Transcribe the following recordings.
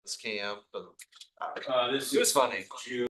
this camp, but This it was funny. June.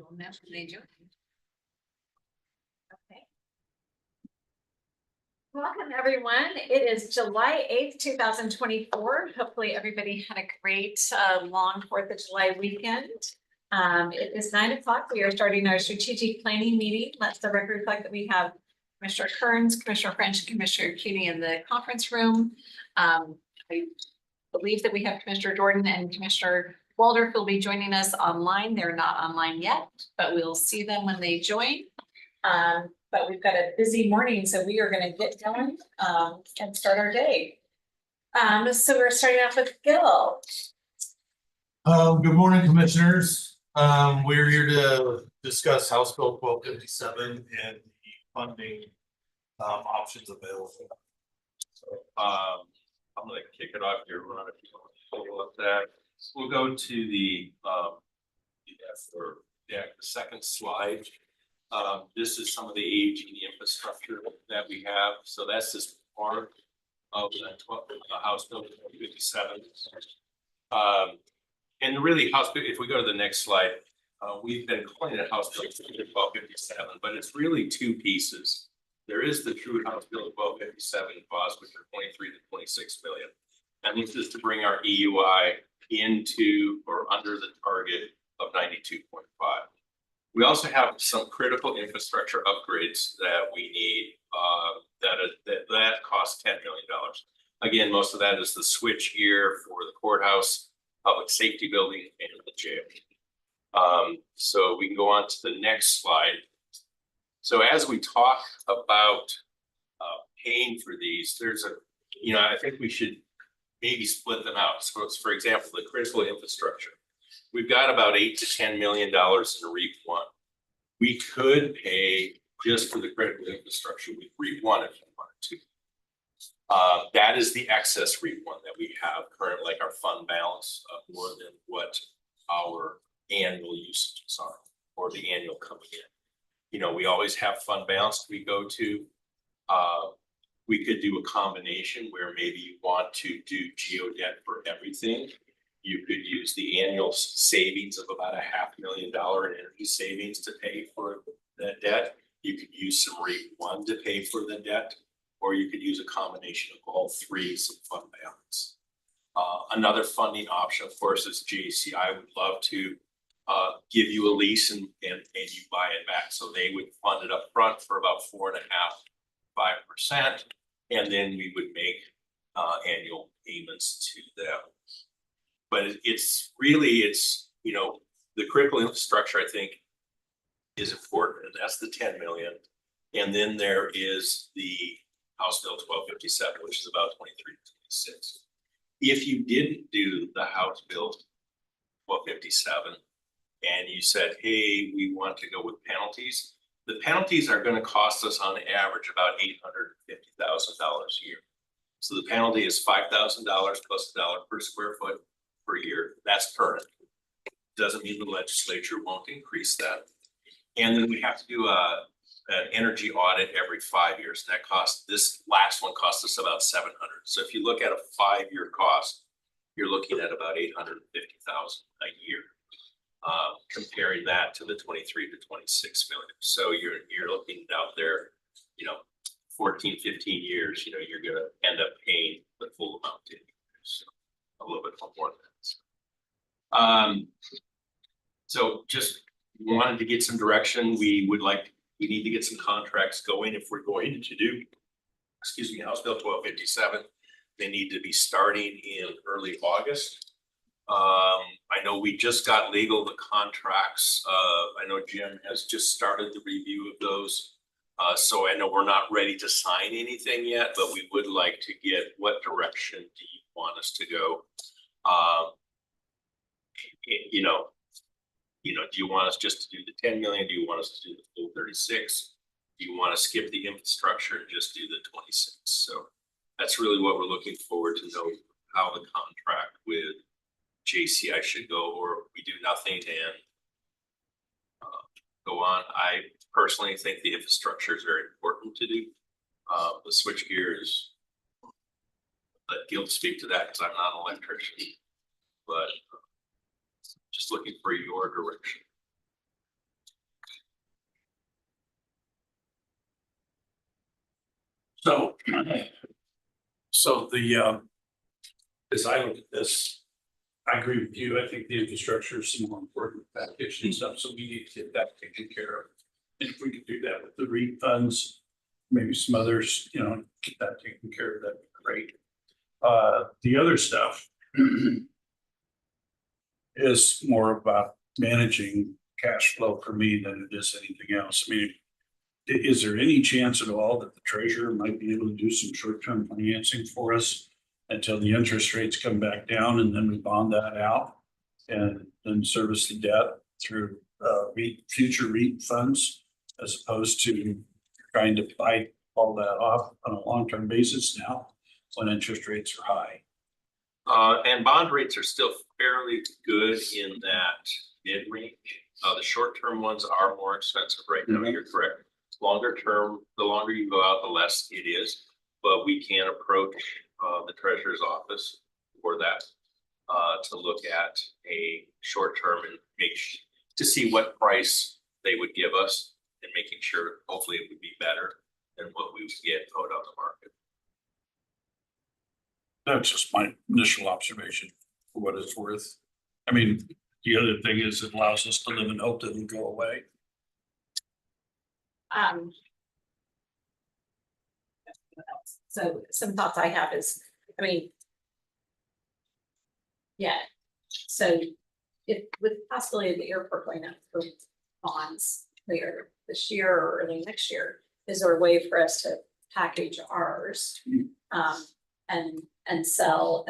will now lead you. Okay. Welcome, everyone. It is July 8th, 2024. Hopefully everybody had a great long 4th of July weekend. It is 9 o'clock. We are starting our strategic planning meeting. Let the record reflect that we have Commissioner Kearns, Commissioner French, and Commissioner Cuny in the conference room. I believe that we have Commissioner Jordan and Commissioner Waldorf will be joining us online. They're not online yet, but we'll see them when they join. But we've got a busy morning, so we are going to get going and start our day. So we're starting off with Gil. Good morning, commissioners. We're here to discuss House Bill 1257 and the funding options available. So I'm going to kick it off here, Ron, if you want to pull up that. We'll go to the second slide. This is some of the aging infrastructure that we have. So that's just part of the House Bill 1257. And really, House Bill, if we go to the next slide, we've been calling it House Bill 1257, but it's really two pieces. There is the true House Bill 1257 cost, which are 23 to 26 million. And this is to bring our EUI into or under the target of 92.5. We also have some critical infrastructure upgrades that we need that cost $10 million. Again, most of that is the switch gear for the courthouse, public safety building, and the jail. So we can go on to the next slide. So as we talk about paying for these, there's I think we should maybe split them out. So for example, the critical infrastructure. We've got about $8 to $10 million in REAP 1. We could pay just for the critical infrastructure with REAP 1 if we wanted to. That is the excess REAP 1 that we have currently, like our fund balance of more than what our annual usages are or the annual coming in. We always have fund balance we go to. We could do a combination where maybe you want to do geodebt for everything. You could use the annual savings of about $500,000 in energy savings to pay for the debt. You could use some REAP 1 to pay for the debt, or you could use a combination of all three, some fund balance. Another funding option, of course, is JCI would love to give you a lease and you buy it back. So they would fund it up front for about 4.5%, 5%, and then we would make annual payments to them. But it's the critical infrastructure, I think, is important, and that's the 10 million. And then there is the House Bill 1257, which is about 23 to 26. If you didn't do the House Bill 1257 and you said, hey, we want to go with penalties, the penalties are going to cost us on average about $850,000 a year. So the penalty is $5,000 plus $1 per square foot per year. That's current. Doesn't mean the legislature won't increase that. And then we have to do an energy audit every 5 years. And this last one cost us about $700. So if you look at a 5-year cost, you're looking at about $850,000 a year. Comparing that to the 23 to 26 million. So you're looking out there, 14, 15 years, you're going to end up paying the full amount in. So a little bit more than that. So just wanted to get some direction. We need to get some contracts going if we're going to do, House Bill 1257. They need to be starting in early August. I know we just got legal the contracts. I know Jim has just started the review of those. So I know we're not ready to sign anything yet, but we would like to get what direction do you want us to go? Do you want us just to do the 10 million? Do you want us to do the full 36? Do you want to skip the infrastructure and just do the 26? So that's really what we're looking forward to know how the contract with JCI should go, or we do nothing and go on. I personally think the infrastructure is very important to do. The switchgear is, let Gil speak to that because I'm not an electrician, but just looking for your direction. So, so the, as I look at this, I agree with you. I think the infrastructure is more important package and stuff, so we need to get that taken care of. And if we could do that with the REIT funds, maybe some others, you know, get that taken care of, that'd be great. The other stuff is more about managing cash flow for me than it is anything else. I mean, is there any chance at all that the treasurer might be able to do some short-term financing for us until the interest rates come back down and then we bond that out and then service the debt through future REIT funds as opposed to trying to bite all that off on a long-term basis now when interest rates are high? And bond rates are still fairly good in that mid-range. The short-term ones are more expensive right now, you're correct. Longer term, the longer you go out, the less it is, but we can approach the treasurer's office for that. To look at a short-term and to see what price they would give us and making sure hopefully it would be better than what we would get out on the market. That's just my initial observation for what it's worth. I mean, the other thing is it allows us to live in hope that it'll go away. So some thoughts I have is, I mean. Yeah, so if with the possibility of the airport going up for bonds later this year or early next year, is there a way for us to package ours? And sell,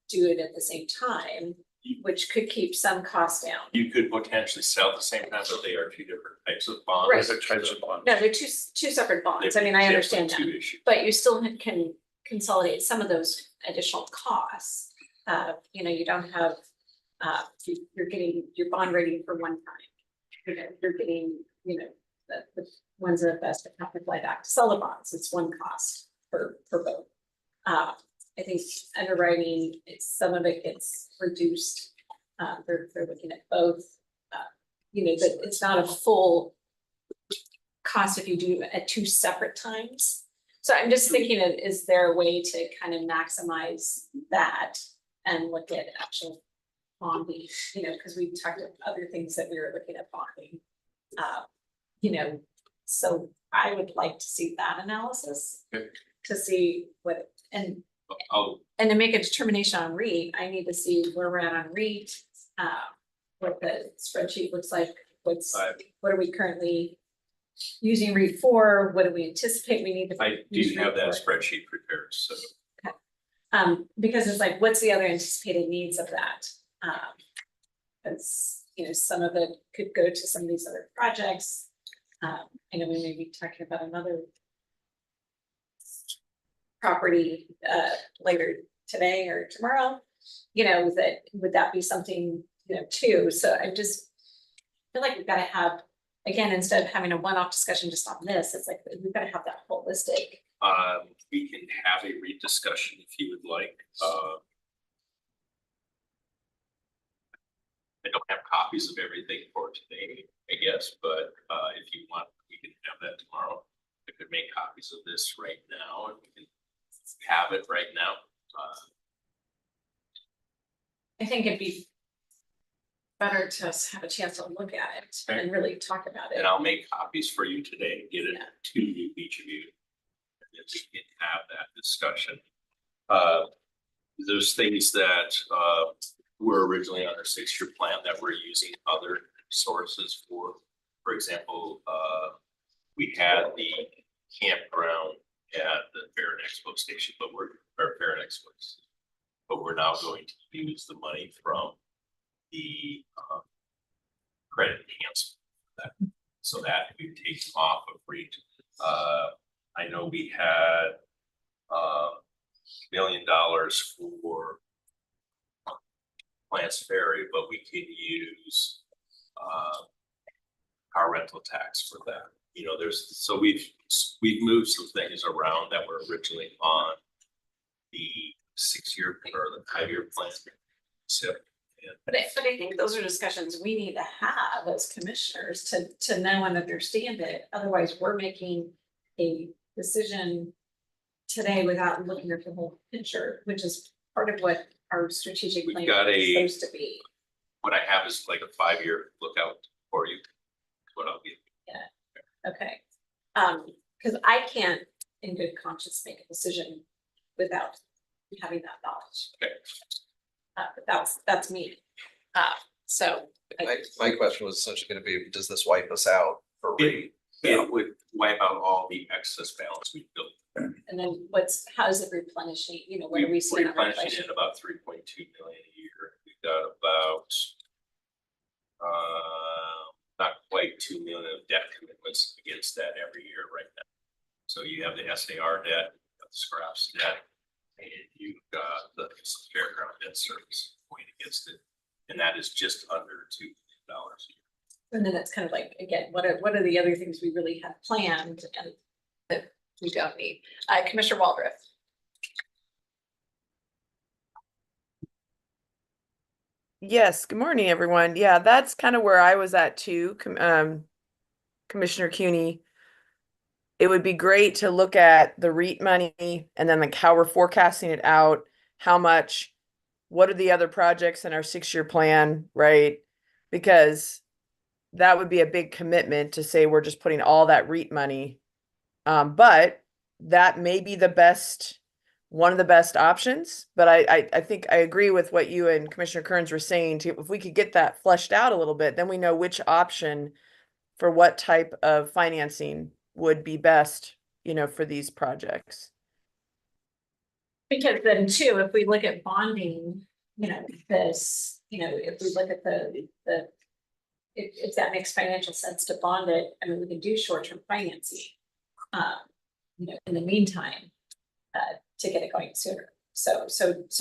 do it at the same time, which could keep some costs down. You could potentially sell at the same time, but they are two different types of bonds. Right. Different types of bonds. No, they're two separate bonds. I mean, I understand that. Two issues. But you still can consolidate some of those additional costs. You know, you don't have, you're getting your bond rating for one time. You know, you're getting, you know, the ones that are best to have to fly back to sell the bonds. It's one cost for both. I think underwriting, some of it gets reduced. They're looking at both, you know, but it's not a full cost if you do at two separate times. So I'm just thinking of, is there a way to kind of maximize that and look at actual bonding, you know, because we talked about other things that we were looking at bonding. You know, so I would like to see that analysis. Okay. To see what, and to make a determination on REIT, I need to see where we're at on REIT, what the spreadsheet looks like, what are we currently using REIT for, what do we anticipate we need to. I use do have REIT that for? spreadsheet prepared, so. Because it's like, what's the other anticipated needs of that? Because, you know, some of it could go to some of these other projects. I know we may be talking about another property later today or tomorrow, you know, that would that be something, you know, too. So I just feel like we've got to have, again, instead of having a one-off discussion just on this, it's like we've got to have that holistic. We can have a rediscussion if you would like. I don't have copies of everything for today, I guess, but if you want, we can have that tomorrow. I could make copies of this right now and we can have it right now. I think it'd be better to have a chance to look at it and really talk about it. And I'll make copies for you today and get it Yeah. to each of you. And then we can have that discussion. There's things that were originally on our 6-year plan that we're using other sources for. For example, we had the campground at the Fair and Expo station, but we're now going to use the money from the credit enhancement for that, so that we've taken off of REIT. I know we had $1 million for Plants Ferry, but we can use our rental tax for that. You know, we've moved some things around that were originally on the 6-year or the 5-year plan. So, yeah. But I think those are discussions we need to have as commissioners to know and understand it. Otherwise, we're making a decision today without looking at the whole picture, which is part of what our strategic We've plan got is a- supposed to be. What I have is like a 5-year lookout for you. What I'll give. Okay, because I can't in good conscience make a decision without having that knowledge. Okay. But that's me. So. My question was essentially gonna be, does this wipe us out for rate? It would wipe out all the excess balance we built. And then how is it replenishing, you know, what are we seeing? on Replenishing replenishing? at about 3.2 million a year. We've got about not quite 2 million of debt commitments against that every year right now. So you have the SAR debt, you've got the scraps debt, and you've got the fairground debt service going against it. And that is just under $2 million a year. And then it's kind of like, again, what are the other things we really have planned and that we don't need? Commissioner Waldron. Yes, good morning, everyone. Yeah, that's kind of where I was at too, Commissioner CUNY. It would be great to look at the REIT money and then like how we're forecasting it out, how much, what are the other projects in our 6-year plan, right? Because that would be a big commitment to say we're just putting all that REIT money. But that may be one of the best options, but I think I agree with what you and Commissioner Kearns were saying too. If we could get that fleshed out a little bit, then we know which option for what type of financing would be best, you know, for these projects. Because then too, if we look at bonding, you know, this, you know, if we look at if that makes financial sense to bond it, I mean, we can do short-term financing. You know, in the meantime, to get it going sooner. So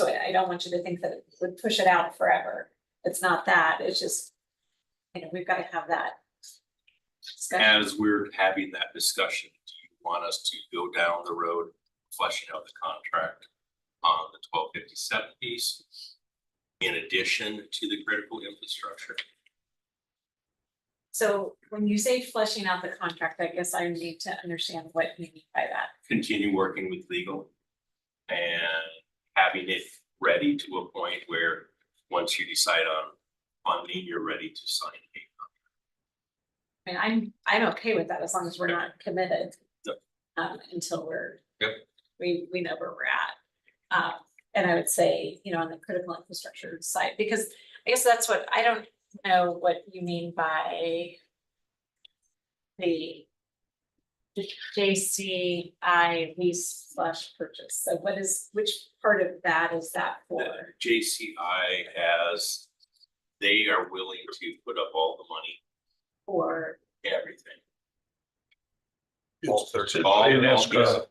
I don't want you to think that it would push it out forever. It's not that, it's just, you know, we've got to have that discussion. As we're having that discussion, do you want us to go down the road, fleshing out the contract on the 1257 piece in addition to the critical infrastructure? So when you say fleshing out the contract, I guess I need to understand what you mean by that. Continue working with legal and having it ready to a point where once you decide on funding, you're ready to sign a contract. I mean, I'm okay with that as long as we're not committed. Yep. Until we're. Yep. We know where we're at. And I would say, you know, on the critical infrastructure side, because I guess that's what, I don't know what you mean by the JCI lease / purchase. So which part of that is that for? The JCI has, they are willing to put up all the money, For, everything. All 13. In escrow.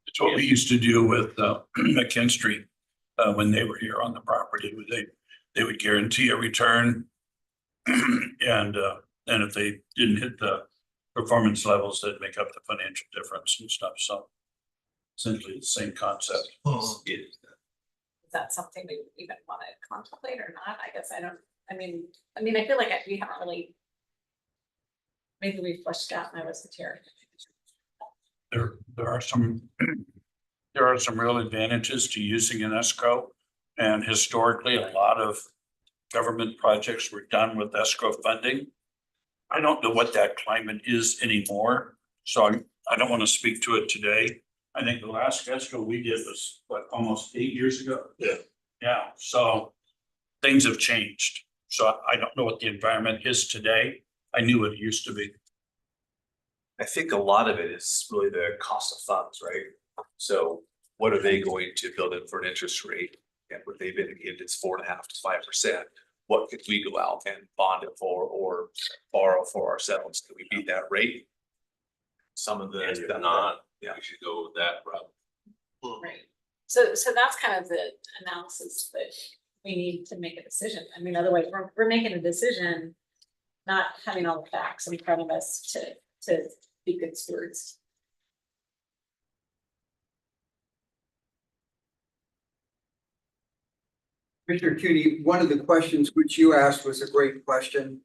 It's what we used to do with McKen Street when they were here on the property. They would guarantee a return. And if they didn't hit the performance levels, they'd make up the financial difference and stuff. So essentially the same concept. It is. is that something we even want to contemplate or not? I guess I don't, I mean, I feel like we haven't really. Maybe we fleshed out and I wasn't here. There are some real advantages to using an escrow. And historically, a lot of government projects were done with escrow funding. I don't know what that climate is anymore, so I don't want to speak to it today. I think the last escrow we did was almost 8 years ago. Yeah. Yeah, so things have changed. So I don't know what the environment is today. I knew what it used to be. I think a lot of it is really the cost of funds, right? So what are they going to build in for an interest rate? And what they've indicated it's 4.5% to 5%. What could we go out and bond it for or borrow for ourselves? Can we beat that rate? Some of the. And if not, Yeah. we should go with that route. Right. So that's kind of the analysis that we need to make a decision. I mean, otherwise we're making a decision, not having all the facts in front of us to be good stewards. Commissioner CUNY, one of the questions which you asked was a great question.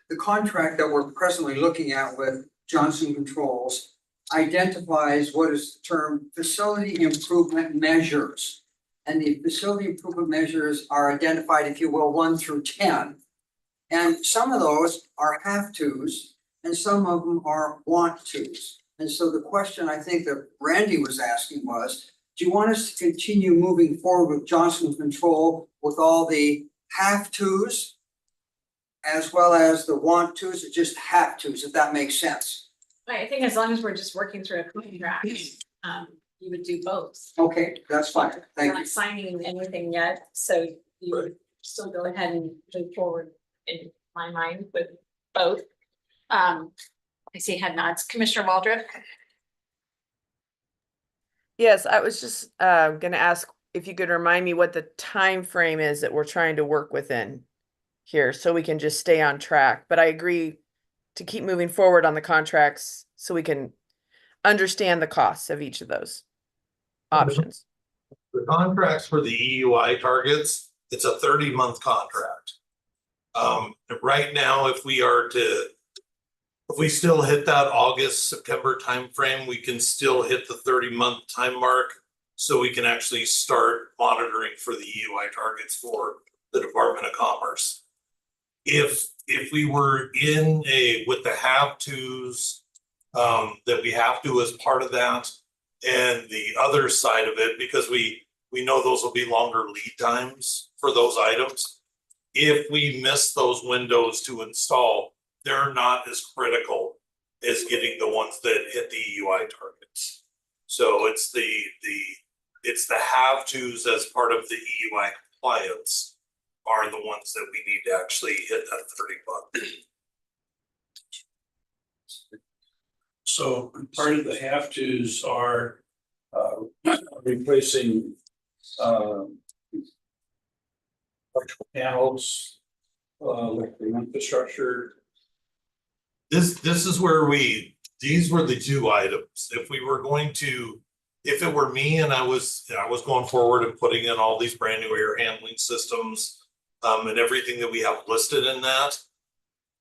The contract that we're presently looking at with Johnson Controls identifies what is the term facility improvement measures. And the facility improvement measures are identified, if you will, 1 through 10. And some of those are have tos and some of them are want tos. And so the question I think that Randy was asking was, do you want us to continue moving forward with Johnson Control with all the have tos as well as the want tos, or just have tos, if that makes sense? I think as long as we're just working through a contract, you would do both. Okay, that's fine. You're Thank you. not signing anything yet, so you would still go ahead and move forward in my mind with both. I see head nods. Commissioner Waldron? Yes, I was just gonna ask if you could remind me what the time frame is that we're trying to work within here, so we can just stay on track. But I agree to keep moving forward on the contracts so we can understand the costs of each of those options. The contracts for the EUI targets, it's a 30-month contract. Right now, if we still hit that August, September timeframe, we can still hit the 30-month time mark. So we can actually start monitoring for the EUI targets for the Department of Commerce. If we were with the have-tos, that we have to as part of that, and the other side of it, because we know those will be longer lead times for those items. If we miss those windows to install, they're not as critical as getting the ones that hit the EUI targets. So it's the have-tos as part of the EUI compliance are the ones that we need to actually hit that 30-month. So part of the have tos are replacing electrical panels, electrical infrastructure. This is where these were the two items. If it were me and I was going forward and putting in all these brand new air handling systems, and everything that we have listed in that,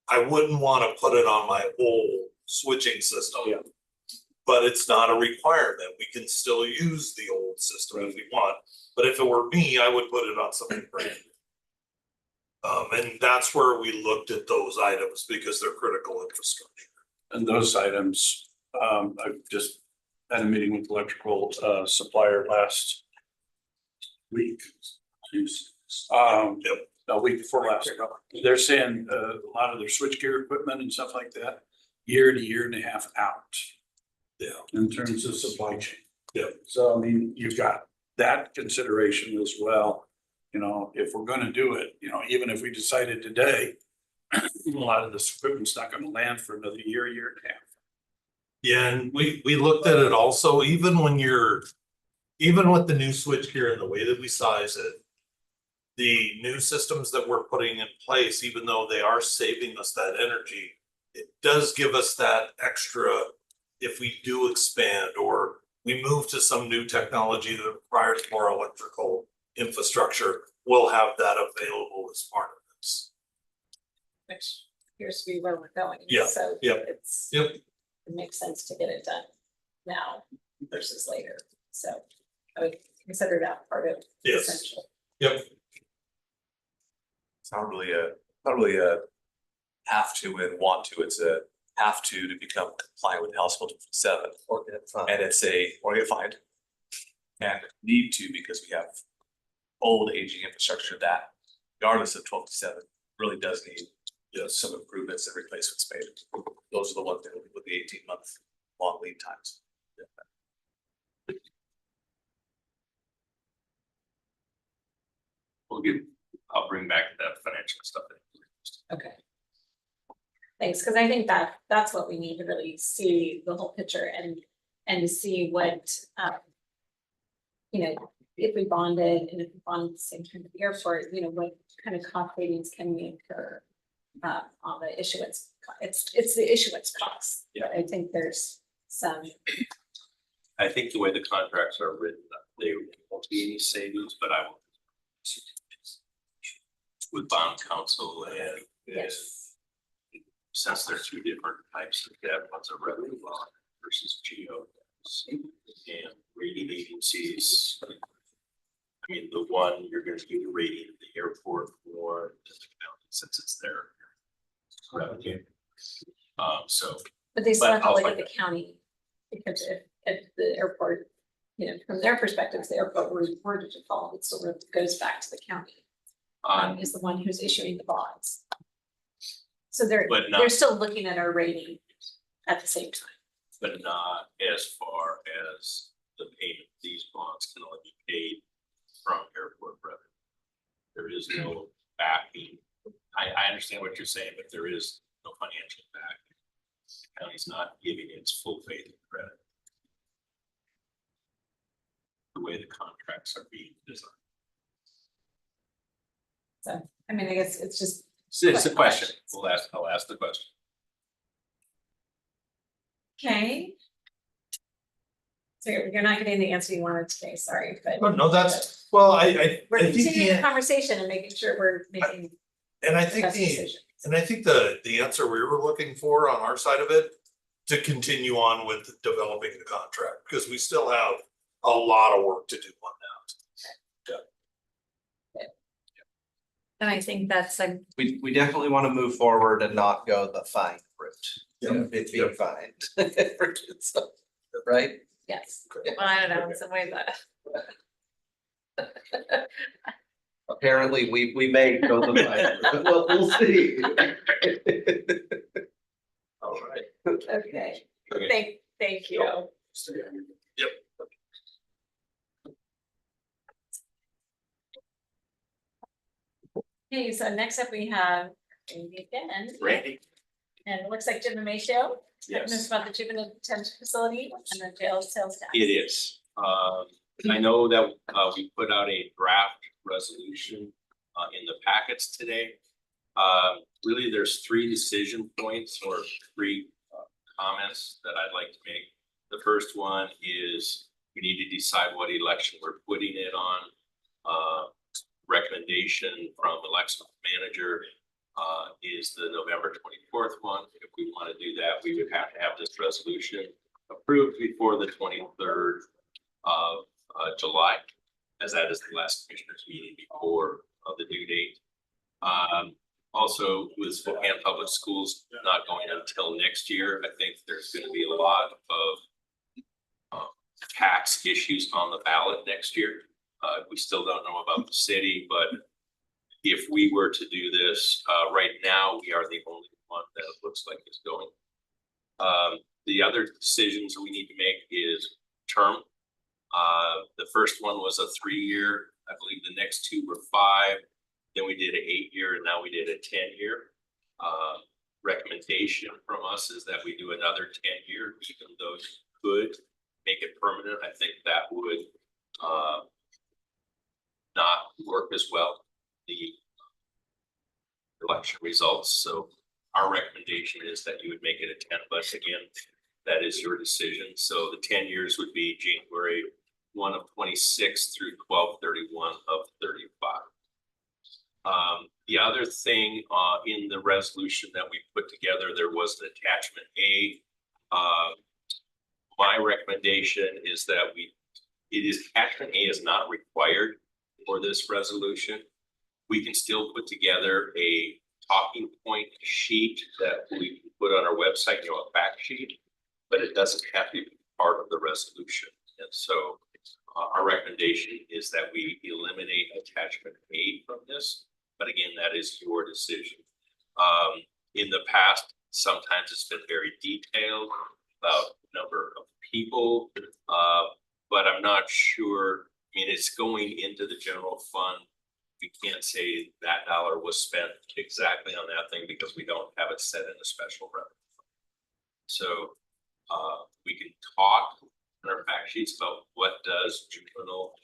I wouldn't want to put it on my whole switching system. Yeah. But it's not a requirement. We can still use the old system if we want. But if it were me, I would put it on something brand new. And that's where we looked at those items because they're critical infrastructure. And those items, I've just had a meeting with electrical supplier last week. A week before last. They're saying a lot of their switchgear equipment and stuff like that, year to year and a half out. Yeah. In terms of supply chain. Yeah. So I mean, you've got that consideration as well. You know, if we're gonna do it, you know, even if we decided today, a lot of this equipment's not gonna land for another year and a half. Yeah, and we looked at it also, even with the new switchgear and the way that we size it. The new systems that we're putting in place, even though they are saving us that energy, it does give us that extra. If we do expand or we move to some new technology that requires more electrical infrastructure, we'll have that available as part of this. Which appears to be where we're going. Yeah, So yeah. it makes sense to get it done now versus later. So I would consider that part of Yes. essential. Yep. It's not really a have to and want to, it's a have to become compliant with House Bill 57. Or get fined. And it's or get fined. And need to because we have old aging infrastructure that regardless of 1257 really does need some improvements and replacements made. Those are the ones that will be with the 18-month long lead times. I'll bring back that financial stuff. Okay. Thanks, because I think that's what we need to really see the whole picture and to see what, you know, if we bonded and if we bond at the same time at the airport, you know, what kind of cost savings can we incur on the issuance? It's the issuance costs. Yeah. But I think there's some. I think the way the contracts are written, there won't be any savings, but I will. With bond counsel and. Yes. Since they're two different types of debt, one's a revenue bond, versus geos. And rating agencies. I mean, the one, you're gonna get a rating at the airport more since it's their revenue. So, But they still But have to I'll look at find the county, because if the airport, you know, from their perspective, if the airport were to default, it still goes back to the county. Is the one who's issuing the bonds. So But they're not- still looking at our rating at the same time. but not as far as the payment, these bonds can only be paid from airport revenue. There is no backing. I understand what you're saying, but there is no financial backing. The county's not giving its full faith and credit. The way the contracts are being designed. So, I mean, I guess it's just, It's a question. Questions. I'll ask the question. okay. So you're not getting the answer you wanted today, sorry, but. Oh, no, that's, well, I We're think continuing the the, conversation and making sure we're making and I the think best the, decision. and I think the answer we were looking for on our side of it. To continue on with developing the contract, because we still have a lot of work to do on that. And I think that's like, We definitely want to move forward and not go the fine route. Yep. It's being fined. So, right? yes, well, I don't know, in some way that. Apparently, we may go the fine route. Well, we'll see. All right. Okay, Okay. thank you. Yep. Okay, so next up we have Randy again. Randy? And it looks like Jim Amacio, talking Yes. us about the juvenile detention facility and the jail sales tax. It is. I know that we put out a draft resolution in the packets today. Really, there's three decision points or three comments that I'd like to make. The first one is we need to decide what election we're putting it on. Recommendation from election manager is the November 24th one. If we want to do that, we would have to have this resolution approved before the 23rd of July, as that is the last commissioners meeting before the due date. Also, with Spokane Public Schools not going until next year, I think there's going to be a lot of tax issues on the ballot next year. We still don't know about the city, but if we were to do this, right now, we are the only one that it looks like is going. The other decisions we need to make is term. The first one was a 3-year. I believe the next two were 5. Then we did an 8-year, and now we did a 10-year. Recommendation from us is that we do another 10-year, even though you could make it permanent. I think that would not work as well, the election results. So our recommendation is that you would make it a 10, but again, that is your decision. So the 10 years would be January 1 of 26 through 12/31 of 35. The other thing in the resolution that we put together, there was an attachment A. My recommendation is that attachment A is not required for this resolution. We can still put together a talking point sheet that we can put on our website, a fact sheet, but it doesn't have to be part of the resolution. And so our recommendation is that we eliminate attachment A from this. But again, that is your decision. In the past, sometimes it's been very detailed about number of people, but I'm not sure. I mean, it's going into the general fund. We can't say that dollar was spent exactly on that thing because we don't have it set in a special revenue fund. So we can talk in our fact sheets about what does juvenile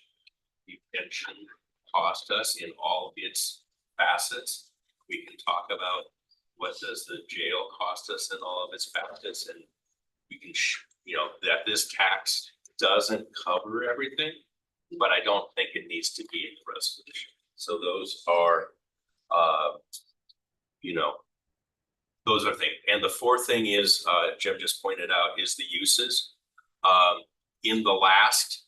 detention cost us in all of its facets. We can talk about what does the jail cost us in all of its facets, and we can, that this tax doesn't cover everything, but I don't think it needs to be in the resolution. So those are, those are things. And the fourth thing is, Jim just pointed out, is the uses. In the last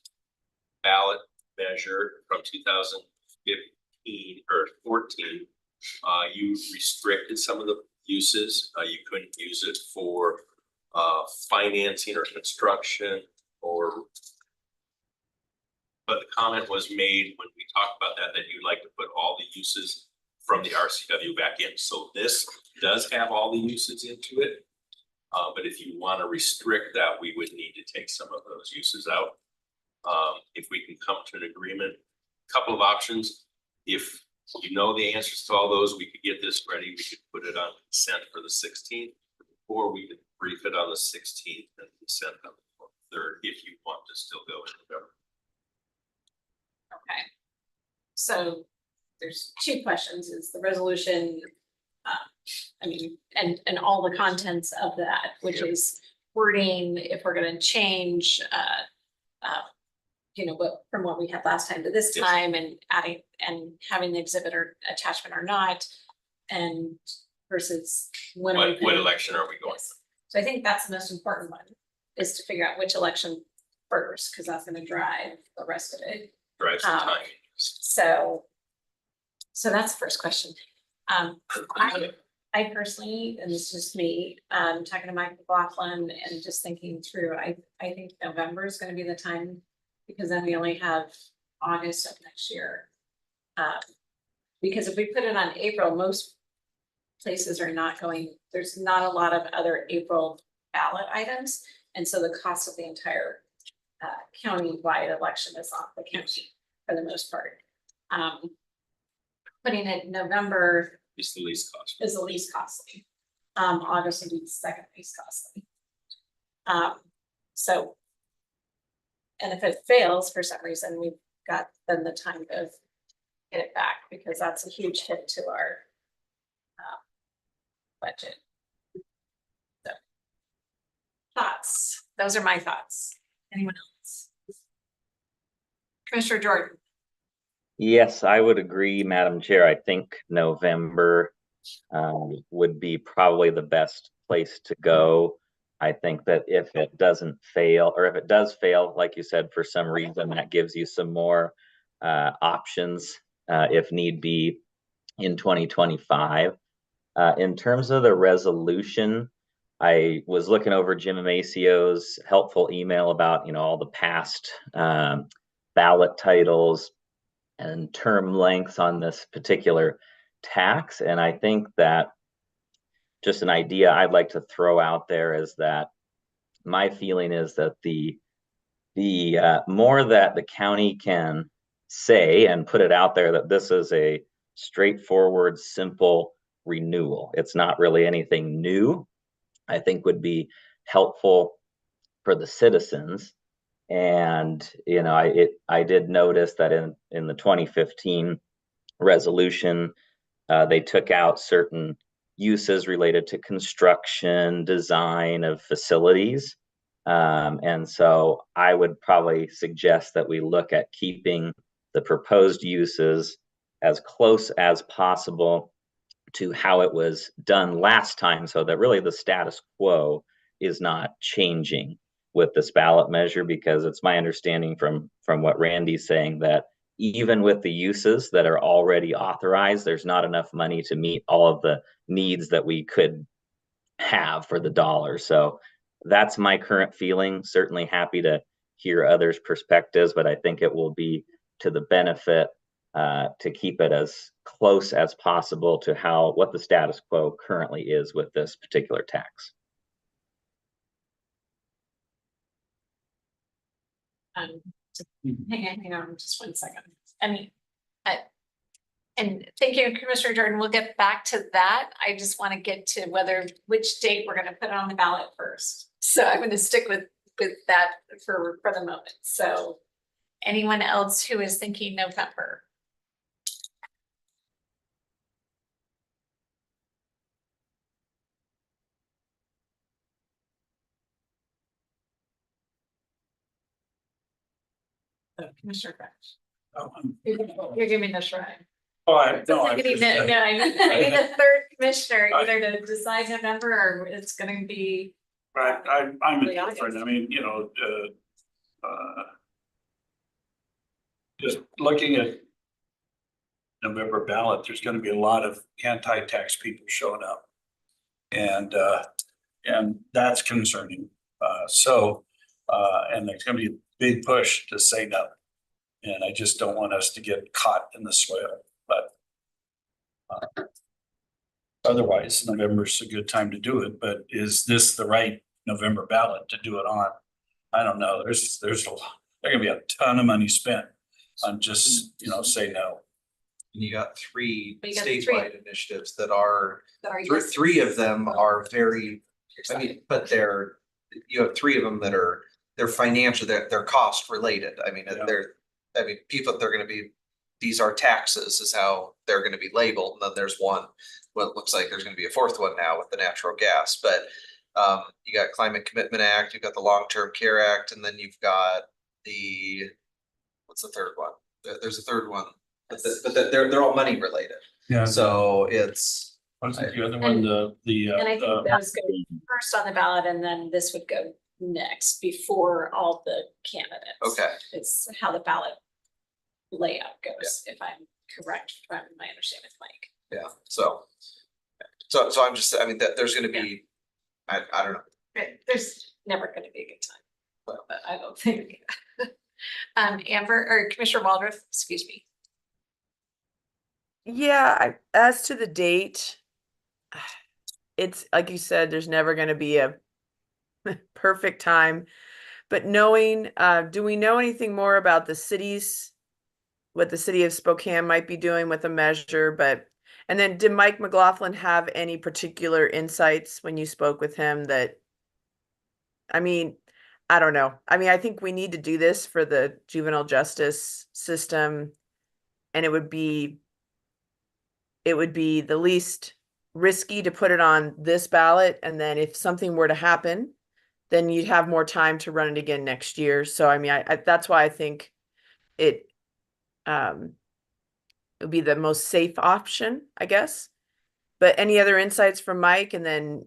ballot measure from 2015 or 14, you restricted some of the uses. You couldn't use it for financing or construction or. But the comment was made when we talked about that you'd like to put all the uses from the RCW back in. So this does have all the uses into it. But if you want to restrict that, we would need to take some of those uses out. If we can come to an agreement, couple of options. If you know the answers to all those, we could get this ready. We could put it on consent for the 16th, or we could brief it on the 16th and consent on the 3rd if you want to still go in November. Okay. So there's two questions, is the resolution, I mean, and all the contents of that, which is wording, if we're gonna change, what, from what we had last time to this Yes. time, and adding, and having the exhibitor attachment or not, and versus when. are we What putting- election are we going? Yes. So I think that's the most important one, is to figure out which election first, because that's gonna drive the rest of it. Drive some time. So that's the first question. I personally, and this is just me, talking to Mike McLaughlin and just thinking through, I think November is gonna be the time, because then we only have August of next year. Because if we put it on April, most places are not going, there's not a lot of other April ballot items. And so the cost of the entire county-wide election is off the county for the most part. Putting it in November It's the least cost. is the least costly. August would be the second least costly. So. And if it fails for some reason, we've got then the time to get it back, because that's a huge hit to our budget. So. Thoughts, those are my thoughts. Anyone else? Commissioner Jordan. Yes, I would agree, Madam Chair. I think November would be probably the best place to go. I think that if it doesn't fail, or if it does fail, like you said, for some reason, that gives you some more options if need be in 2025. In terms of the resolution, I was looking over Jim Amacio's helpful email about, all the past ballot titles and term lengths on this particular tax. And I think that just an idea I'd like to throw out there is that my feeling is that the more that the county can say and put it out there that this is a straightforward, simple renewal, it's not really anything new, I think would be helpful for the citizens. And I did notice that in the 2015 resolution, they took out certain uses related to construction, design of facilities. And so I would probably suggest that we look at keeping the proposed uses as close as possible to how it was done last time, so that really the status quo is not changing with this ballot measure, because it's my understanding from what Randy's saying that even with the uses that are already authorized, there's not enough money to meet all of the needs that we could have for the dollar. So that's my current feeling. Certainly happy to hear others' perspectives, but I think it will be to the benefit to keep it as close as possible to what the status quo currently is with this particular tax. Hang on just 1 second. And thank you, Commissioner Jordan. We'll get back to that. I just want to get to which date we're going to put it on the ballot first. So I'm going to stick with that for the moment. So anyone else who is thinking November? Commissioner French. You're giving us right. Oh, I, no, I I need just- a third Commissioner, either to decide November or it's gonna be, I'm Early indifferent. August. I mean, just looking at November ballot, there's gonna be a lot of anti-tax people showing up. And that's concerning. And there's gonna be a big push to say no. And I just don't want us to get caught in the soil, but otherwise, November's a good time to do it, but is this the right November ballot to do it on? I don't know. There's gonna be a ton of money spent on just, say no. And you got three But you got three. statewide initiatives that are, that are yes. three of them are very, I mean, but you have three of them that are, they're financial, they're cost related. I mean, Yeah. people, they're gonna be, these are taxes is how they're gonna be labeled. And then there's one, well, it looks like there's gonna be a fourth one now with the natural gas, but you got Climate Commitment Act, you've got the Long-Term Care Act, and then you've got what's the third one? There's a third one, but they're all money related. Yeah. So it's, What's the other one? And I think those go first on the ballot and then this would go next before all the candidates. okay, It's how the ballot layout goes, if I'm correct from my understanding with Mike. yeah, so I'm just, I mean, that there's gonna be, I don't know. Right, there's never gonna be a good time, but I don't think. Amber or Commissioner Waldron, excuse me. Yeah, as to the date, it's like you said, there's never going to be a perfect time. But knowing, do we know anything more about the cities, what the city of Spokane might be doing with a measure? And then did Mike McLaughlin have any particular insights when you spoke with him that, I mean, I don't know. I mean, I think we need to do this for the juvenile justice system, and it would be the least risky to put it on this ballot. And then if something were to happen, then you'd have more time to run it again next year. So, I mean, I that's why I think it would be the most safe option, I guess. But any other insights from Mike? And then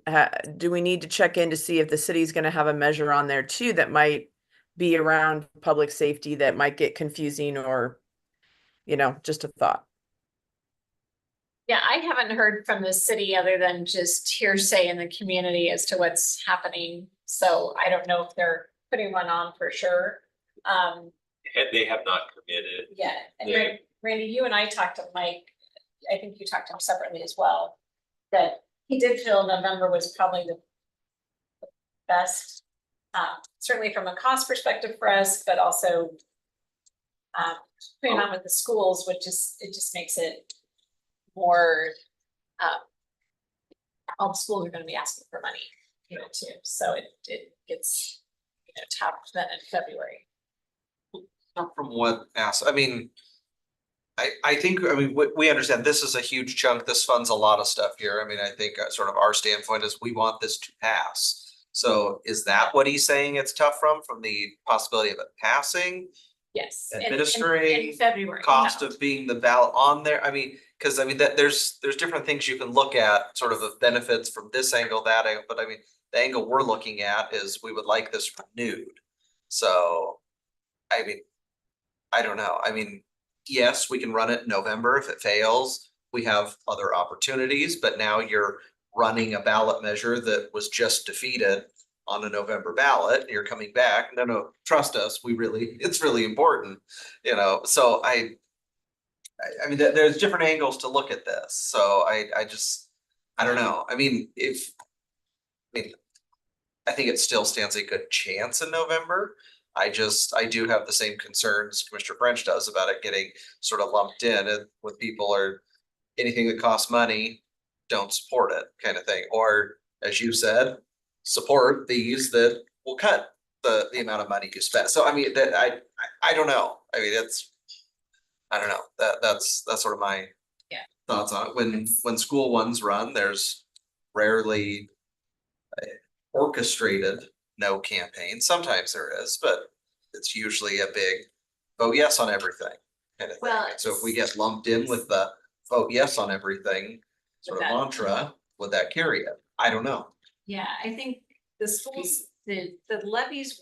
do we need to check in to see if the city's going to have a measure on there too that might be around public safety that might get confusing, or, just a thought. Yeah, I haven't heard from the city other than just hearsay in the community as to what's happening. So I don't know if they're putting one on for sure. And they have not committed. Yeah, and Yeah. Randy, you and I talked to Mike, I think you talked to him separately as well, that he did feel November was probably the best, certainly from a cost perspective for us, but also putting on with the schools, it just makes it more, all the schools are gonna be asking for money, too, so it gets, tough then in February. not from what I mean. I think, we understand this is a huge chunk, this funds a lot of stuff here. I mean, I think sort of our standpoint is we want this to pass. So is that what he's saying it's tough from the possibility of it passing? Yes. Administering in February. Cost no. of being the ballot on there, cause that there's different things you can look at, sort of the benefits from this angle, that angle, but the angle we're looking at is we would like this renewed. So, I don't know, yes, we can run it in November. If it fails, we have other opportunities, but now you're running a ballot measure that was just defeated on a November ballot, and you're coming back. No, trust us, it's really important, so I mean, there's different angles to look at this, so I don't know, I think it still stands a good chance in November. I do have the same concerns Commissioner French does about it getting sort of lumped in, and when people are, anything that costs money, don't support it kind of thing. Or as you said, support these that will cut the amount of money you spend. So I don't know. I don't know. That's sort of my thoughts on it. When school ones run, there's rarely orchestrated no campaign. Sometimes there is, but it's usually a big vote yes on everything kind of thing. Well, So if we get lumped in with the vote yes on everything, sort of that- mantra, would that carry it? I don't know. Yeah, I think the schools, the levies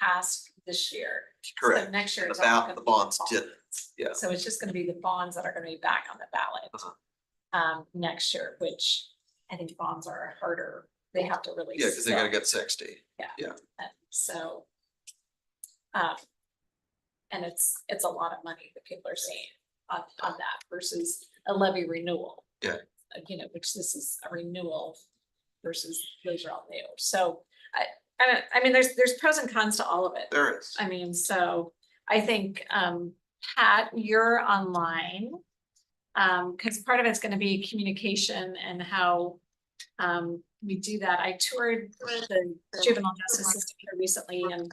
passed this year. So Correct. next year. The it's all gonna the be bonds bonds. didn't, yeah. So it's just gonna be the bonds that are gonna be back on the ballot. Next year, which I think bonds are harder, they have to really. Yeah, cause they gotta sell. get 60. And so. And it's a lot of money that people are seeing on that versus a levy renewal. Yeah. You know, which this is a renewal versus those are all new. So I mean, there's pros and cons to all of it. There is. I mean, so I think, Pat, you're online. Cause part of it's gonna be communication and how, we do that. I toured the juvenile justice system here recently and,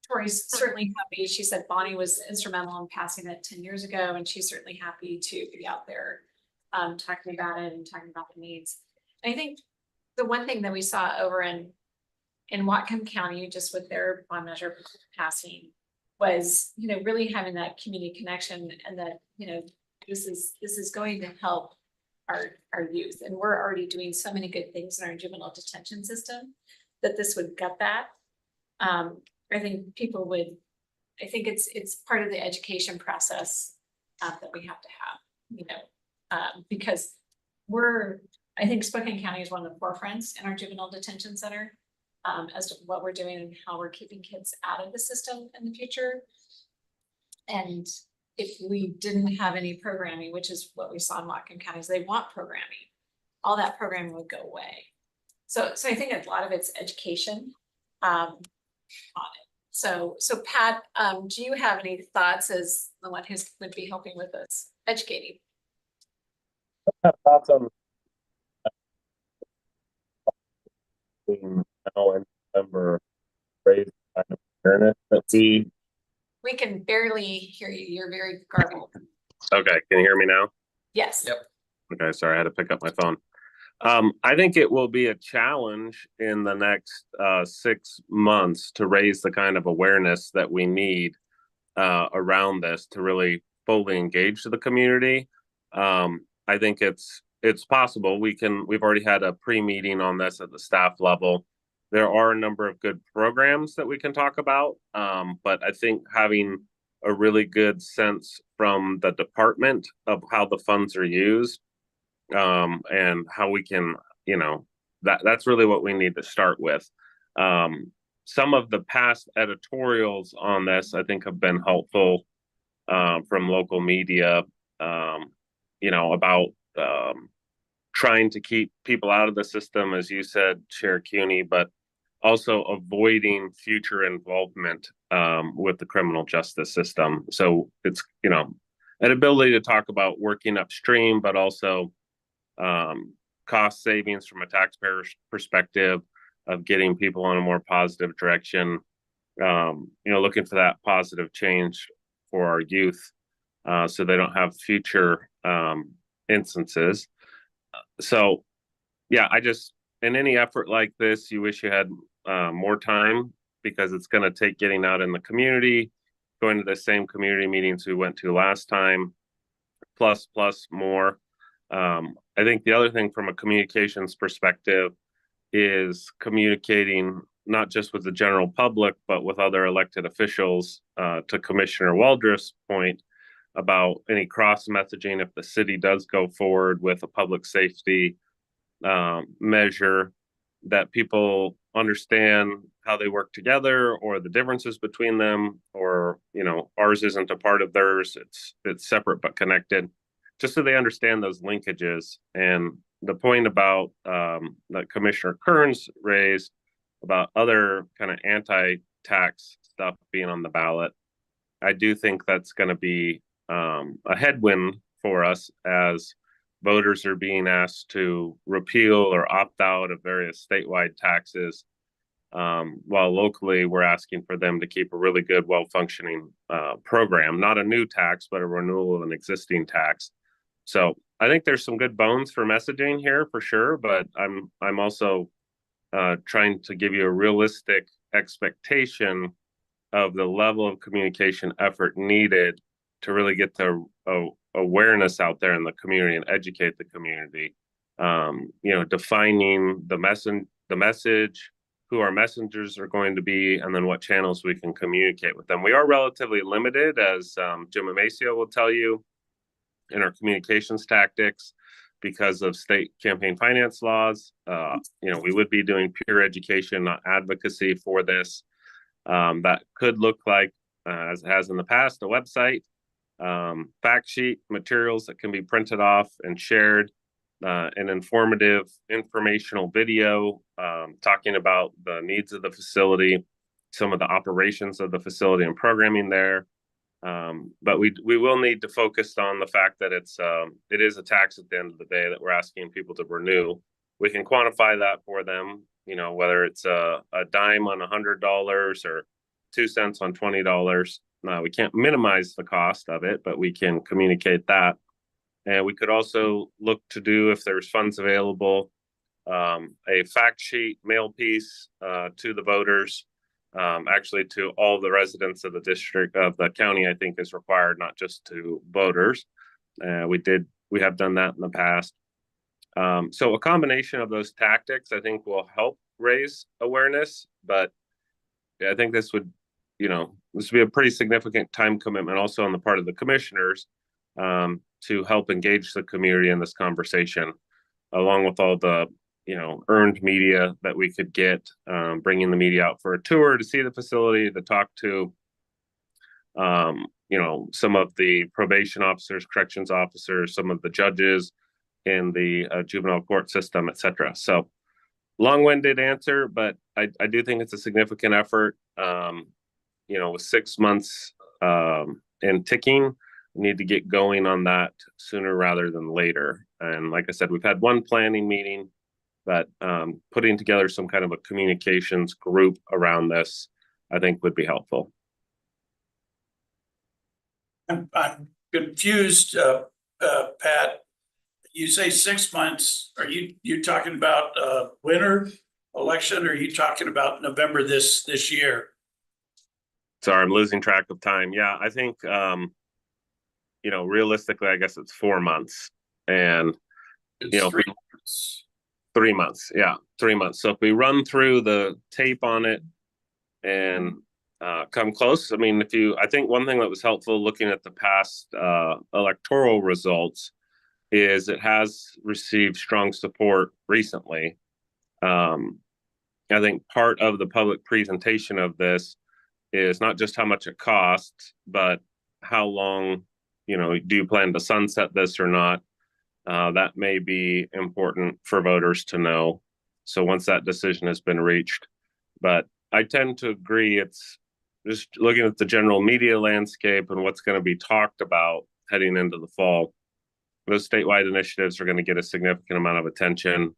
Tori's certainly happy. She said Bonnie was instrumental in passing it 10 years ago, and she's certainly happy to be out there, talking about it and talking about the needs. And I think the one thing that we saw over in Whatcom County, just with their bond measure passing, was, you know, really having that community connection and that, you know, this is going to help our youth. And we're already doing so many good things in our juvenile detention system that this would gut that. I think people would, I think it's part of the education process that we have to have, you know, because I think Spokane County is one of the forefronts in our juvenile detention center as to what we're doing and how we're keeping kids out of the system in the future. And if we didn't have any programming, which is what we saw in Whatcom County, is they want programming, all that programming would go away. So I think a lot of it's education on it. So Pat, do you have any thoughts as the one who would be helping with us educating? Thoughts on now in November, raise kind of awareness that We can barely hear you. You're very garbled. okay, can you hear me now? Yes. Yep. Okay, sorry, I had to pick up my phone. I think it will be a challenge in the next 6 months to raise the kind of awareness that we need around this to really fully engage the community. I think it's possible. We've already had a pre-meeting on this at the staff level. There are a number of good programs that we can talk about, but I think having a really good sense from the department of how the funds are used and how we can, you know, that's really what we need to start with. Some of the past editorials on this, I think, have been helpful from local media, you know, about trying to keep people out of the system, as you said, Chair CUNY, but also avoiding future involvement with the criminal justice system. So it's, you know, an ability to talk about working upstream, but also cost savings from a taxpayer perspective of getting people in a more positive direction, you know, looking for that positive change for our youth so they don't have future instances. So, yeah, in any effort like this, you wish you had more time because it's going to take getting out in the community, going to the same community meetings we went to last time, plus more. I think the other thing from a communications perspective is communicating not just with the general public, but with other elected officials, to Commissioner Waldrof's point about any cross messaging if the city does go forward with a public safety measure, that people understand how they work together or the differences between them, or, you know, ours isn't a part of theirs, it's separate but connected, just so they understand those linkages. And the point about that Commissioner Kearns raised about other kind of anti-tax stuff being on the ballot, I do think that's going to be a headwind for us as voters are being asked to repeal or opt out of various statewide taxes, while locally we're asking for them to keep a really good, well-functioning program, not a new tax, but a renewal of an existing tax. So I think there's some good bones for messaging here for sure, but I'm also trying to give you a realistic expectation of the level of communication effort needed really get the awareness out there in the community and educate the community. Defining the message, who our messengers are going to be, and then what channels we can communicate with them. We are relatively limited, as Jim Amacio will tell you, in our communications tactics because of state campaign finance laws. We would be doing peer education, not advocacy for this. That could look like, as it has in the past, a website, fact sheet materials that can be printed off and shared, an informational video talking about the needs of the facility, some of the operations of the facility and programming there. But we will need to focus on the fact that it is a tax at the end of the day that we're asking people to renew. We can quantify that for them, whether it's a dime on $100 or 2 cents on $20. We can't minimize the cost of it, but we can communicate that. And we could also look to do, if there's funds available, a fact sheet mail piece to the voters, actually to all the residents of the district of the county, I think is required, not just to voters. We have done that in the past. So a combination of those tactics, I think, will help raise awareness, but I think this would be a pretty significant time commitment also on the part of the commissioners, to help engage the community in this conversation, along with all the earned media that we could get, bringing the media out for a tour to see the facility, to talk to some of the probation officers, corrections officers, some of the judges in the juvenile court system, etc. So long-winded answer, but I do think it's a significant effort. With 6 months and ticking, we need to get going on that sooner rather than later. And like I said, we've had one planning meeting, but putting together some kind of a communications group around this, I think, would be helpful. I'm confused, Pat. You say 6 months. Are you talking about winter election, or are you talking about November this year? Sorry, I'm losing track of time. Yeah, I think realistically, I guess it's 4 months, and It's 3 months. 3 months. Yeah, 3 months. So if we run through the tape on it and come close, I think one thing that was helpful looking at the past electoral results is it has received strong support recently. I think part of the public presentation of this is not just how much it costs, but how long, do you plan to sunset this or not? That may be important for voters to know. So once that decision has been reached, but I tend to agree, it's just looking at the general media landscape and what's going to be talked about heading into the fall. Those statewide initiatives are going to get a significant amount of attention.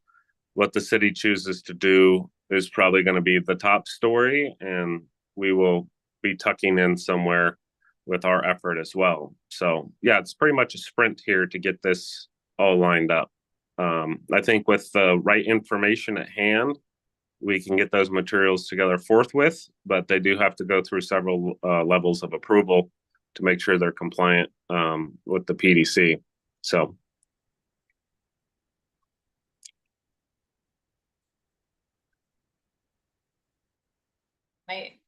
What the city chooses to do is probably going to be the top story, and we will be tucking in somewhere with our effort as well. So yeah, it's pretty much a sprint here to get this all lined up. I think with the right information at hand, we can get those materials together forthwith, but they do have to go through several levels of approval to make sure they're compliant with the PDC. So.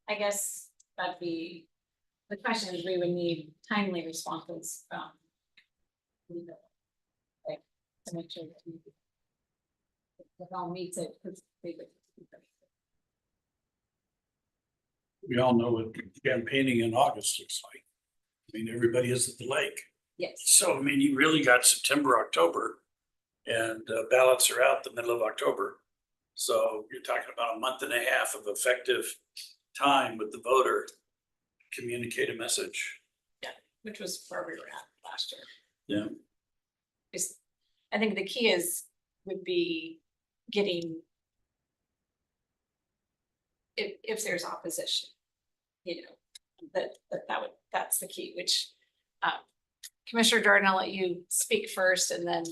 I guess that'd be, the question is, we would need timely responses from legal, like, to make sure that it all meets it. We all know what campaigning in August looks like. Everybody is at the lake. Yes. So, you really got September, October, and ballots are out the middle of October. So you're talking about a month and a half of effective time with the voter to communicate a message. Yeah, which was where we were at last year. Yeah. I think the key would be getting, if there's opposition, that's the key, which Commissioner Jordan, I'll let you speak first, and then.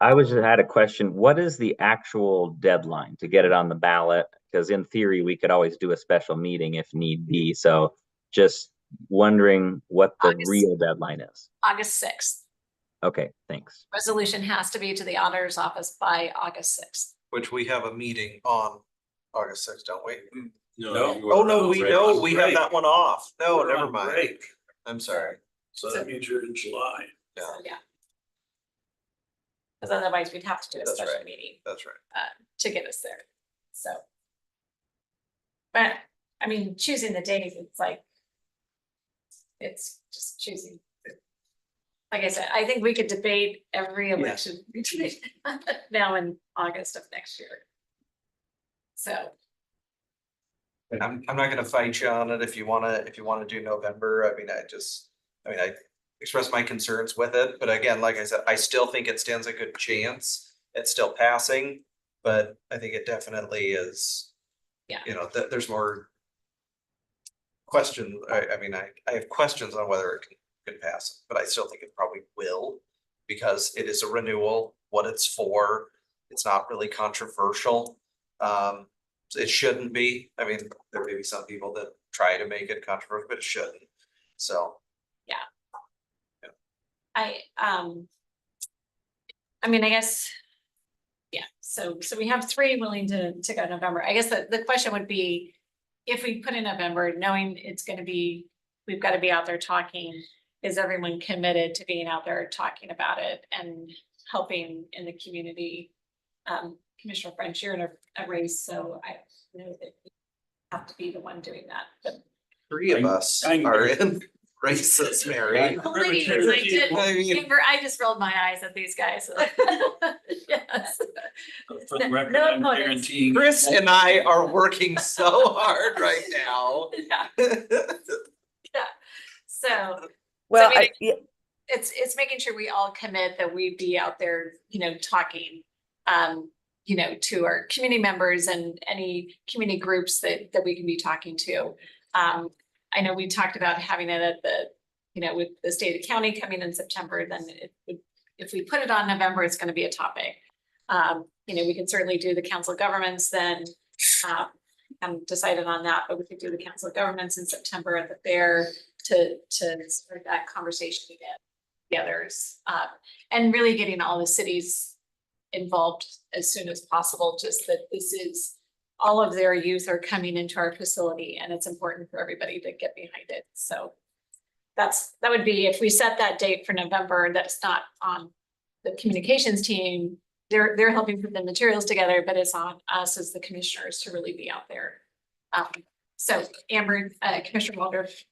I had a question. What is the actual deadline to get it on the ballot? Because in theory, we could always do a special meeting if need be. So just wondering what the August. real deadline is. August sixth. Okay, thanks. Resolution has to be to the auditor's office by August sixth. Which we have a meeting on August sixth, don't we? No. you Oh, are no, on we break. know, we have break. that one off. No, We're never on mind. break, I'm sorry. so that means you're in July. Yeah, Yeah. Because otherwise we'd have to do a That's special right. meeting that's right. to get us there, so. But, I mean, choosing the days, it's like. It's just choosing. Like I said, I think we could debate every election between now and August of next year. So, I'm not gonna fight you on it if you wanna do November. I express my concerns with it, but again, like I said, I still think it stands a good chance. It's still passing, but I think it definitely is. Yeah. You know, there's more. Question, I have questions on whether it can pass, but I still think it probably will. Because it is a renewal, what it's for, it's not really controversial. It shouldn't be, I mean, there may be some people that try to make it controversial, but it shouldn't, so. I mean, I guess. Yeah, so we have 3 willing to go November. I guess the question would be. If we put in November, knowing it's gonna be, we've gotta be out there talking, is everyone committed to being out there talking about it and helping in the community? Commissioner French, you're in a race, so I know that you have to be the one doing that, but. 3 of us I- are in races, Mary. Please, I just rolled my eyes at these guys. Yes. For the record, No I'm opponents. guaranteeing. Chris and I are working so hard right now. Yeah, so. Well, I mean, yeah, it's making sure we all commit that we be out there, talking, to our community members and any community groups that we can be talking to. I know we talked about having it at the, with the state of the county coming in September, then if we put it on November, it's gonna be a topic. We can certainly do the council of governments then, I'm decided on that, but we could do the council of governments in September at the fair to start that conversation again. The others, and really getting all the cities involved as soon as possible, just that this is, all of their youth are coming into our facility and it's important for everybody to get behind it, so. That would be, if we set that date for November, that's not on the communications team. They're helping put the materials together, but it's on us as the commissioners to really be out there. So Amber, Commissioner Waldorf.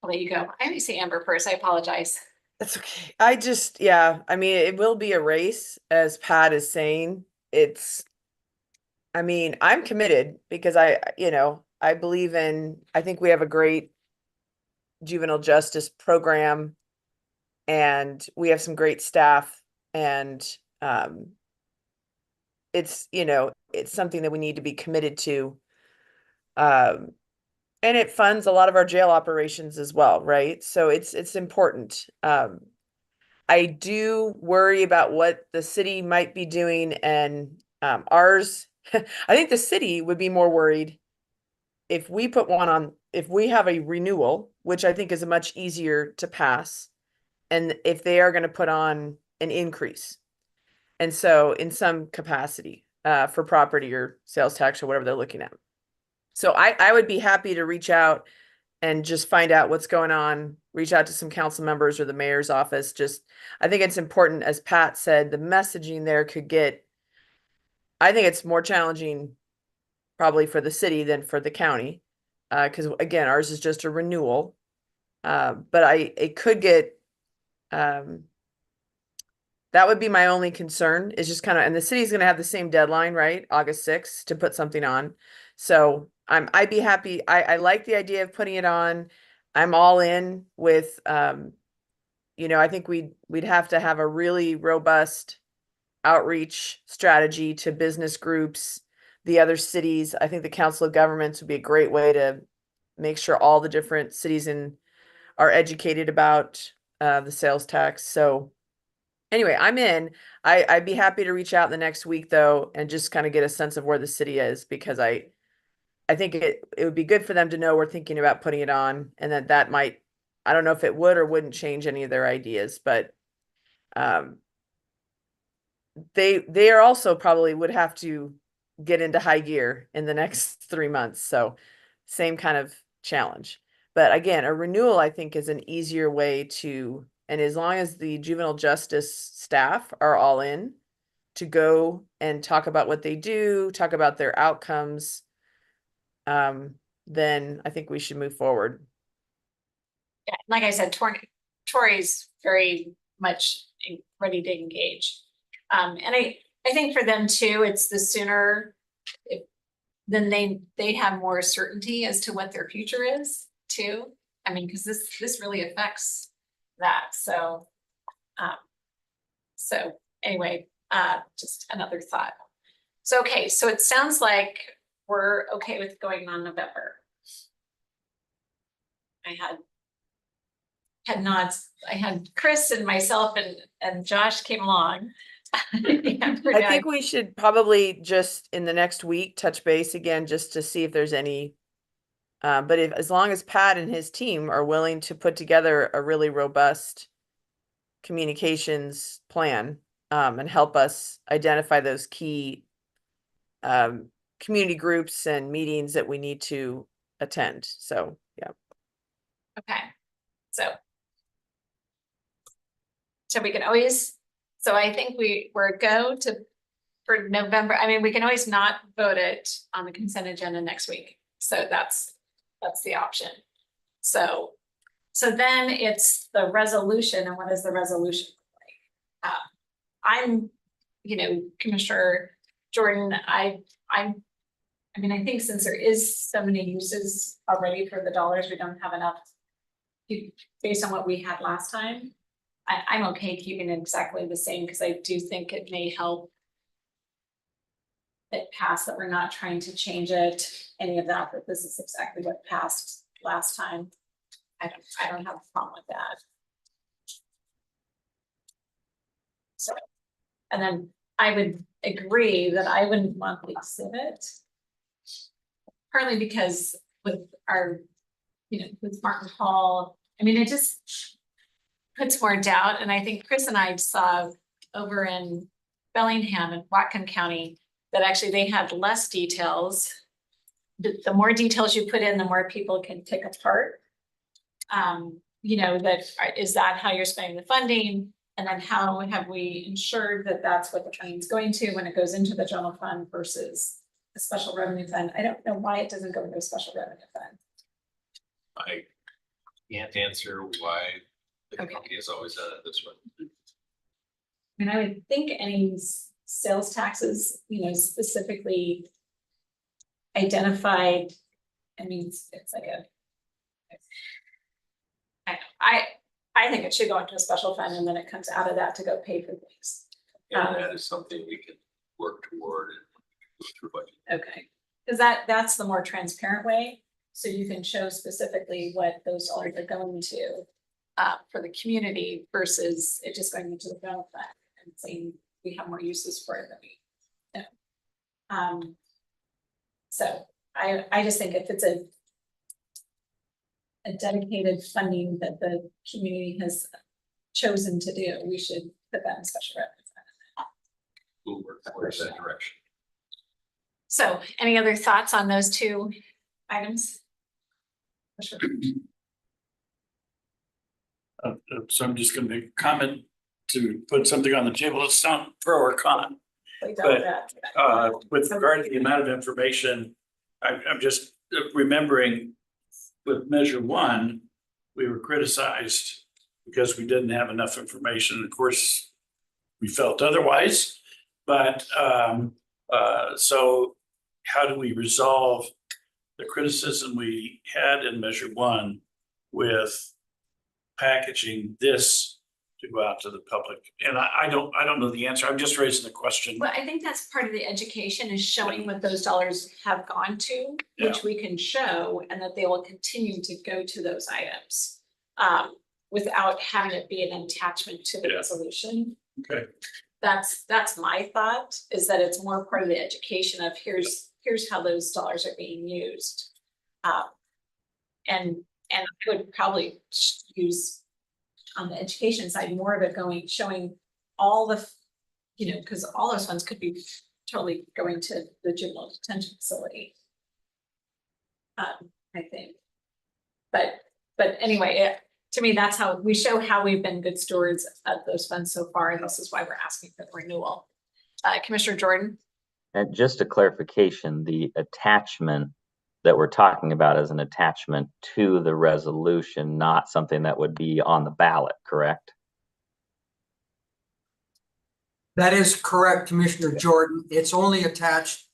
I'll let you go. I always say Amber first, I apologize. that's okay. I mean, it will be a race, as Pat is saying. I'm committed because I think we have a great juvenile justice program and we have some great staff and it's something that we need to be committed to. And it funds a lot of our jail operations as well, right? So it's important. I do worry about what the city might be doing and ours. I think the city would be more worried if we put one on, if we have a renewal, which I think is much easier to pass, and if they are going to put on an increase. And so in some capacity for property or sales tax or whatever they're looking at. So I would be happy to reach out and just find out what's going on, reach out to some council members or the mayor's office. I think it's important, as Pat said, the messaging there could get, I think it's more challenging probably for the city than for the county. Because again, ours is just a renewal. But it could get, that would be my only concern, is just kind of, and the city's going to have the same deadline, right? August 6th to put something on. So I'd be happy. I like the idea of putting it on. I'm all in with, I think we'd have to have a really robust outreach strategy to business groups, the other cities. I think the Council of Governments would be a great way to make sure all the different cities are educated about the sales tax. So anyway, I'm in. I'd be happy to reach out in the next week though, and just kind of get a sense of where the city is, because I think it would be good for them to know we're thinking about putting it on, and that might, I don't know if it would or wouldn't change any of their ideas, but they are also probably would have to get into high gear in the next 3 months. So same kind of challenge. But again, a renewal, I think, is an easier way to, and as long as the juvenile justice staff are all in to go and talk about what they do, talk about their outcomes, then I think we should move forward. Yeah, like I said, Tori's very much ready to engage. And I think for them too, it's the sooner then they have more certainty as to what their future is too. I mean, because this really affects that. So anyway, just another thought. So okay, so it sounds like we're okay with going on November. I had nods. I had Chris and myself and Josh came along. I think we should probably just in the next week touch base again just to see if there's any. But as long as Pat and his team are willing to put together a really robust communications plan and help us identify those key community groups and meetings that we need to attend. So yeah. Okay, so we can always, so I think we're for November. I mean, we can always not vote it on the consent agenda next week. So that's the option. So then it's the resolution, and what is the resolution like? I'm, Commissioner Jordan, I mean, I think since there is so many uses already for the dollars, we don't have enough based on what we had last time. I'm okay keeping it exactly the same because I do think it may help it pass, that we're not trying to change it, any of that, that this is exactly what passed last time. I don't have a problem with that. So, and then I would agree that I wouldn't want the exhibit. Partly because with our, with Martin Hall, I mean, it just puts more doubt. And I think Chris and I saw over in Bellingham and Whatcom County that actually they had less details. The more details you put in, the more people can pick apart. Is that how you're spending the funding? And then how have we ensured that that's what the funding is going to when it goes into the general fund versus a special revenue fund? I don't know why it doesn't go into a special revenue fund. I can't answer why the Okay. company has always done it this way. I mean, I would think any sales taxes, specifically identified. I mean, it's like I think it should go into a special fund and then it comes out of that to go pay for things. And that is something we can work toward and go through budget. Okay, because that's the more transparent way. So you can show specifically what those dollars are going to for the community versus it just going into the general fund and saying we have more uses for it than we know. So I just think if it's a dedicated funding that the community has chosen to do, we should put that in special revenue. We'll work towards that direction. So any other thoughts on those two items? Sure. So I'm just gonna make a comment to put something on the table. It's not pro or con. With regard to the amount of information, I'm just remembering with measure one, we were criticized because we didn't have enough information. Of course, we felt otherwise, but so how do we resolve the criticism we had in measure one with packaging this to go out to the public? And I don't know the answer. I'm just raising the question. Well, I think that's part of the education is showing what those dollars have gone to, which we can show, and that they will continue to go to those items. Without having it be an attachment to the resolution. Okay. That's my thought, is that it's more part of the education of here's here's how those dollars are being used. And I would probably use on the education side, more of it showing all the, because all those funds could be totally going to the juvenile detention facility. I think. But anyway, to me, that's how we show how we've been good stewards of those funds so far, and this is why we're asking for the renewal. Commissioner Jordan? And just a clarification, the attachment that we're talking about is an attachment to the resolution, not something that would be on the ballot, correct? That is correct, Commissioner Jordan. It's only attached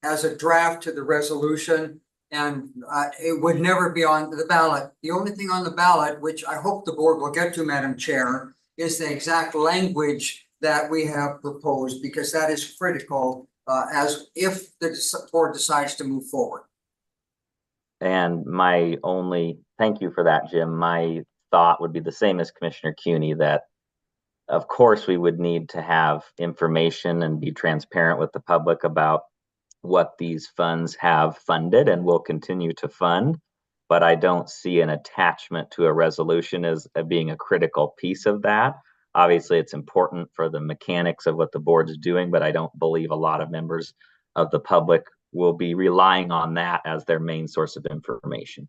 as a draft to the resolution, and it would never be on the ballot. The only thing on the ballot, which I hope the board will get to, Madam Chair, is the exact language that we have proposed, because that is critical as if the board decides to move forward. And thank you for that, Jim. My thought would be the same as Commissioner CUNY, that of course we would need to have information and be transparent with the public about what these funds have funded and will continue to fund. But I don't see an attachment to a resolution as being a critical piece of that. Obviously, it's important for the mechanics of what the board's doing, but I don't believe a lot of members of the public will be relying on that as their main source of information.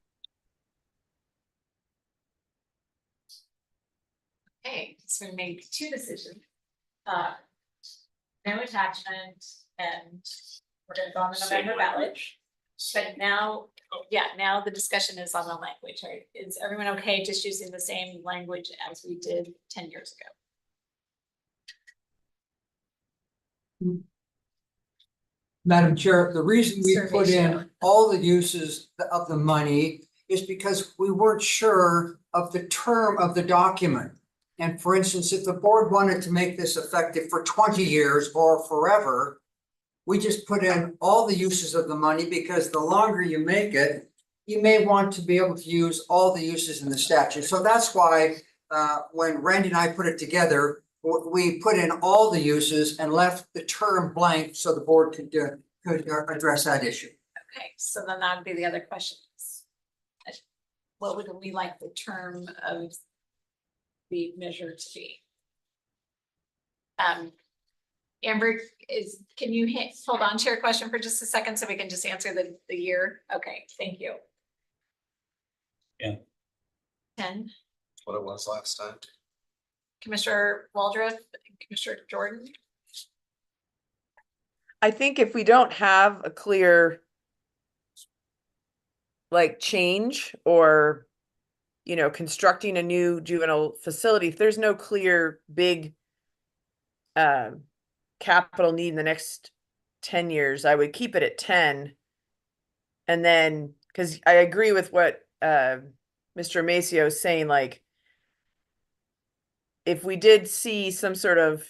Okay, so we made two decisions. No attachment, and we're gonna go on the November ballot. But now, now the discussion is on the language, right? Is everyone okay just using the same language as we did 10 years ago? Madam Chair, the reason we Survey put in show. all the uses of the money is because we weren't sure of the term of the document. And for instance, if the board wanted to make this effective for 20 years or forever, we just put in all the uses of the money, because the longer you make it, you may want to be able to use all the uses in the statute. So that's why when Randy and I put it together, we put in all the uses and left the term blank so the board could address that issue. Okay, so then that would be the other question. What would we like the term of the measure to be? Amber, can you hold on to your question for just a second so we can just answer the year? Okay, thank you. Yeah. 10. What it was last time. Commissioner Waldron, Commissioner Jordan. I think if we don't have a clear change or, constructing a new juvenile facility, if there's no clear big capital need in the next 10 years, I would keep it at 10. And then, because I agree with what Mr. Maceo is saying, if we did see some sort of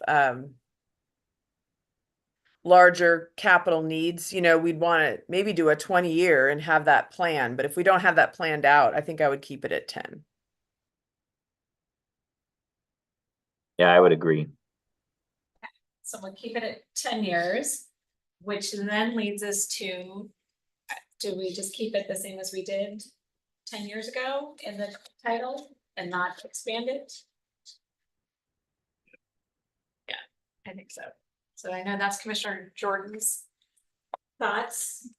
larger capital needs, we'd want to maybe do a 20-year and have that plan. But if we don't have that planned out, I think I would keep it at 10. Yeah, I would agree. So we'll keep it at 10 years, which then leads us to, do we just keep it the same as we did 10 years ago in the title and not expand it? Yeah, I think so. So I know that's Commissioner Jordan's thoughts.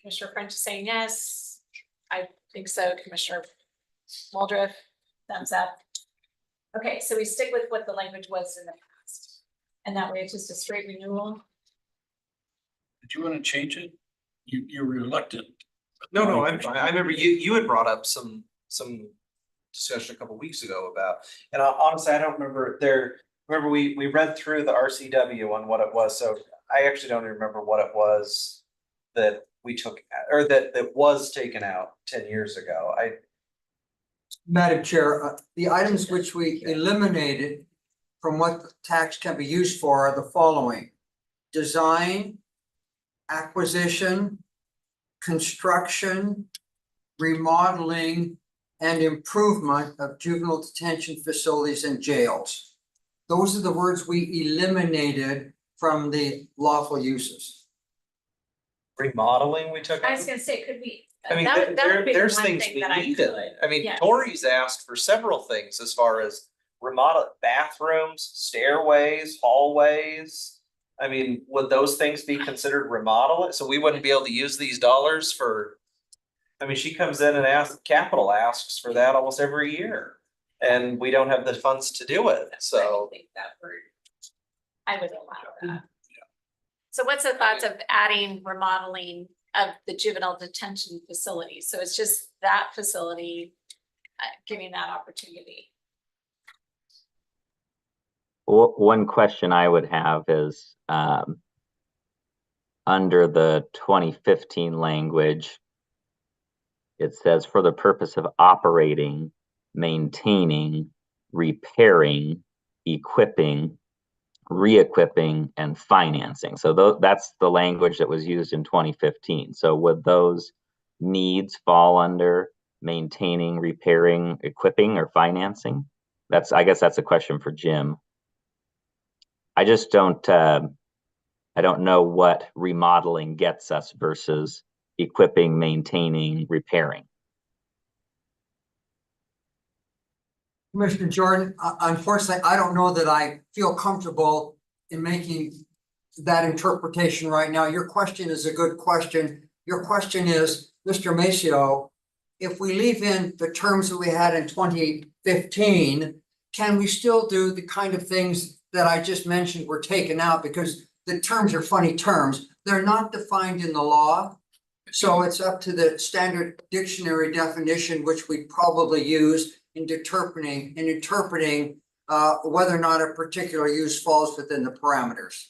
Commissioner French is saying yes. I think so. Commissioner Waldron, thumbs up. Okay, so we stick with what the language was in the past. And that way it's just a straight renewal. Did you want to change it? You're reluctant. No, I'm fine. I remember you had brought up some discussion a couple weeks ago about, and honestly, I don't remember remember we read through the RCW on what it was, so I actually don't even remember what it was that we took, or that was taken out 10 years ago. Madam Chair, the items which we eliminated from what the tax can be used for are the following: design, acquisition, construction, remodeling, and improvement of juvenile detention facilities and jails. Those are the words we eliminated from the lawful uses. remodeling we took I out? was gonna say, could we? I mean, that would be the there's one things thing we that I needed. could, I mean, yes. Tori's asked for several things as far as remodel bathrooms, stairways, hallways. I mean, would those things be considered remodel? So we wouldn't be able to use these dollars for. I mean, she comes in and capital asks for that almost every year. And we don't have the funds to do it, so. I think that word, I would allow that. So what's the thoughts of adding remodeling of the juvenile detention facility? So it's just that facility, giving that opportunity. One question I would have is, under the 2015 language, it says for the purpose of operating, maintaining, repairing, equipping, re-equipping, and financing. So that's the language that was used in 2015. So would those needs fall under maintaining, repairing, equipping, or financing? I guess that's a question for Jim. I just don't, I don't know what remodeling gets us versus equipping, maintaining, repairing. Commissioner Jordan, unfortunately, I don't know that I feel comfortable in making that interpretation right now. Your question is a good question. Your question is, Mr. Maceo, if we leave in the terms that we had in 2015, can we still do the kind of things that I just mentioned were taken out? Because the terms are funny terms. They're not defined in the law. So it's up to the standard dictionary definition, which we probably use in interpreting whether or not a particular use falls within the parameters.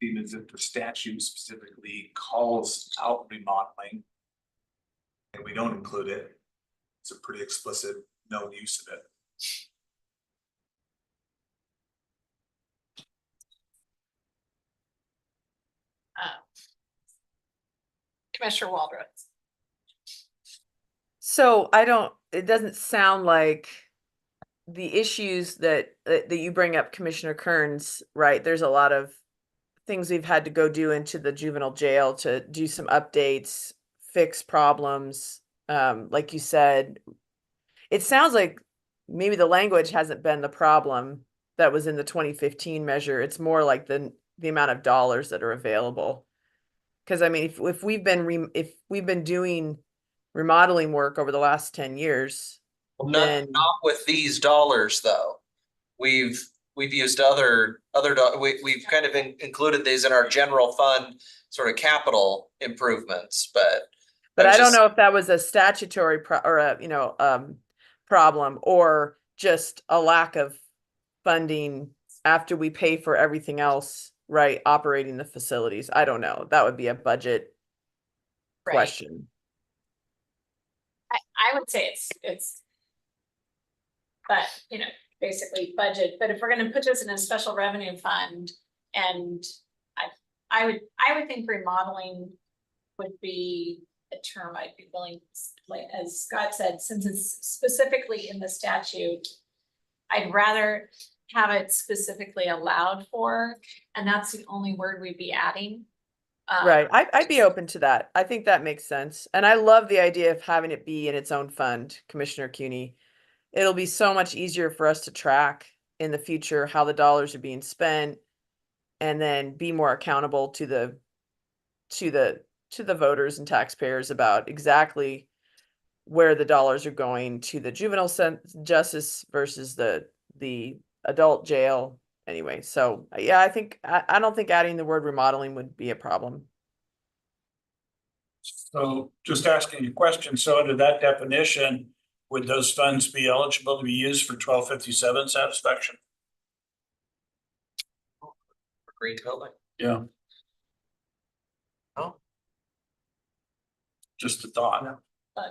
Even if the statute specifically calls out remodeling and we don't include it, it's a pretty explicit no use of it. Commissioner Waldron. So it doesn't sound like the issues that you bring up, Commissioner Kearns, right? There's a lot of things we've had to go do into the juvenile jail to do some updates, fix problems. Like you said, it sounds like maybe the language hasn't been the problem that was in the 2015 measure. It's more like the amount of dollars that are available. Because I mean, if we've been doing remodeling work over the last 10 years, then Not with these dollars, though. We've used we've kind of included these in our general fund sort of capital improvements, but. I don't know if that was a statutory problem or just a lack of funding after we pay for everything else, right? Operating the facilities. I don't know. That would be a budget question. I would say it's, but basically budget, but if we're gonna put this in a special revenue fund, and I would think remodeling would be a term I'd be willing, like, as Scott said, since it's specifically in the statute, I'd rather have it specifically allowed for, and that's the only word we'd be adding. Right. I'd be open to that. I think that makes sense. And I love the idea of having it be in its own fund, Commissioner CUNY. It'll be so much easier for us to track in the future how the dollars are being spent and then be more accountable to the voters and taxpayers about exactly where the dollars are going to the juvenile justice versus the adult jail. Anyway, so yeah, I don't think adding the word remodeling would be a problem. So just asking a question, so under that definition, would those funds be eligible to be used for 1257 satisfaction? Green building. Yeah. Oh. Just a thought.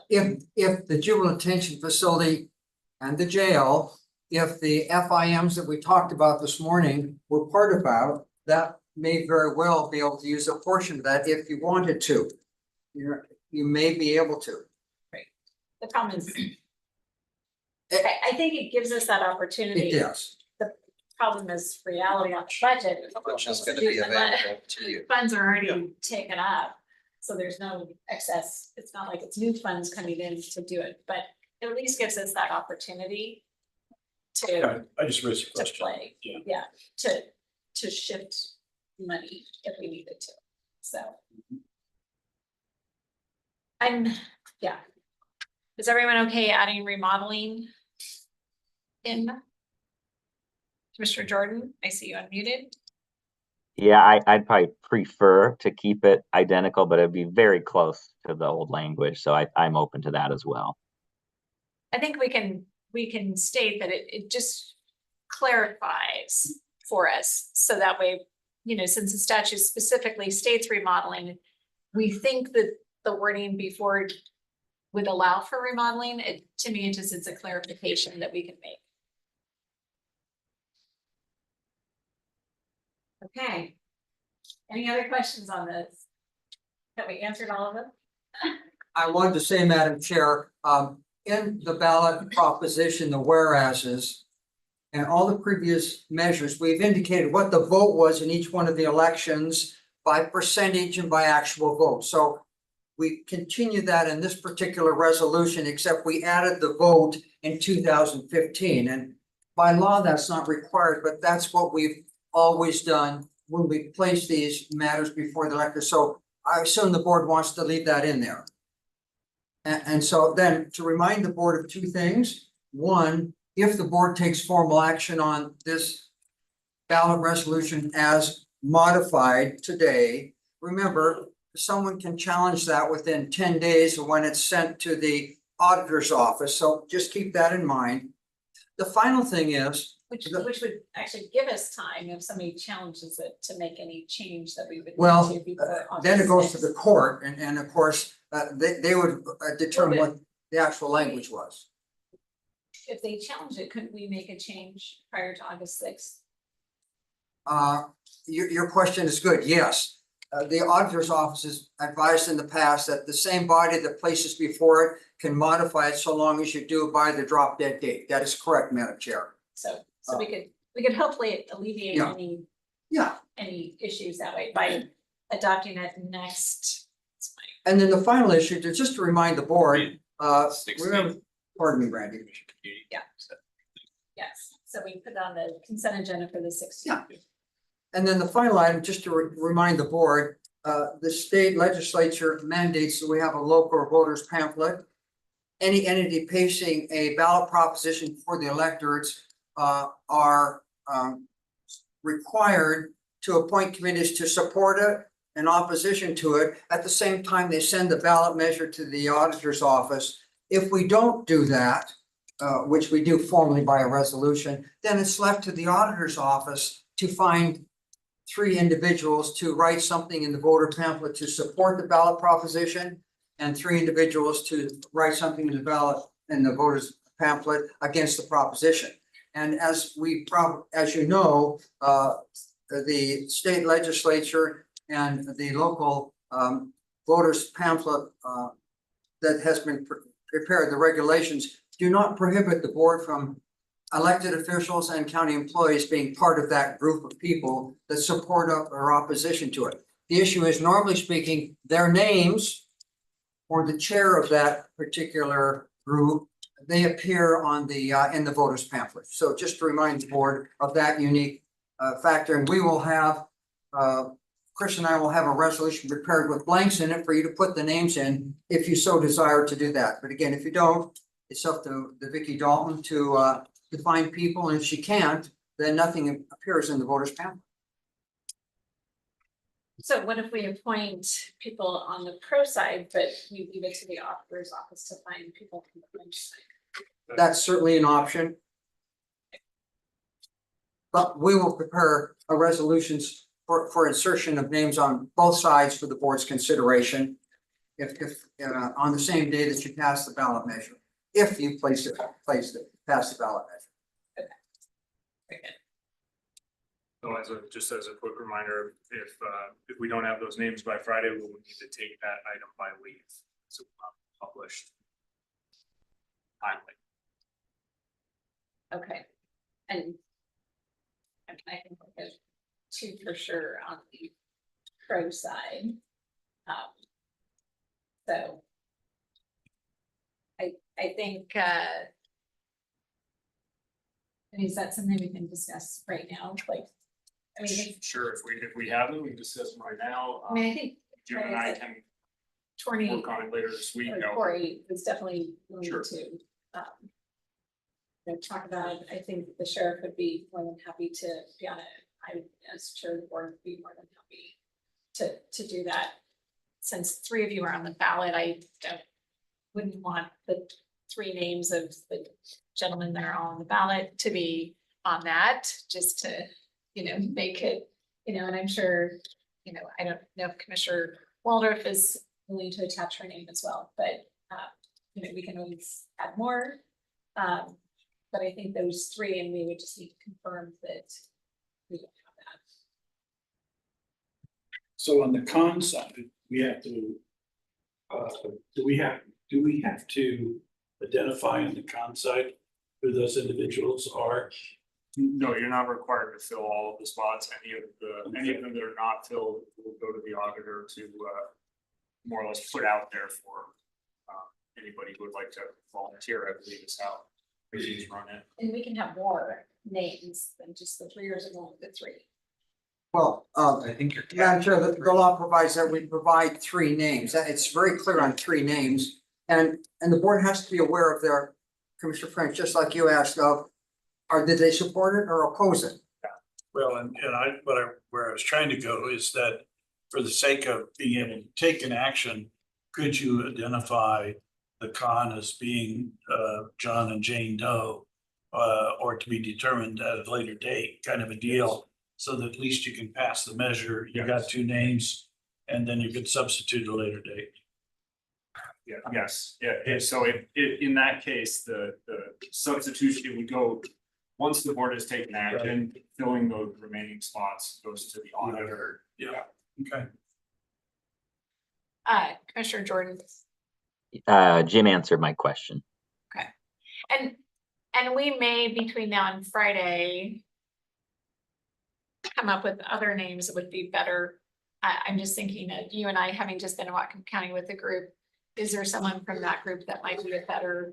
If the juvenile detention facility and the jail, if the FIMs that we talked about this morning were part about, that may very well be able to use a portion of that if you wanted to. You may be able to. The problem is, I think it gives us that opportunity. It does. Problem is reality on the budget. Which is gonna be available to you. Funds are already taken up, so there's no excess. It's not like it's new funds coming in to do it, but it at least gives us that opportunity to I just raised a to question. play, Yeah. to shift money if we needed to, so. Yeah. Is everyone okay adding remodeling in? Mr. Jordan, I see you unmuted. Yeah, I'd probably prefer to keep it identical, but it'd be very close to the old language, so I'm open to that as well. I think we can state that it just clarifies for us, so that way, you know, since the statute specifically states remodeling, we think that the wording before would allow for remodeling. It, to me, it's a clarification that we can make. Okay. Any other questions on this? Have we answered all of them? I wanted to say, Madam Chair, in the ballot proposition, the whereases, and all the previous measures, we've indicated what the vote was in each one of the elections by percentage and by actual vote. So we continue that in this particular resolution, except we added the vote in 2015. And by law, that's not required, but that's what we've always done when we place these matters before the elector. So I assume the board wants to leave that in there. And so then to remind the board of two things. One, if the board takes formal action on this ballot resolution as modified today, remember, someone can challenge that within 10 days of when it's sent to the auditor's office. So just keep that in mind. The final thing is, Which would actually give us time if somebody challenges it to make any change that we would. well, need to before then it August goes to 6th. the court and of course, they would determine what the actual language was. If they challenge it, couldn't we make a change prior to August 6th? Your question is good, yes. The auditor's office has advised in the past that the same body that places before it can modify it so long as you do it by the drop dead date. That is correct, Madam Chair. So we could hopefully alleviate Yeah. any issues that way by adopting it next. And then the final issue, just to remind the board, remember, 16. pardon me, Randy. Yeah. Yes, so we put on the consent agenda for the 16th. Yeah. And then the final item, just to remind the board, the state legislature mandates that we have a local voters pamphlet. Any entity placing a ballot proposition for the electors are required to appoint committees to support it and opposition to it. At the same time, they send the ballot measure to the auditor's office. If we don't do that, which we do formally by a resolution, then it's left to the auditor's office to find 3 individuals to write something in the voter pamphlet to support the ballot proposition, and 3 individuals to write something in the ballot in the voters pamphlet against the proposition. And as you know, the state legislature and the local voters pamphlet that has been prepared, the regulations do not prohibit the board from elected officials and county employees being part of that group of people that support or opposition to it. The issue is, normally speaking, their names or the chair of that particular group, they appear on the in the voters pamphlet. So just to remind the board of that unique factor, and we will have Chris and I will have a resolution prepared with blanks in it for you to put the names in if you so desire to do that. But again, if you don't, it's up to the Vicky Dalton to find people, and if she can't, then nothing appears in the voters pamphlet. So what if we appoint people on the pro side, but we leave it to the auditor's office to find people from the bench side? That's certainly an option. But we will prepare a resolutions for insertion of names on both sides for the board's consideration. If on the same day that you pass the ballot measure, if you pass the ballot measure. Very good. So just as a quick reminder, if we don't have those names by Friday, we will need to take that item by leave. So published timely. Okay, and I think there's two for sure on the pro side. So I think, I mean, is that something we can discuss right now? Like, I mean, Sure, if we have them, we can discuss them right now. I mean, I think Jim and I can Torney work on it later this week. or Corey was definitely willing Sure. to, talk about it. I think the sheriff would be more than happy to be on it. I, as chair of the board, would be more than happy to do that. Since three of you are on the ballot, I wouldn't want the three names of the gentlemen that are all on the ballot to be on that, just to, make it, and I'm sure, I don't know if Commissioner Waldorf is willing to attach her name as well, but, we can always add more. But I think those three, and we would just need to confirm that we don't have that. So on the con side, we have to, do we have to identify on the con side who those individuals are? No, you're not required to fill all of the spots. Any of them that are not filled will go to the auditor to more or less put out there for anybody who would like to volunteer. I believe is how meetings run it. And we can have more names than just the three, or is it only the three? Well, I think you're. Madam Chair, the law provides that we provide three names. It's very clear on three names. And the board has to be aware of their, Commissioner French, just like you asked of, did they support it or oppose it? Well, and where I was trying to go is that for the sake of being able to take an action, could you identify the con as being John and Jane Doe, or to be determined at a later date, kind of a deal, so that at least you can pass the measure. You got two names, and then you could substitute a later date. Yeah, yes, yeah, so in that case, the substitution, it would go, once the board has taken action, filling those remaining spots goes to the auditor. Yeah, okay. Commissioner Jordan. Jim answered my question. Okay. And we may, between now and Friday, come up with other names that would be better. I'm just thinking of you and I having just been in Whatcom County with the group. Is there someone from that group that might be a better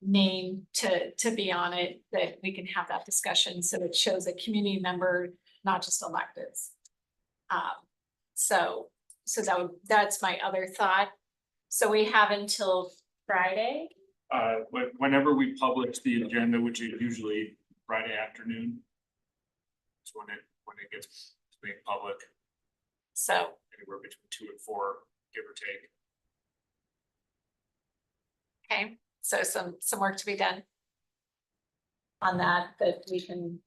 name to be on it, that we can have that discussion so it shows a community member, not just electeds? So that's my other thought. So we have until Friday. Whenever we publish the agenda, which is usually Friday afternoon, is when it gets made public. So anywhere between 2 and 4, give or take. okay, so some work to be done on that we can.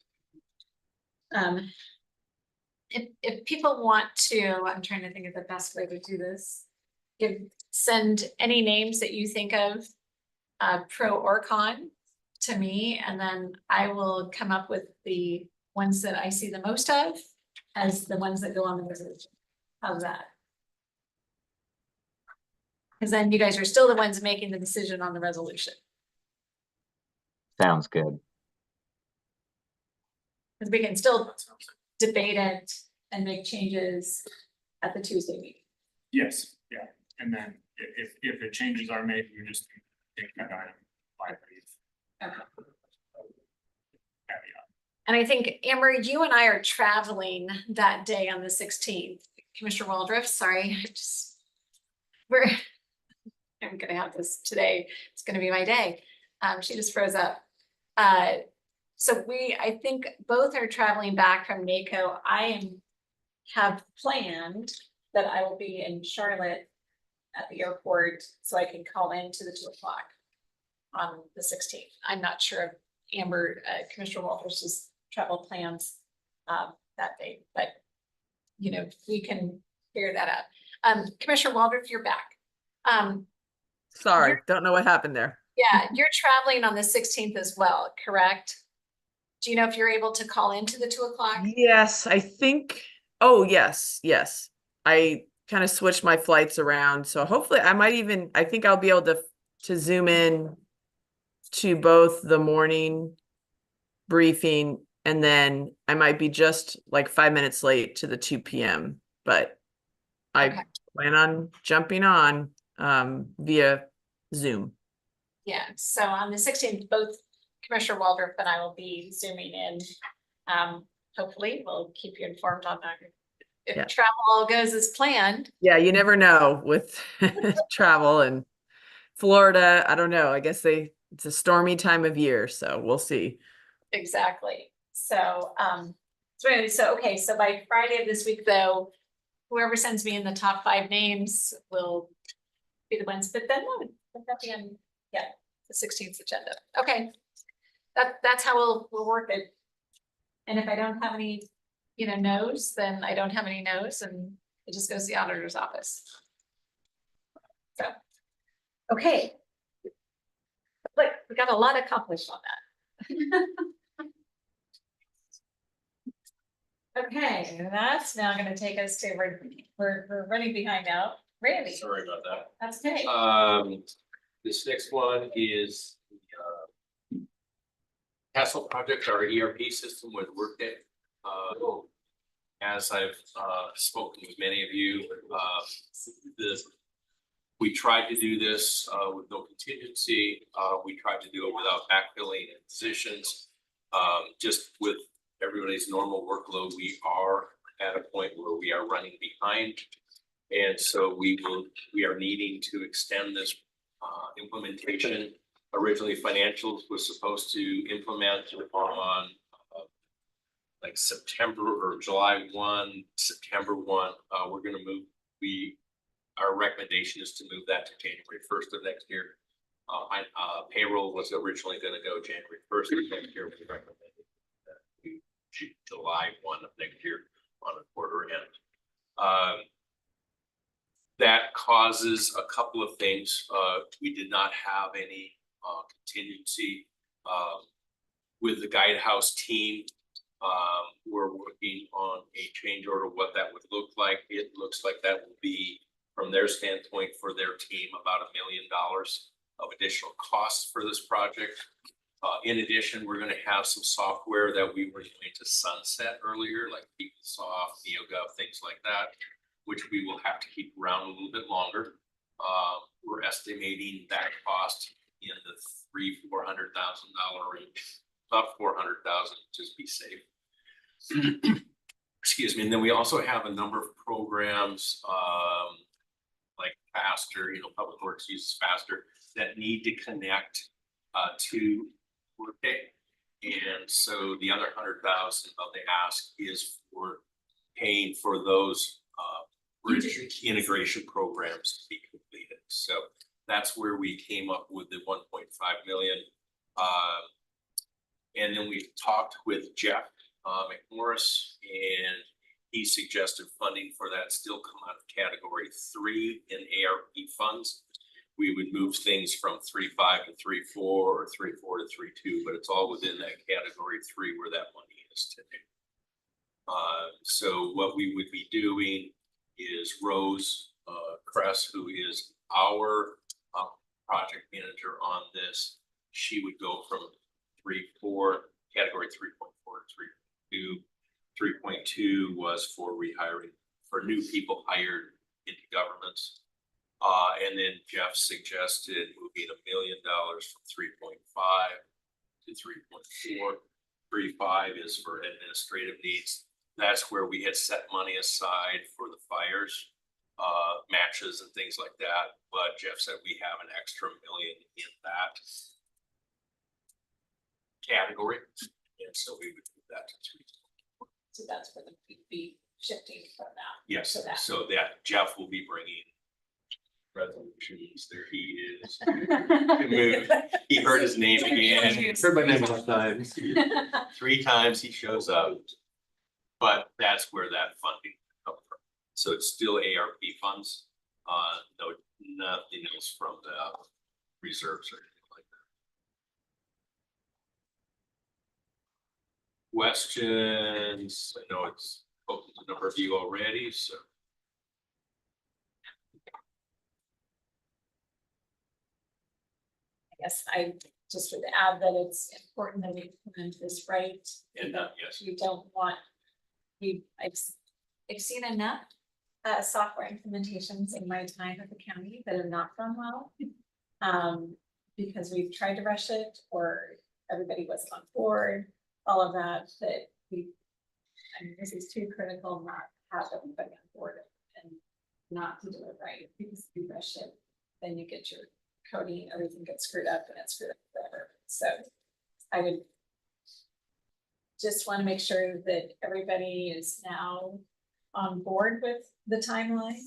If people want to, I'm trying to think of the best way to do this. Send any names that you think of, pro or con, to me, and then I will come up with the ones that I see the most of as the ones that go on the resolution. How's that? Because then you guys are still the ones making the decision on the resolution. Sounds good. Because we can still debate it and make changes at the Tuesday meeting. Yes, yeah, and then if the changes are made, you just take that item by brief. Okay. And I think, Amber, you and I are traveling that day on the 16th. Commissioner Waldorf, sorry, I'm gonna have this today. It's gonna be my day. She just froze up. So I think both are traveling back from NACO. I have planned that I will be in Charlotte at the airport, so I can call in to the 2 o'clock on the 16th. I'm not sure of Amber, Commissioner Walters' travel plans that day, but we can figure that out. Commissioner Waldorf, you're back. Sorry, don't know what happened there. Yeah, you're traveling on the 16th as well, correct? Do you know if you're able to call into the 2 o'clock? Yes, I think, oh, yes. I kind of switched my flights around, so hopefully I think I'll be able to zoom in to both the morning briefing, and then I might be just like 5 minutes late to the 2 p.m. But I Okay. plan on jumping on via Zoom. Yeah, so on the 16th, both Commissioner Waldrop and I will be zooming in. Hopefully, we'll keep you informed on that. If Yeah. travel all goes as planned. Yeah, you never know with travel and Florida. I don't know. I guess it's a stormy time of year, so we'll see. Exactly. So, okay, so by Friday of this week, though, whoever sends me in the top 5 names will be the ones, but then put that in, yeah, the 16th agenda. Okay. That's how we'll work it. And if I don't have any, no's, then I don't have any no's, and it just goes to the auditor's office. So, okay. Look, we got a lot accomplished on that. Okay, that's now gonna take us to, we're running behind now. Randy, Sorry about that. that's okay. This next one is the Castle project, our ERP system with Workday. As I've spoken with many of you, we tried to do this with no contingency. We tried to do it without backfilling positions. Just with everybody's normal workload, we are at a point where we are running behind. And so we are needing to extend this implementation. Originally, financials was supposed to implement on like September or July 1, September 1. We're going to move. Our recommendation is to move that to January 1st of next year. Payroll was originally going to go January 1st of next year. We recommended that we shoot July 1 of next year on a quarter end. That causes a couple of things. We did not have any contingency with the Guidehouse team. We're working on a change order, what that would look like. It looks like that will be, from their standpoint, for their team, about $1 million of additional costs for this project. In addition, we're going to have some software that we were going to sunset earlier, like PeopleSoft, NeoGov, things like that, which we will have to keep around a little bit longer. We're estimating that cost in the $300,000-$400,000 range, about $400,000, just be safe. Excuse me. And then we also have a number of programs like Faster, Public Works uses Faster, that need to connect to Workday. And so the other $100,000 that they ask is for paying for those integration programs to be completed. So that's where we came up with the 1.5 million. And then we talked with Jeff McMorris, and he suggested funding for that still come out of category 3 in ARP funds. We would move things from 3.5 to 3.4 or 3.4 to 3.2, but it's all within that category 3 where that money is today. So what we would be doing is Rose Kress, who is our project manager on this. She would go from 3.4, category 3.4 to 3.2. 3.2 was for rehiring, for new people hired into governments. And then Jeff suggested moving $1 million from 3.5 to 3.4. 3.5 is for administrative needs. That's where we had set money aside for the fires, matches and things like that. But Jeff said we have an extra $1 million in that category. And so we would move that to 3. So that's where the be shifting from that. Yes, to that. so that Jeff will be bringing resolutions. There he is. He heard his name again. Heard my name enough times. 3 times he shows up. But that's where that funding comes from. So it's still ARP funds. No, nothing else from the reserves or anything like that. Questions? I know it's spoken to a number of you already, so. Yes, I just would add that it's important that we implement this right. And, yes. We don't want, I've seen enough software implementations in my time at the county that have not gone well. Because we've tried to rush it or everybody wasn't on board, all of that, I mean, this is too critical not to have everybody on board and not to do it right, because if you rush it, then you get your coding, everything gets screwed up and it's screwed up forever. So I would just want to make sure that everybody is now on board with the timeline,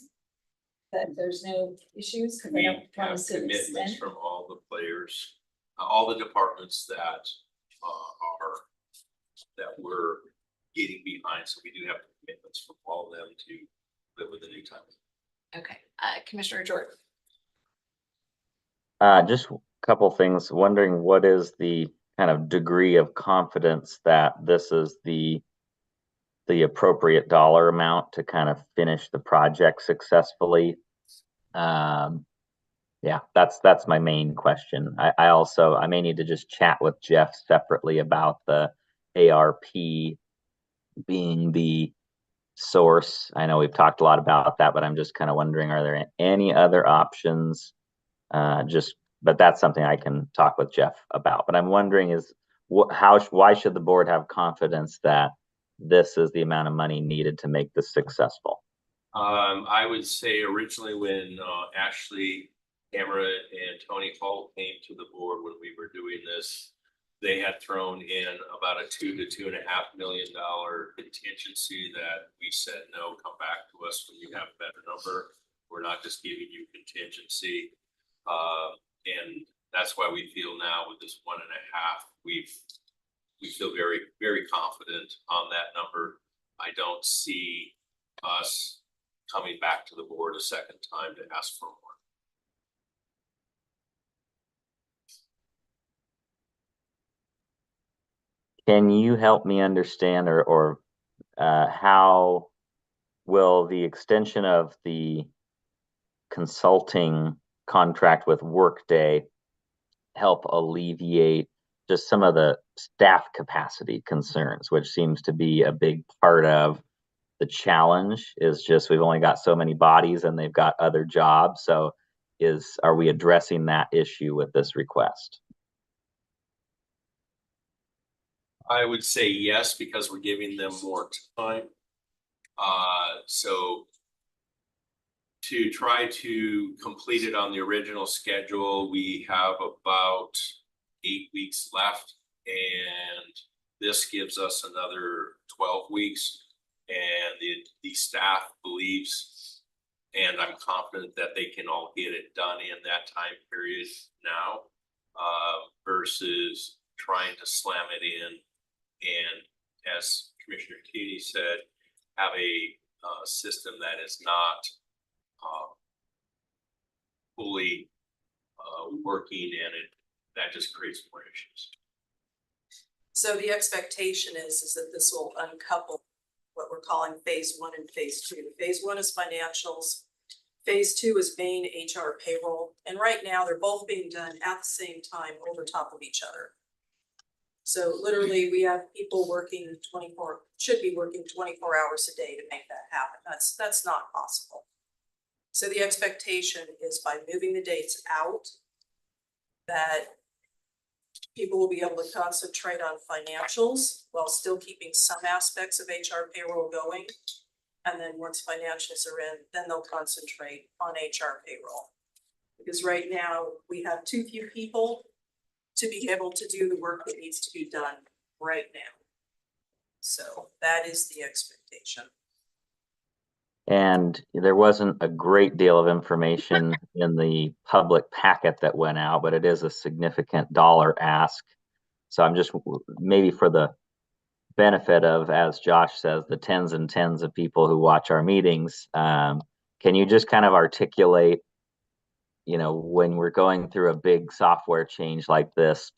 that there's no issues, because I We don't want have to see it commitments extend. from all the players, all the departments that we're getting behind, so we do have commitments from all of them to live with the new time. Okay, Commissioner Jordan. Just a couple things, wondering what is the kind of degree of confidence that this is the appropriate dollar amount to kind of finish the project successfully? Yeah, that's my main question. I may need to just chat with Jeff separately about the ARP being the source. I know we've talked a lot about that, but I'm just kind of wondering, are there any other options? But that's something I can talk with Jeff about. But I'm wondering is why should the board have confidence that this is the amount of money needed to make this successful? I would say originally when Ashley, Tamara, and Tony Hall came to the board when we were doing this, they had thrown in about a $2 to $2.5 million contingency that we said, no, come back to us when you have a better number. We're not just giving you contingency. And that's why we feel now with this 1.5, we feel very, very confident on that number. I don't see us coming back to the board a second time to ask for more. Can you help me understand or how will the extension of the consulting contract with Workday help alleviate just some of the staff capacity concerns, which seems to be a big part of the challenge? Is just we've only got so many bodies and they've got other jobs. So are we addressing that issue with this request? I would say yes, because we're giving them more time. So to try to complete it on the original schedule, we have about 8 weeks left, and this gives us another 12 weeks. And the staff believes, and I'm confident that they can all get it done in that time period now, versus trying to slam it in. And as Commissioner Keady said, have a system that is not fully working, and that just creates more issues. So the expectation is that this will uncouple what we're calling phase 1 and phase 2. Phase 1 is financials. Phase 2 is main HR payroll. And right now they're both being done at the same time over top of each other. So literally we have people working should be working 24 hours a day to make that happen. That's not possible. So the expectation is by moving the dates out, that people will be able to concentrate on financials while still keeping some aspects of HR payroll going. And then once financials are in, then they'll concentrate on HR payroll. Because right now we have too few people to be able to do the work that needs to be done right now. So that is the expectation. And there wasn't a great deal of information in the public packet that went out, but it is a significant dollar ask. So I'm just, maybe for the benefit of, as Josh says, the tens and tens of people who watch our meetings, can you just kind of articulate, when we're going through a big software change like this,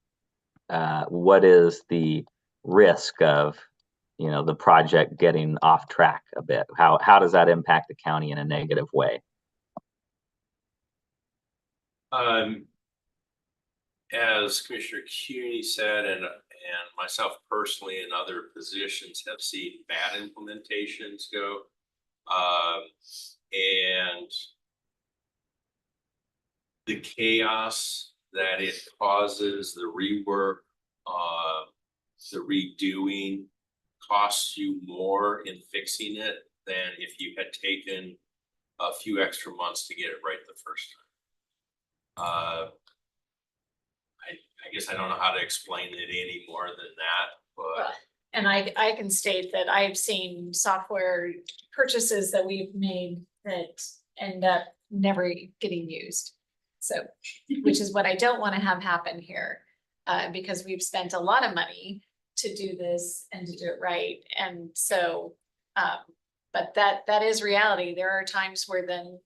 what is the risk of the project getting off track a bit? How does that impact the county in a negative way? as Commissioner CUNY said, and myself personally and other positions have seen bad implementations go. And the chaos that it causes, the rework, the redoing costs you more in fixing it than if you had taken a few extra months to get it right the first time. I guess I don't know how to explain it any more than that, but And I can state that I've seen software purchases that we've made that end up never getting used. So, which is what I don't want to have happen here, because we've spent a lot of money to do this and to do it right. And so, but that is reality. There are times where then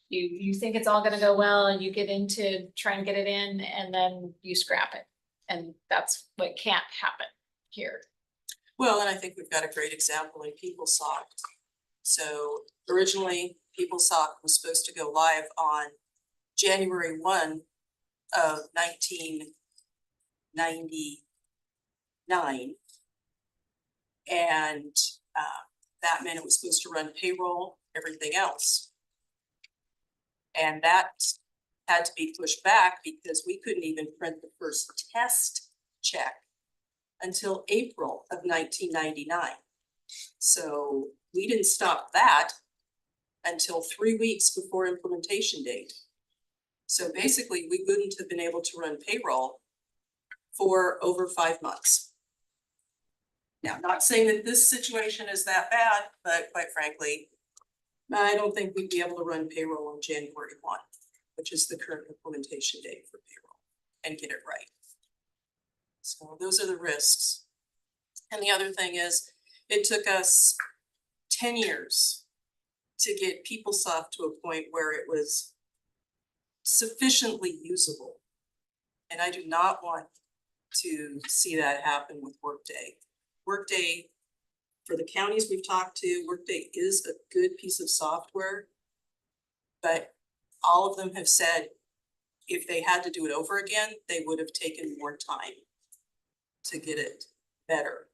you think it's all gonna go well and you get into trying to get it in and then you scrap it. And that's what can't happen here. Well, and I think we've got a great example in PeopleSoft. So originally, PeopleSoft was supposed to go live on January 1 of 1999. And that meant it was supposed to run payroll, everything else. And that had to be pushed back because we couldn't even print the first test check until April of 1999. So we didn't stop that until 3 weeks before implementation date. So basically, we wouldn't have been able to run payroll for over 5 months. Now, not saying that this situation is that bad, but quite frankly, I don't think we'd be able to run payroll on January 1, which is the current implementation date for payroll, and get it right. So those are the risks. And the other thing is, it took us 10 years to get PeopleSoft to a point where it was sufficiently usable. And I do not want to see that happen with Workday. Workday, for the counties we've talked to, Workday is a good piece of software, but all of them have said if they had to do it over again, they would have taken more time to get it better.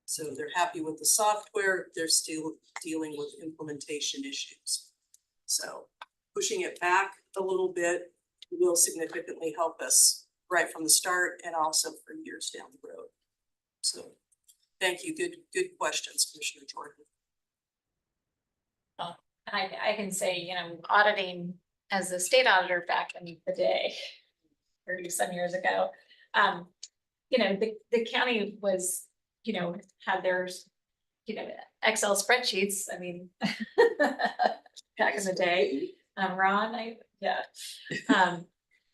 So they're happy with the software, they're still dealing with implementation issues. So pushing it back a little bit will significantly help us right from the start and also for years down the road. So thank you, good questions, Commissioner Jordan. I can say, auditing as a state auditor back in the day, 30 some years ago, the county was, had their, Excel spreadsheets. I mean, back in the day, Ron,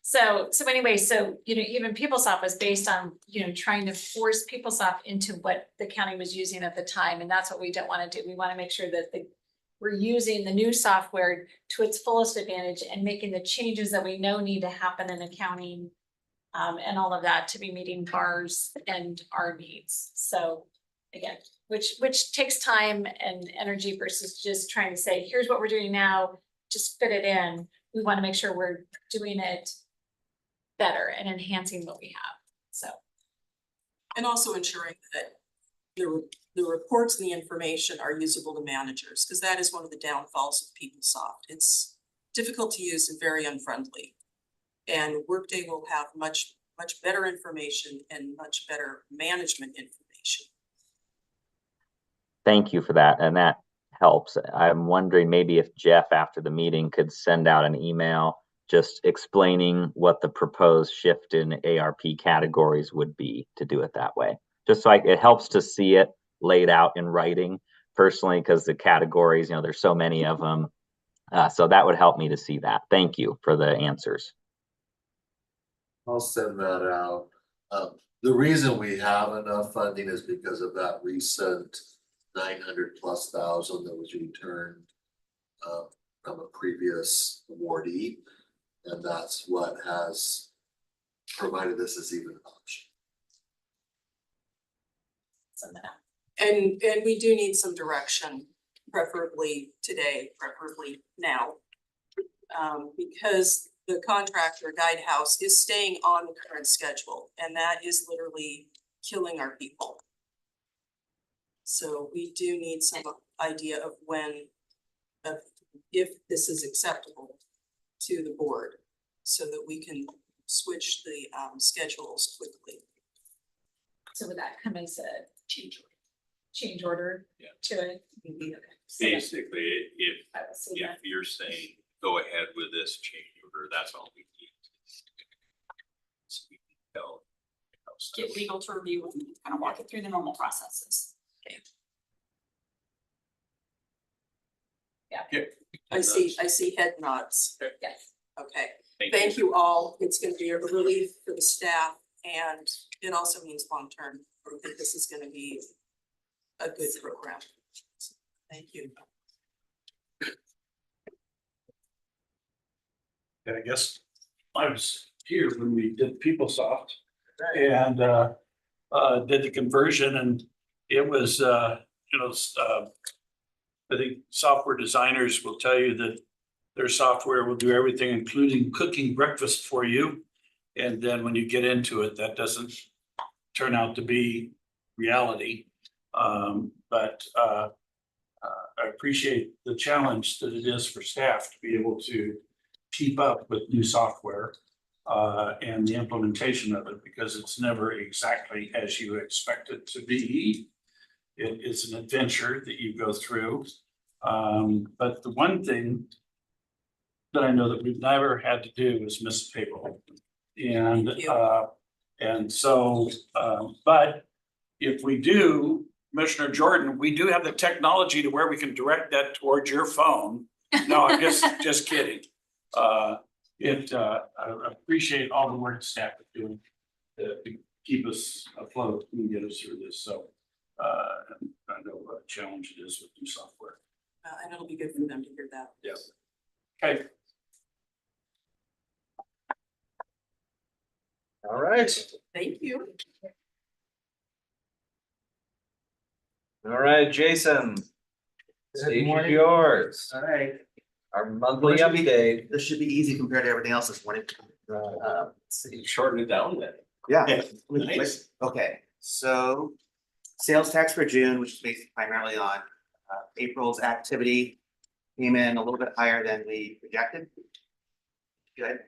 so anyway, even PeopleSoft was based on, trying to force PeopleSoft into what the county was using at the time. And that's what we don't want to do. We want to make sure that we're using the new software to its fullest advantage and making the changes that we know need to happen in accounting and all of that to be meeting VARs and our needs. So again, which takes time and energy versus just trying to say, here's what we're doing now, just fit it in. We want to make sure we're doing it better and enhancing what we have. So, and also ensuring that the reports and the information are usable to managers, because that is one of the downfalls of PeopleSoft. It's difficult to use and very unfriendly. And Workday will have much better information and much better management information. Thank you for that, and that helps. I'm wondering maybe if Jeff, after the meeting, could send out an email just explaining what the proposed shift in ARP categories would be to do it that way. Just so it helps to see it laid out in writing personally, because the categories, there's so many of them. So that would help me to see that. Thank you for the answers. I'll send that out. The reason we have enough funding is because of that recent 900+ thousand that was returned from a previous awardee. And that's what has provided this as even an option. And we do need some direction, preferably today, preferably now. Because the contractor Guidehouse is staying on the current schedule, and that is literally killing our people. So we do need some idea of when, if this is acceptable to the board, so that we can switch the schedules quickly. So would that come as a change order Yeah. to it? Okay. So Basically, if I will see that. you're saying, go ahead with this change order, that's all we need. So we can tell. Get legal to review and kind of walk it through the normal processes. I see head nods. Yes. Okay, Thank thank you all. It's gonna be a relief for the staff, and it also means long-term. I think this is gonna be a good program. Thank you. And I guess I was here when we did PeopleSoft and did the conversion, and it was I think software designers will tell you that their software will do everything, including cooking breakfast for you. And then when you get into it, that doesn't turn out to be reality. But I appreciate the challenge that it is for staff to be able to keep up with new software and the implementation of it, because it's never exactly as you expect it to be. It is an adventure that you go through. But the one thing that I know that we've never had to do is miss payroll. And Thank you. so, but if we do, Commissioner Jordan, we do have the technology to where we can direct that towards your phone. No, I'm just kidding. I appreciate all the work staff is doing to keep us afloat and get us through this. So I know what a challenge it is with new software. And it'll be good for them to hear that. Yes. Okay. All right. Thank you. All right, Jason. Stage is yours. All right, Our monthly update. this should be easy compared to everything else this morning. Let's see. Shorten it down then. Yeah. Nice. Okay, so sales tax for June, which is based primarily on April's activity, came in a little bit higher than we projected. Good.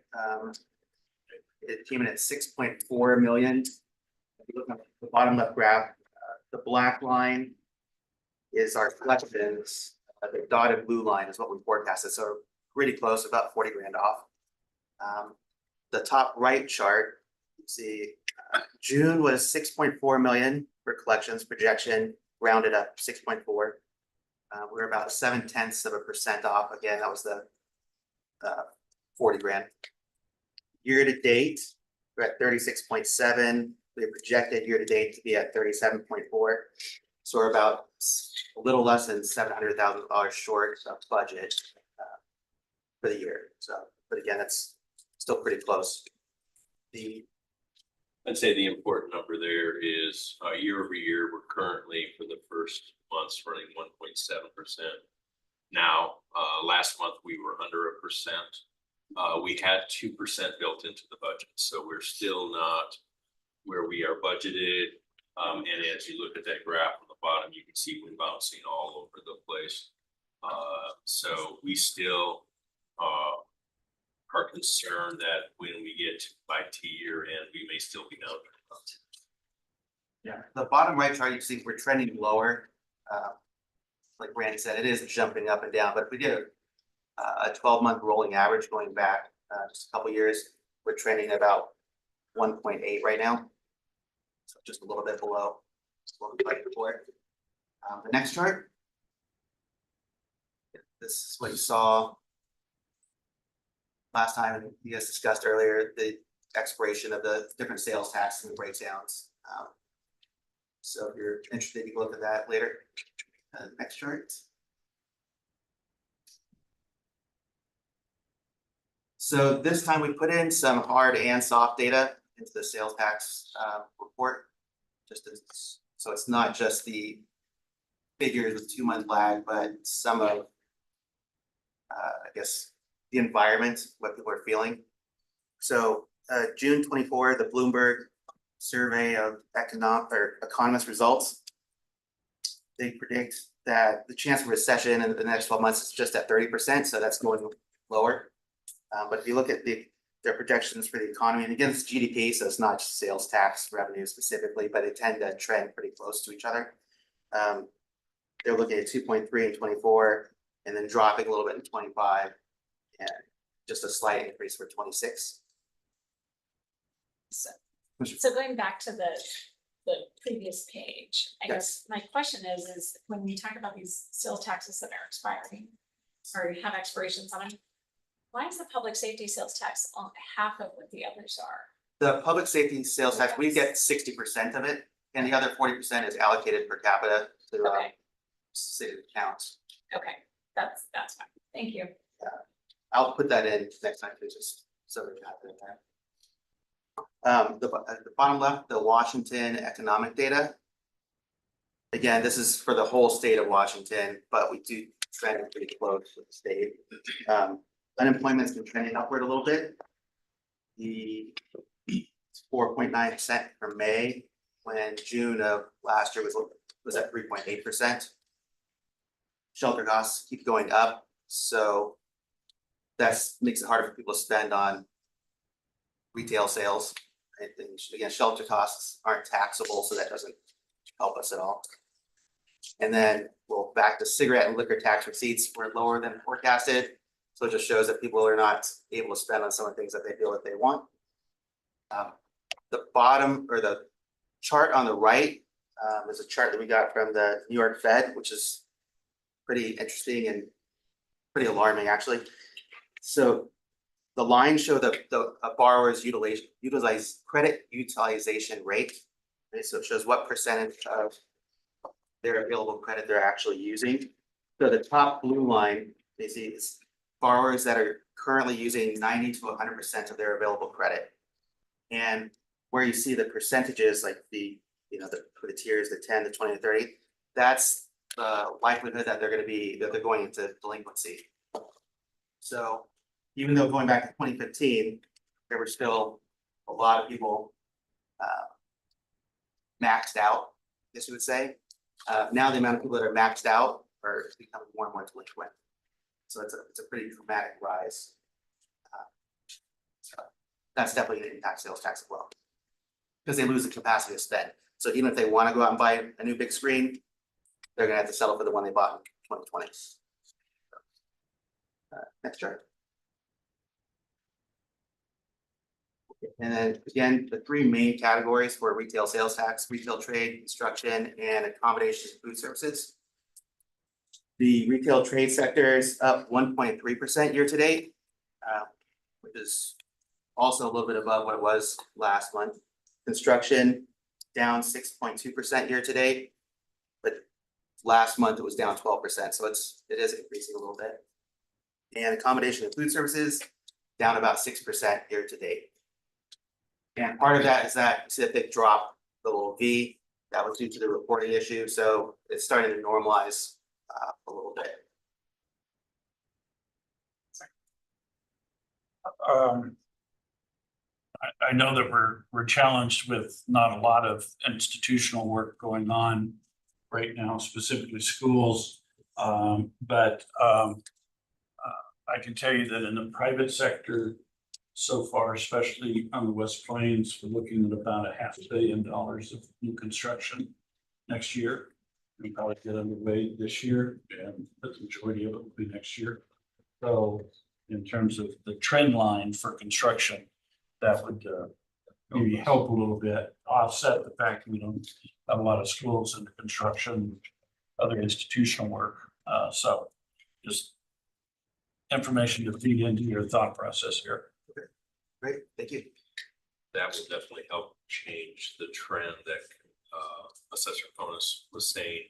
It came in at 6.4 million. If you look at the bottom left graph, the black line is our collections. The dotted blue line is what we forecasted, so pretty close, about 40 grand off. The top right chart, you see June was 6.4 million for collections projection, rounded up 6.4. We're about 0.7% off. Again, that was the 40 grand. Year to date, we're at 36.7. We projected year to date to be at 37.4. So we're about a little less than $700,000 short of budget for the year. So, but again, that's still pretty close. I'd say the important number there is year over year, we're currently for the first months running 1.7%. Now, last month we were under 1%. We had 2% built into the budget, so we're still not where we are budgeted. And as you look at that graph on the bottom, you can see we're bouncing all over the place. So we still are concerned that when we get by to year end, we may still be down. Yeah, the bottom right chart, you see we're trending lower. Like Randy said, it is jumping up and down, but if we get a 12-month rolling average going back just a couple years, we're trending about 1.8 right now. So just a little bit below what we liked before. The next chart. This is what you saw last time you guys discussed earlier, the expiration of the different sales tax and the breakdowns. So if you're interested, you can look at that later. Next chart. So this time we put in some hard and soft data into the sales tax report. So it's not just the figures with 2-month lag, but some of, I guess, the environment, what people are feeling. So June 24, the Bloomberg survey of economist results. They predict that the chance of recession in the next 12 months is just at 30%, so that's going lower. But if you look at their projections for the economy, and again, it's GDP, so it's not just sales tax revenue specifically, but they tend to trend pretty close to each other. They're looking at 2.3 in 24, and then dropping a little bit in 25, and just a slight increase for 26. So going back to the previous page, I guess my question is when we talk about these sales taxes that are expiring or have expirations on them, why is the public safety sales tax on half of what the others are? The public safety sales tax, we get 60% of it, and the other 40% is allocated per capita to city accounts. Okay, that's fine. Thank you. I'll put that in next time, just so we have it in there. The bottom left, the Washington economic data. Again, this is for the whole state of Washington, but we do trend pretty close with the state. Unemployment's been trending upward a little bit. The 4.9% for May, when June of last year was at 3.8%. Shelter costs keep going up, so that makes it harder for people to spend on retail sales. And again, shelter costs aren't taxable, so that doesn't help us at all. And then, well, back to cigarette and liquor tax receipts were lower than forecasted. So it just shows that people are not able to spend on some of the things that they feel that they want. The bottom or the chart on the right is a chart that we got from the New York Fed, which is pretty interesting and pretty alarming actually. So the lines show the borrower's credit utilization rate. Okay, so it shows what percentage of their available credit they're actually using. So the top blue line, they see is borrowers that are currently using 90 to 100% of their available credit. And where you see the percentages, like for the tiers, the 10, the 20, the 30, that's the likelihood that they're going into delinquency. So even though going back to 2015, there were still a lot of people maxed out, I guess you would say. Now the amount of people that are maxed out are becoming more and more delinquent. So it's a pretty dramatic rise. So that's definitely going to impact sales tax as well, because they lose the capacity to spend. So even if they want to go out and buy a new big screen, they're going to have to settle for the one they bought in 2020. Next chart. And then again, the three main categories for retail sales tax: retail trade, construction, and accommodations and food services. The retail trade sector is up 1.3% year to date, which is also a little bit above what it was last month. Construction down 6.2% year to date, but last month it was down 12%, so it is increasing a little bit. And accommodation and food services down about 6% year to date. And part of that is that you see a big drop, the little V, that was due to the reporting issue, so it's starting to normalize a little bit. I know that we're challenged with not a lot of institutional work going on right now, specifically schools. But I can tell you that in the private sector so far, especially on the West Plains, we're looking at about $500 million of new construction next year. We probably get underway this year, and the majority of it will be next year. So in terms of the trend line for construction, that would maybe help a little bit, offset the fact that we don't have a lot of schools in construction, other institutional work. So just information to feed into your thought process here. Okay, great, thank you. That will definitely help change the trend that Assessor Bonus was saying.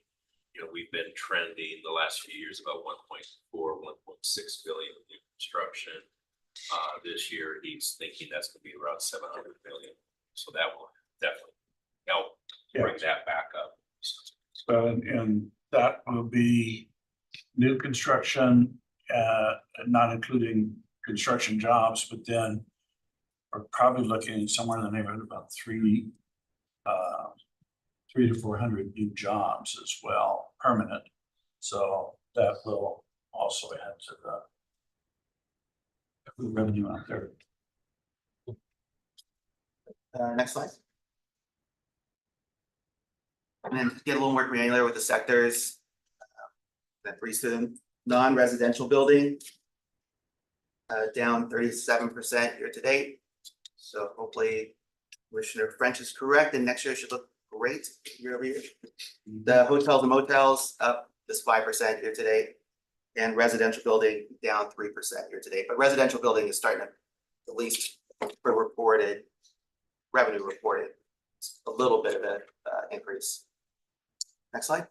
You know, we've been trending the last few years about 1.4, 1.6 billion in new construction. This year, he's thinking that's going to be around 700 million. So that will definitely help bring that back up. And that will be new construction, not including construction jobs, but then we're probably looking at somewhere in the neighborhood of about 300 to 400 new jobs as well, permanent. So that will also add to the revenue out there. Next slide. And then get a little more granular with the sectors. That breeze through them. Non-residential building. Down 37% year to date. So hopefully Commissioner French is correct, and next year should look great year over year. The hotels and motels up just 5% year to date. And residential building down 3% year to date, but residential building is starting to, at least for reported, revenue reported, a little bit of an increase. Next slide.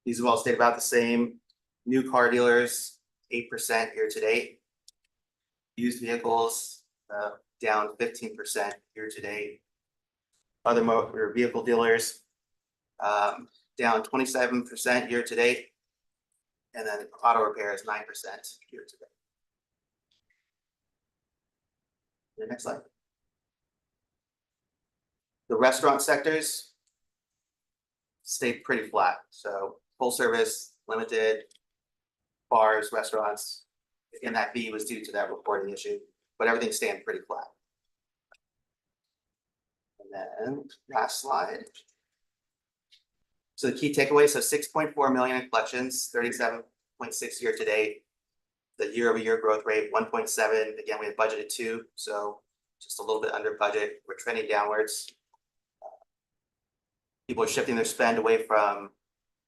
These have all stayed about the same. New car dealers, 8% year to date. Used vehicles, down 15% year to date. Other motor vehicle dealers, down 27% year to date. And then auto repair is 9% year to date. The next slide. The restaurant sectors stayed pretty flat. So full service, limited, bars, restaurants, and that B was due to that reporting issue, but everything's staying pretty flat. And then last slide. So the key takeaway, so 6.4 million in collections, 37.6 year to date. The year over year growth rate, 1.7. Again, we had budgeted 2, so just a little bit under budget. We're trending downwards. People are shifting their spend away from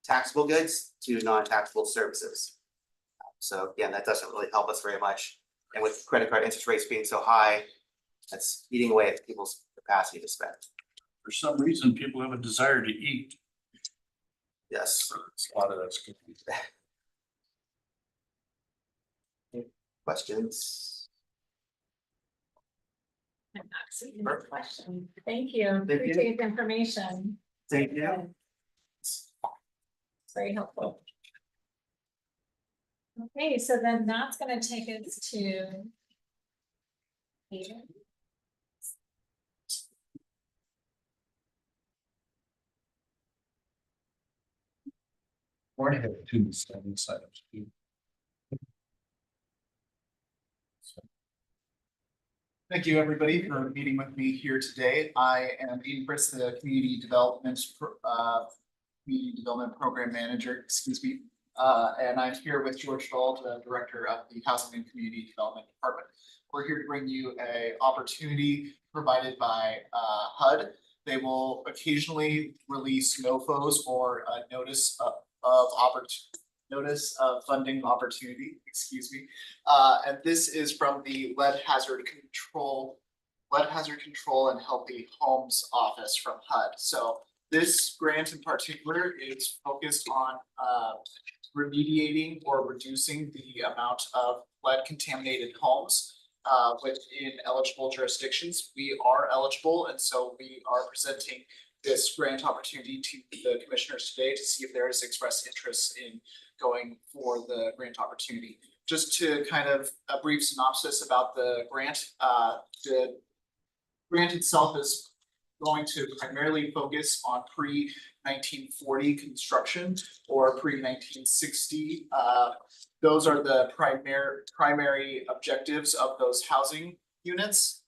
taxable goods to non-taxable services. So again, that doesn't really help us very much. And with credit card interest rates being so high, that's eating away at people's capacity to spend. For some reason, people have a desire to eat. Yes. A lot of that's good. Questions? I'm not seeing any question. Thank you. Thank you. Appreciate the information. Thank you. It's very helpful. Okay, so then that's gonna take us to Adrian. Already have 2 study items. Thank you, everybody, for meeting with me here today. I am Ian Fritz, the Community Development Program Manager, excuse me. And I'm here with George Dahl, the Director of the Housing and Community Development Department. We're here to bring you an opportunity provided by HUD. They will occasionally release NOFOs or a notice of funding opportunity, excuse me. And this is from the Lead Hazard Control and Healthy Homes Office from HUD. So this grant in particular is focused on remediating or reducing the amount of lead contaminated homes within eligible jurisdictions. We are eligible, and so we are presenting this grant opportunity to the commissioners today to see if there is expressed interest in going for the grant opportunity. Just to kind of a brief synopsis about the grant itself is going to primarily focus on pre-1940 construction or pre-1960. Those are the primary objectives of those housing units,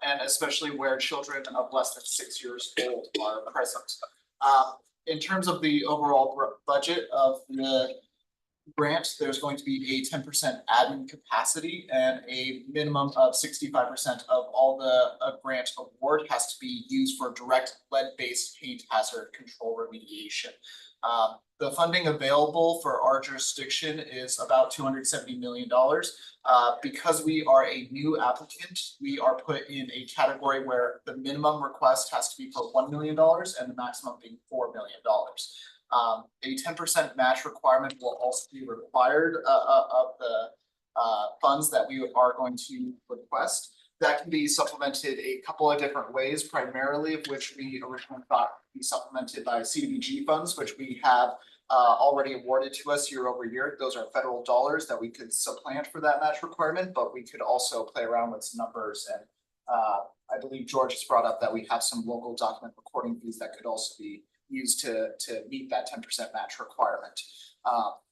and especially where children of less than 6 years old are present. In terms of the overall budget of the grant, there's going to be a 10% admin capacity, and a minimum of 65% of all the grant award has to be used for direct lead-based paint hazard control remediation. The funding available for our jurisdiction is about $270 million. Because we are a new applicant, we are put in a category where the minimum request has to be for $1 million and the maximum being $4 million. A 10% match requirement will also be required of the funds that we are going to request. That can be supplemented a couple of different ways, primarily of which we originally thought would be supplemented by CDBG funds, which we have already awarded to us year over year. Those are federal dollars that we could supplant for that match requirement, but we could also play around with some numbers. And I believe George has brought up that we have some local document recording fees that could also be used to meet that 10% match requirement.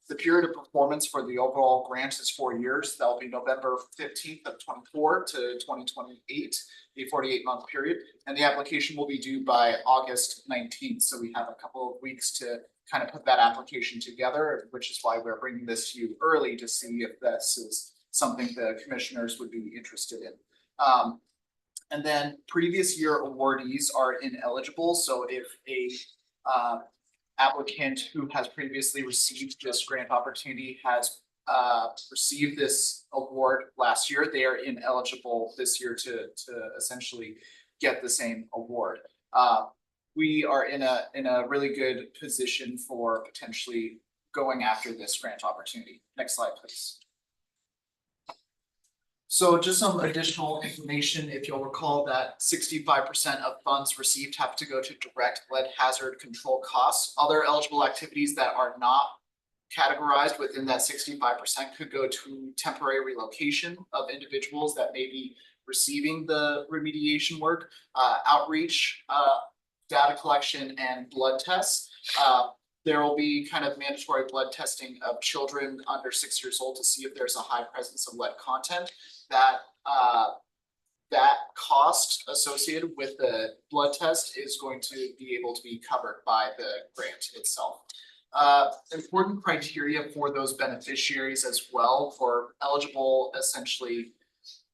The period of performance for the overall grant is 4 years. That'll be November 15th of 24 to 2028, a 48-month period. And the application will be due by August 19th. So we have a couple of weeks to kind of put that application together, which is why we're bringing this to you early to see if this is something the commissioners would be interested in. And then previous year awardees are ineligible. So if a applicant who has previously received this grant opportunity has received this award last year, they are ineligible this year to essentially get the same award. We are in a really good position for potentially going after this grant opportunity. Next slide, please. So just some additional information, if you'll recall that 65% of funds received have to go to direct lead hazard control costs. Other eligible activities that are not categorized within that 65% could go to temporary relocation of individuals that may be receiving the remediation work, outreach, data collection, and blood tests. There will be kind of mandatory blood testing of children under 6 years old to see if there's a high presence of lead content. That cost associated with the blood test is going to be able to be covered by the grant itself. Important criteria for those beneficiaries as well for eligible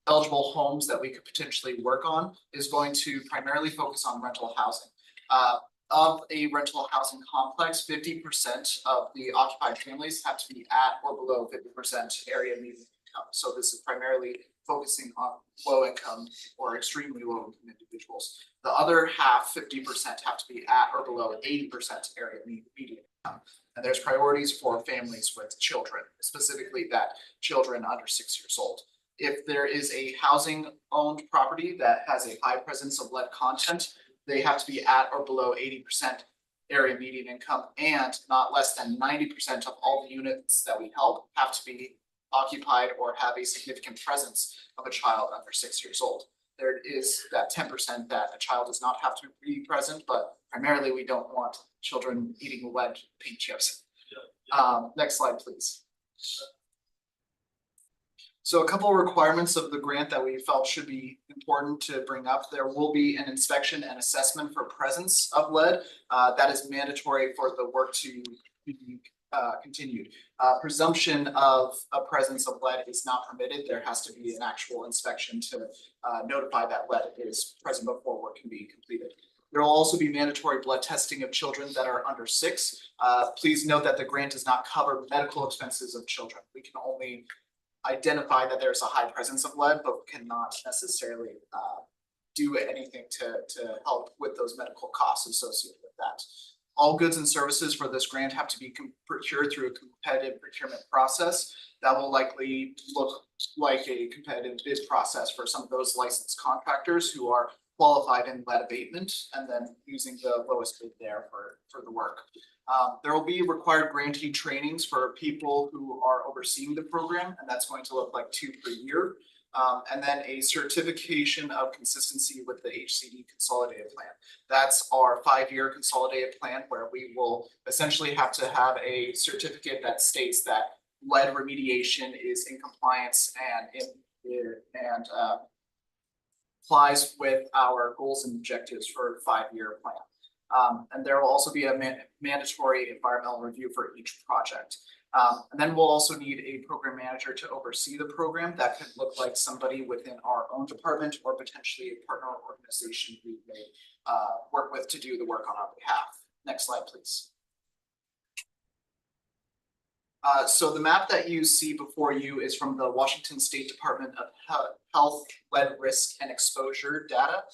homes that we could potentially work on is going to primarily focus on rental housing. Of a rental housing complex, 50% of the occupied families have to be at or below 50% area median income. So this is primarily focusing on low income or extremely low income individuals. The other half, 50%, have to be at or below 80% area median income. And there's priorities for families with children, specifically that children under 6 years old. If there is a housing owned property that has a high presence of lead content, they have to be at or below 80% area median income, and not less than 90% of all the units that we help have to be occupied or have a significant presence of a child under 6 years old. There is that 10% that a child does not have to be present, but primarily we don't want children eating lead paint chips. Next slide, please. So a couple of requirements of the grant that we felt should be important to bring up. There will be an inspection and assessment for presence of lead. That is mandatory for the work to be continued. Presumption of a presence of lead is not permitted. There has to be an actual inspection to notify that lead is present before work can be completed. There will also be mandatory blood testing of children that are under 6. Please note that the grant does not cover medical expenses of children. We can only identify that there's a high presence of lead, but cannot necessarily do anything to help with those medical costs associated with that. All goods and services for this grant have to be procured through a competitive procurement process. That will likely look like a competitive bid process for some of those licensed contractors who are qualified in lead abatement and then using the lowest bid there for the work. There will be required grantee trainings for people who are overseeing the program, and that's going to look like 2 per year. And then a certification of consistency with the HCD consolidated plan. That's our 5-year consolidated plan where we will essentially have to have a certificate that states that lead remediation is in compliance and applies with our goals and objectives for a 5-year plan. And there will also be a mandatory environmental review for each project. And then we'll also need a program manager to oversee the program. That could look like somebody within our own department or potentially a partner organization we may work with to do the work on our behalf. Next slide, please. So the map that you see before you is from the Washington State Department of Health lead risk and exposure data.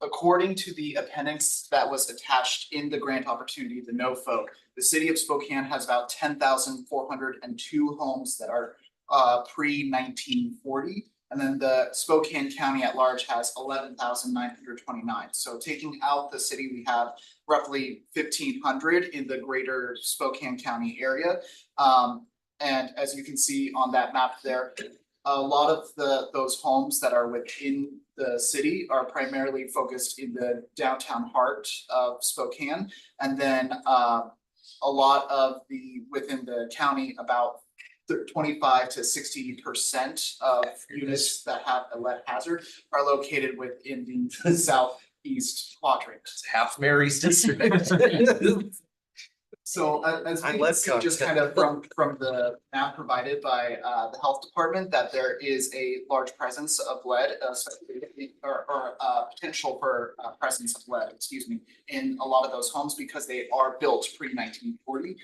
According to the appendix that was attached in the grant opportunity, the NOFO, the city of Spokane has about 10,402 homes that are pre-1940 And then the Spokane County at large has 11,929. So taking out the city, we have roughly 1,500 in the greater Spokane County area. And as you can see on that map there, a lot of those homes that are within the city are primarily focused in the downtown heart of Spokane. And then a lot of within the county, about 25 to 60% of units that have a lead hazard are located within the southeast quadrant. It's half Mary's district. So as you can see, just kind of from the map provided by the health department, that there is a large presence of lead, or potential for presence of lead, in a lot of those homes because they are built pre-1940.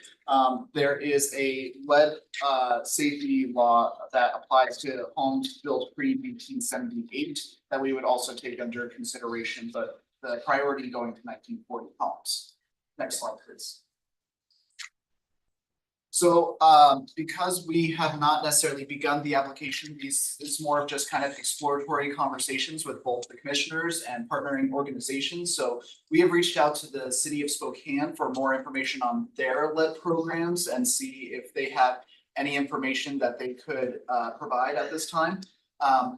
There is a lead safety law that applies to homes built pre-1978 that we would also take under consideration, but the priority going to 1940 homes. Next slide, please. So because we have not necessarily begun the application, this is more of just kind of exploratory conversations with both the commissioners and partnering organizations. So we have reached out to the city of Spokane for more information on their lead programs and see if they have any information that they could provide at this time.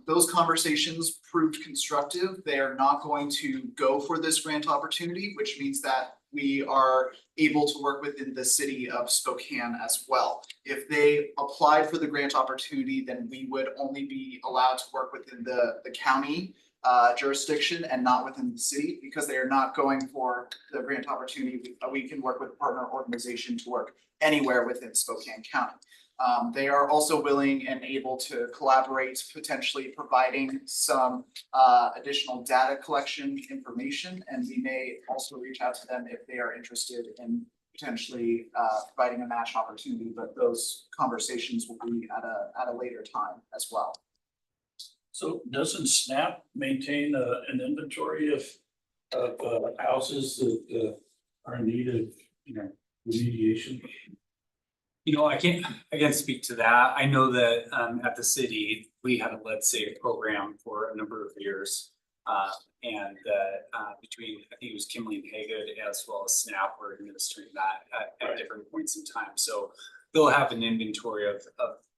Those conversations proved constructive. They are not going to go for this grant opportunity, which means that we are able to work within the city of Spokane as well. If they applied for the grant opportunity, then we would only be allowed to work within the county jurisdiction and not within the city, because they are not going for the grant opportunity. We can work with a partner organization to work anywhere within Spokane County. They are also willing and able to collaborate, potentially providing some additional data collection information, and we may also reach out to them if they are interested in potentially providing a match opportunity, but those conversations will be at a later time as well. So doesn't SNAP maintain an inventory of houses that are in need of, remediation? I can't speak to that. I know that at the city, we had a lead safe program for a number of years. And between, I think it was Kimberly and Haggard as well as SNAP were administering that at different points in time. So they'll have an inventory of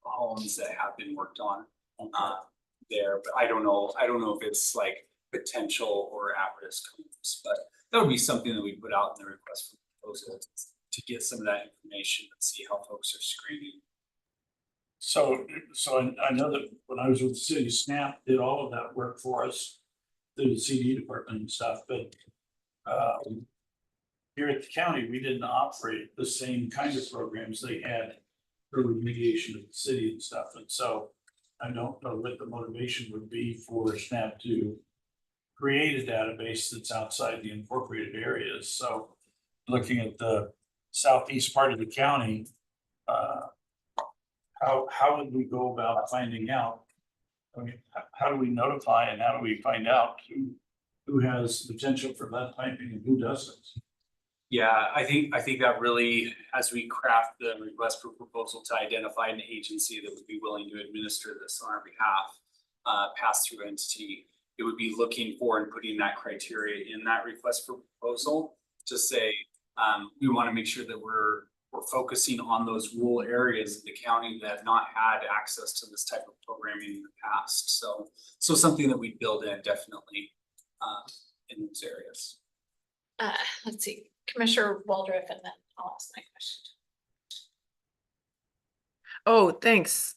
homes that have been worked on there, but I don't know if it's like potential or at-risk homes, but that would be something that we put out in the request for proposal to get some of that information and see how folks are screening. So I know that when I was with the city, SNAP did all of that work for us through the CD department and stuff, but here at the county, we didn't operate the same kind of programs they had for remediation of the city and stuff. And so I don't know what the motivation would be for SNAP to create a database that's outside the incorporated areas. So looking at the southeast part of the county, how would we go about finding out? I mean, how do we notify and how do we find out who has potential for lead piping and who doesn't? Yeah, I think that really, as we craft the request for proposal to identify an agency that would be willing to administer this on our behalf, pass-through entity, it would be looking for and putting that criteria in that request for proposal to say, we want to make sure that we're focusing on those rural areas of the county that have not had access to this type of programming in the past. So something that we build in definitely in those areas. Let's see, Commissioner Waldron, and then I'll ask my question. Oh, thanks.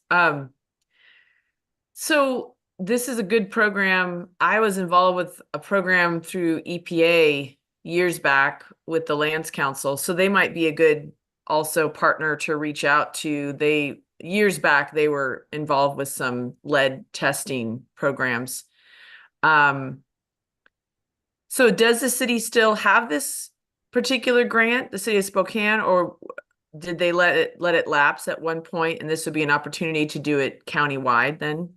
So this is a good program. I was involved with a program through EPA years back with the Lands Council. So they might be a good also partner to reach out to. Years back, they were involved with some lead testing programs. So does the city still have this particular grant, the city of Spokane, or did they let it lapse at one point and this would be an opportunity to do it countywide then?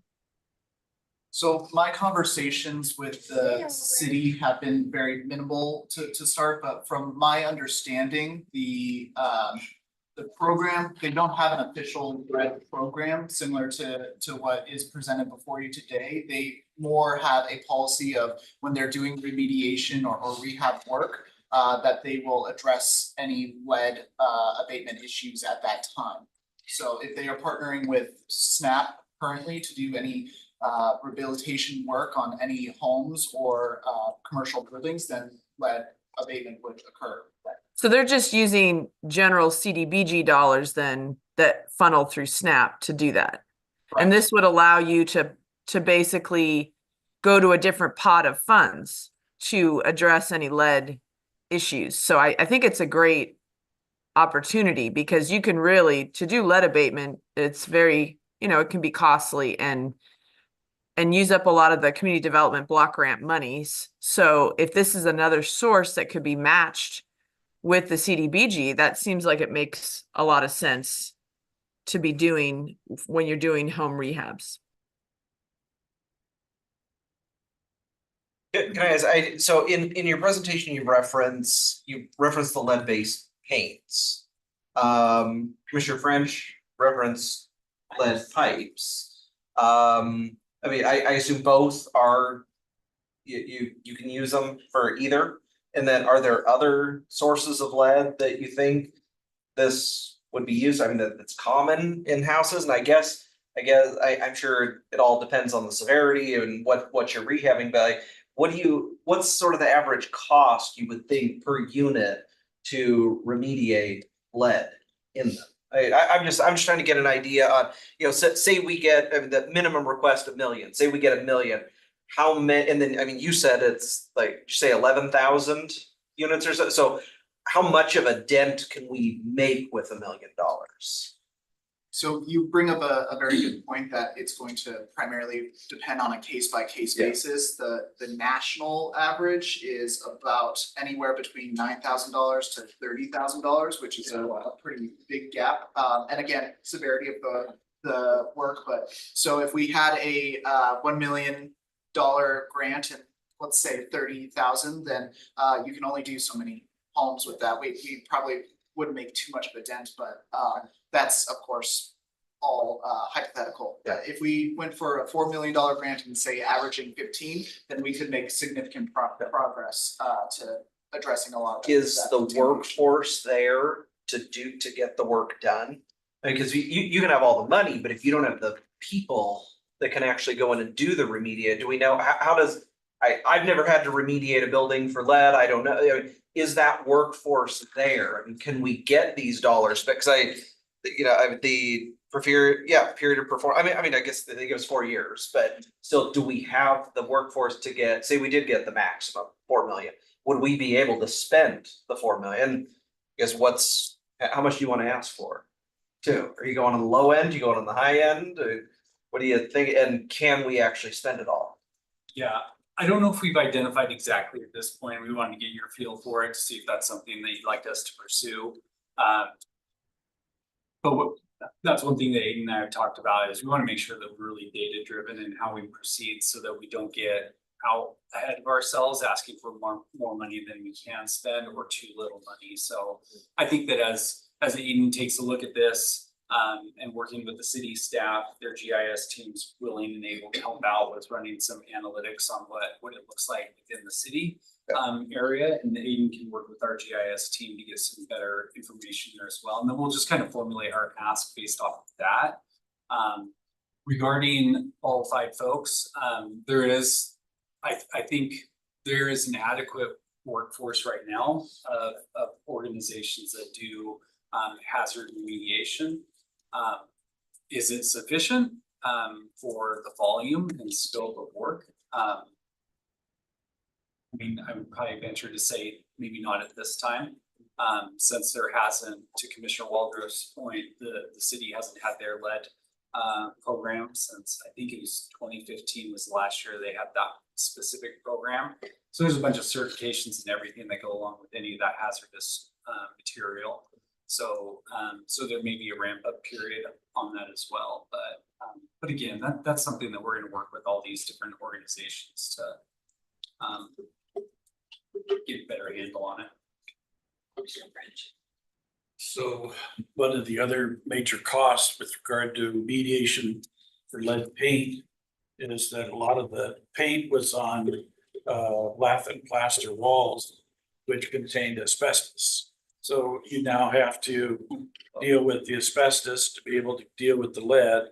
So my conversations with the city have been very minimal to start, but from my understanding, the the program, they don't have an official red program similar to what is presented before you today. They more have a policy of when they're doing remediation or rehab work, that they will address any lead abatement issues at that time. So if they are partnering with SNAP currently to do any rehabilitation work on any homes or commercial buildings, then lead abatement would occur. So they're just using general CDBG dollars then that funnel through SNAP to do that. And this would allow you to basically go to a different pot of funds to address any lead issues. So I think it's a great opportunity because you can really, to do lead abatement, it's very, it can be costly and use up a lot of the community development block grant monies. So if this is another source that could be matched with the CDBG, that seems like it makes a lot of sense to be doing when you're doing home rehabs. Can I ask, so in your presentation, you reference the lead-based paints. Commissioner French referenced lead pipes. I mean, I assume both are, you can use them for either. And then are there other sources of lead that you think this would be used? I mean, that's common in houses, and I guess I'm sure it all depends on the severity and what you're rehabbing, but what's sort of the average cost you would think per unit to remediate lead in them? I'm just trying to get an idea on, say we get, I mean, the minimum request $1 million, say we get $1 million. How many, and then, I mean, you said it's like, say 11,000 units or so. So how much of a dent can we make with $1 million? So you bring up a very good point that it's going to primarily depend on a case by case basis. The national average is about anywhere between $9,000 to $30,000, which is a pretty big gap. And again, severity of the work, but so if we had a $1 million grant and let's say 30,000, then you can only do so many homes with that. We probably wouldn't make too much of a dent, but that's of course all hypothetical. If we went for a $4 million grant and say averaging 15, then we could make significant progress to addressing a lot of that. Is the workforce there to get the work done? Because you can have all the money, but if you don't have the people that can actually go in and do the remediate, do we know how does I've never had to remediate a building for lead. I don't know. Is that workforce there? I mean, can we get these dollars? Because period of perform. I mean, I guess they give us 4 years, but still, do we have the workforce to get? Say we did get the maximum $4 million. Would we be able to spend the $4 million? I guess how much do you want to ask for? Are you going on the low end? You going on the high end? What do you think? And can we actually spend it all? Yeah, I don't know if we've identified exactly at this point. We wanted to get your feel for it to see if that's something that you'd like us to pursue. That's one thing that Aiden and I have talked about is we want to make sure that we're really data driven in how we proceed so that we don't get out ahead of ourselves asking for more money than we can spend or too little money. So I think that as Aiden takes a look at this, and working with the city staff, their GIS team's willing and able to help out with running some analytics on what it looks like within the city area, and Aiden can work with our GIS team to get some better information there as well. And then we'll just kind of formulate our ask based off of that. Regarding qualified folks, I think there is an adequate workforce right now of organizations that do hazard remediation. Is it sufficient for the volume and scope of work? I mean, I would probably venture to say maybe not at this time, since there hasn't, to Commissioner Waldrop's point, the city hasn't had their lead program since I think it was 2015 was the last year they had that specific program. So there's a bunch of certifications and everything that go along with any of that hazardous material. So there may be a ramp up period on that as well, but again, that's something that we're going to work with all these different organizations to get a better handle on it. So one of the other major costs with regard to remediation for lead paint is that a lot of the paint was on lath and plaster walls, which contained asbestos. So you now have to deal with the asbestos to be able to deal with the lead.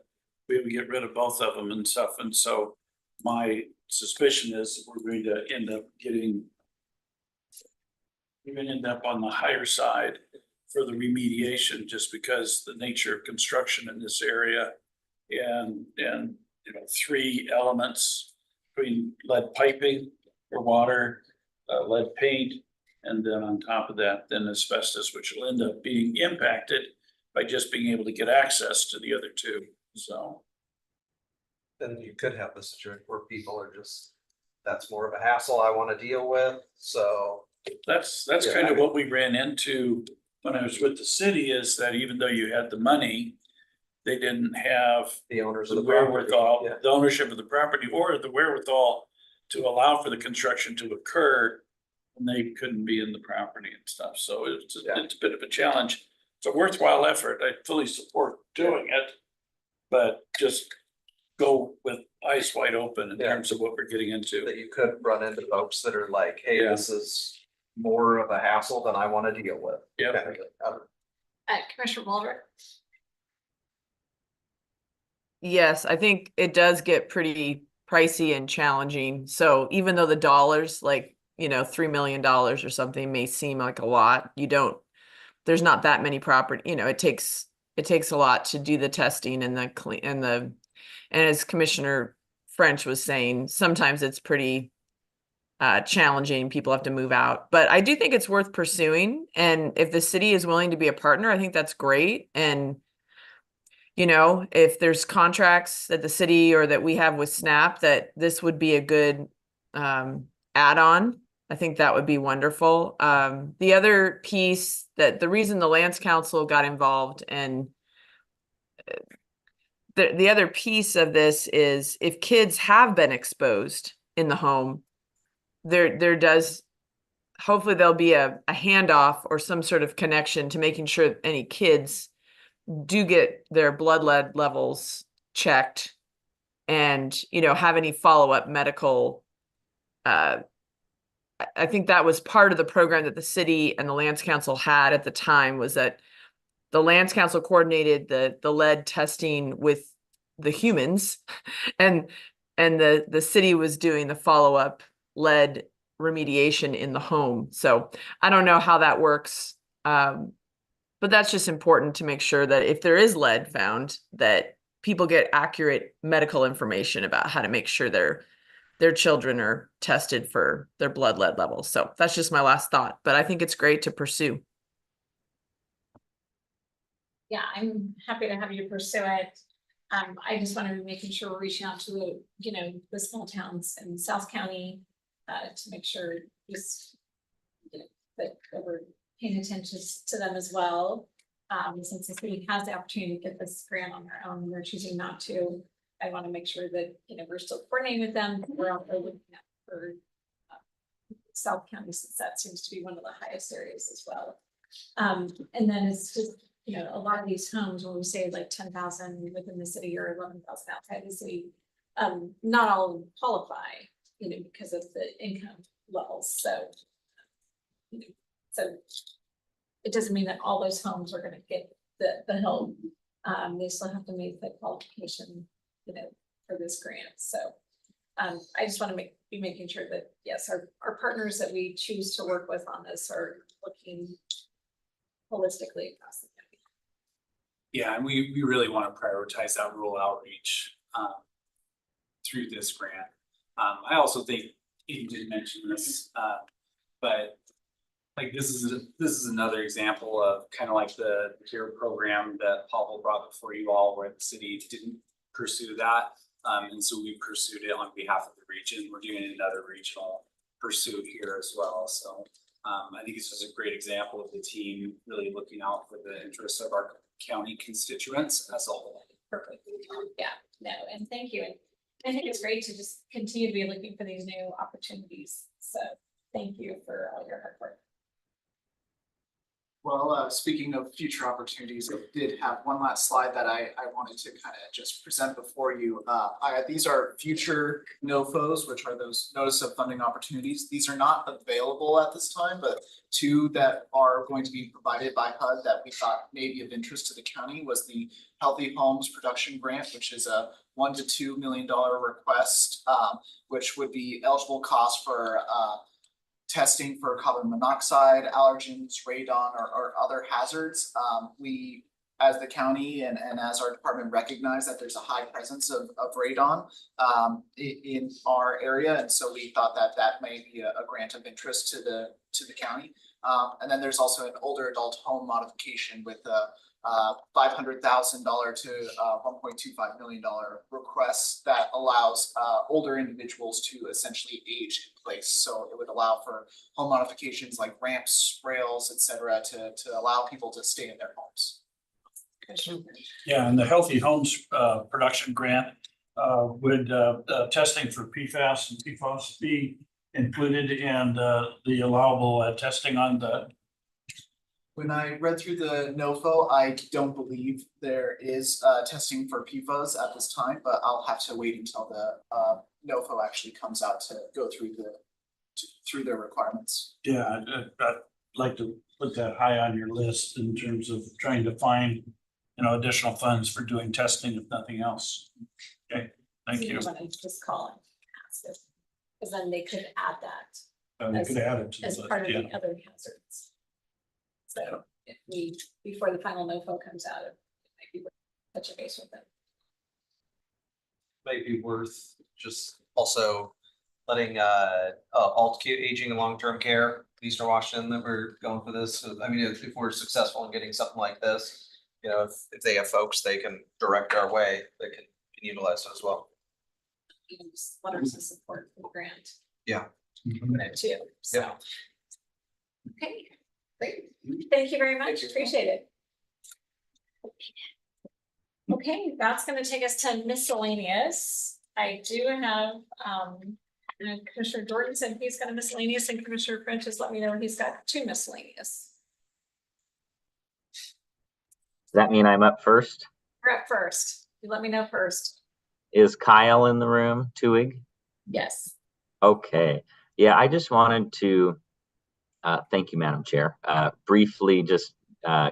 We have to get rid of both of them and stuff. And so my suspicion is we're going to end up getting, we're going to end up on the higher side for the remediation, just because the nature of construction in this area and you know, three elements between lead piping for water, lead paint, and then on top of that, then asbestos, which will end up being impacted by just being able to get access to the other two. So Then you could have this situation where people are just, that's more of a hassle I wanna deal with, so. that's Yeah. kind of what we ran into when I was with the city, is that even though you had the money, they didn't have The owners of the the property. wherewithal, Yeah. the ownership of the property, or the wherewithal to allow for the construction to occur. And they couldn't be in the property and stuff, so it's a bit of a challenge. It's a worthwhile effort, I fully support doing it. But just go with eyes wide open in terms of what we're getting into. That you could run into folks that are like, hey, Yeah. this is more of a hassle than I wanna deal with. Yep. Commissioner Mulder? Yes, I think it does get pretty pricey and challenging. So even though the dollars, like, you know, $3 million or something may seem like a lot, there's not that many property, you know, it takes a lot to do the testing and and as Commissioner French was saying, sometimes it's pretty challenging. People have to move out, but I do think it's worth pursuing. And if the city is willing to be a partner, I think that's great. And you know, if there's contracts that the city or that we have with SNAP, that this would be a good add-on, I think that would be wonderful. The other piece, that the reason the Lands Council got involved, and the other piece of this is, if kids have been exposed in the home, there does, hopefully there'll be a handoff or some sort of connection to making sure any kids do get their blood lead levels checked, and, you know, have any follow-up medical. I think that was part of the program that the city and the Lands Council had at the time, was that the Lands Council coordinated the lead testing with the humans, and the city was doing the follow-up lead remediation in the home. So I don't know how that works. But that's just important to make sure that if there is lead found, that people get accurate medical information about how to make sure their children are tested for their blood lead levels. So that's just my last thought, but I think it's great to pursue. Yeah, I'm happy to have you pursue it. I just want to be making sure we're reaching out to the, you know, the small towns in South County, to make sure just, you know, that we're paying attention to them as well. Since the city has the opportunity to get this grant on their own, we're choosing not to. I want to make sure that, you know, we're still coordinating with them. We're also looking at for South County, since that seems to be one of the highest areas as well. And then it's just, you know, a lot of these homes, when we say like 10,000 within the city or 11,000 outside the city, not all qualify, you know, because of the income levels. So, you know, so it doesn't mean that all those homes are going to get the help. They still have to meet the qualification, you know, for this grant. So I just want to be making sure that, yes, our partners that we choose to work with on this are looking holistically across the county. Yeah, and we really want to prioritize that rural outreach through this grant. I also think you did mention this, but like this is another example of kind of like the tier program that Paul brought before you all, where the city didn't pursue that. And so we pursued it on behalf of the region. We're doing another regional pursuit here as well. So I think it's just a great example of the team really looking out for the interests of our county constituents as a whole. Perfect. Yeah, no, and thank you. And I think it's great to just continue to be looking for these new opportunities. So thank you for all your hard work. Well, speaking of future opportunities, I did have one last slide that I wanted to kind of just present before you. These are future NOFOs, which are those notice of funding opportunities. These are not available at this time, but two that are going to be provided by HUD that we thought may be of interest to the county was the Healthy Homes Production Grant, which is a $1 to $2 million request, which would be eligible cost for testing for carbon monoxide, allergens, radon, or other hazards. We, as the county and as our department, recognize that there's a high presence of radon in our area, and so we thought that that may be a grant of interest to the county. And then there's also an older adult home modification with a $500,000 to $1.25 million request that allows older individuals to essentially age in place. So it would allow for home modifications like ramps, rails, etc., to allow people to stay in their homes. Yeah, and the Healthy Homes Production Grant, would testing for PFAS and PFOS be included in the allowable testing on the? When I read through the NOFO, I don't believe there is testing for PFOS at this time, but I'll have to wait until the NOFO actually comes out to go through their requirements. Yeah, I'd like to put that high on your list in terms of trying to find, additional funds for doing testing, if nothing else. Okay, thank you. Just call it passive, because then they could add that. They could add it to as the part of list, the other hazards. So if we, before the final NOFO comes out, it might be worth touching base with them. Might be worth just also letting alt aging and long-term care, Eastern Washington, that we're going for this. So, I mean, if we're successful in getting something like this, if they have folks they can direct our way, they can utilize it as well. Letters of support for the grant. Yeah. Too. So. Okay, great. Thank you very much. Appreciate it. Okay, that's going to take us to miscellaneous. I do have Commissioner Jordan said he's got a miscellaneous, and Commissioner French has let me know he's got two miscellaneous. Does that mean I'm up first? You're up first. You let me know first. Is Kyle in the room, Tuig? Yes. Okay. Yeah, I just wanted to thank you, Madam Chair. Briefly just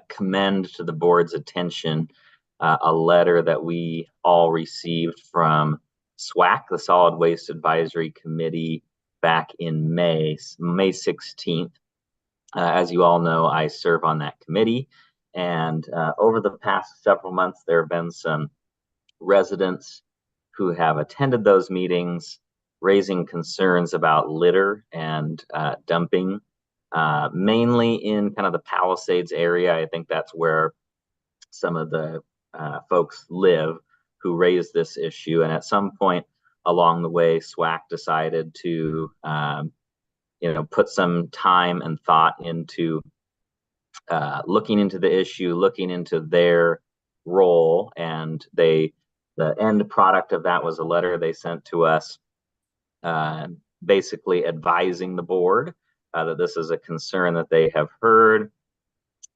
commend to the board's attention a letter that we all received from SWAC, the Solid Waste Advisory Committee, back in May 16th. As you all know, I serve on that committee. And over the past several months, there have been some residents who have attended those meetings, raising concerns about litter and dumping, mainly in kind of the Palisades area. I think that's where some of the folks live who raised this issue. And at some point along the way, SWAC decided to, put some time and thought into looking into the issue, looking into their role. And the end product of that was a letter they sent to us, basically advising the board that this is a concern that they have heard.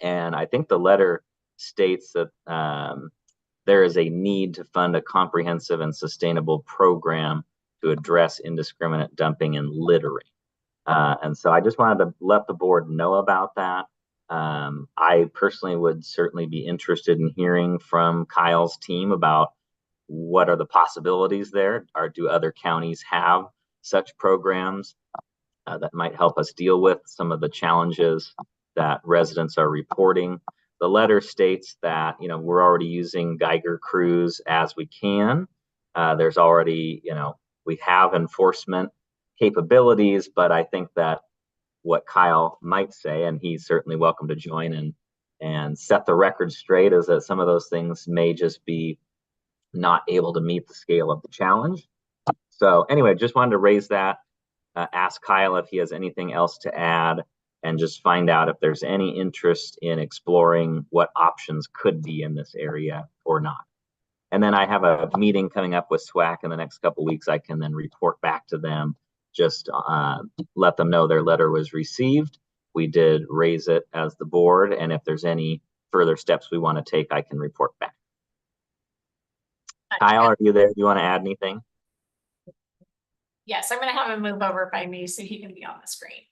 And I think the letter states that there is a need to fund a comprehensive and sustainable program to address indiscriminate dumping and littering. And so I just wanted to let the board know about that. I personally would certainly be interested in hearing from Kyle's team about what are the possibilities there, or do other counties have such programs that might help us deal with some of the challenges that residents are reporting. The letter states that, we're already using Geiger crews as we can. There's already, we have enforcement capabilities, but I think that what Kyle might say, and he's certainly welcome to join and set the record straight, is that some of those things may just be not able to meet the scale of the challenge. So anyway, just wanted to raise that, ask Kyle if he has anything else to add, and just find out if there's any interest in exploring what options could be in this area or not. And then I have a meeting coming up with SWAC in the next couple of weeks. I can then report back to them, just let them know their letter was received, we did raise it as the board, and if there's any further steps we want to take, I can report back. Kyle, are you there? Do you want to add anything? Yes, I'm gonna have him move over by me so he can be on the screen.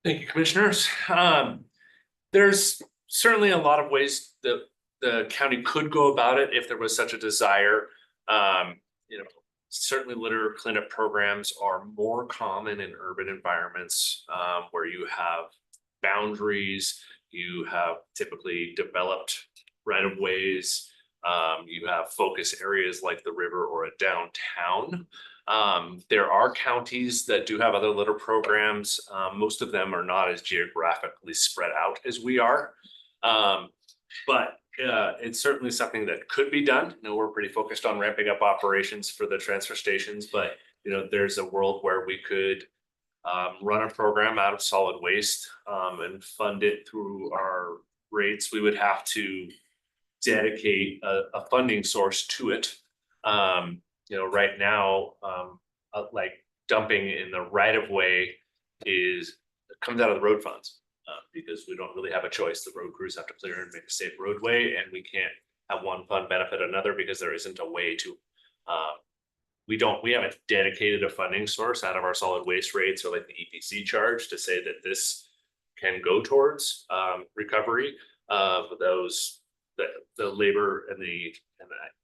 Thank you, commissioners. There's certainly a lot of ways that the county could go about it if there was such a desire. You know, certainly litter cleanup programs are more common in urban environments where you have boundaries, you have typically developed right of ways, you have focus areas like the river or a downtown. There are counties that do have other litter programs. Most of them are not as geographically spread out as we are. But it's certainly something that could be done. You know, we're pretty focused on ramping up operations for the transfer stations, but you know, there's a world where we could run a program out of solid waste and fund it through our rates. We would have to dedicate a funding source to it. You know, right now, like dumping in the right of way comes out of the road funds because we don't really have a choice. The road crews have to clear and make a safe roadway, and we can't have one fund benefit another because there isn't a way to. We haven't dedicated a funding source out of our solid waste rates or like the EPC charge to say that this can go towards recovery of those. The labor and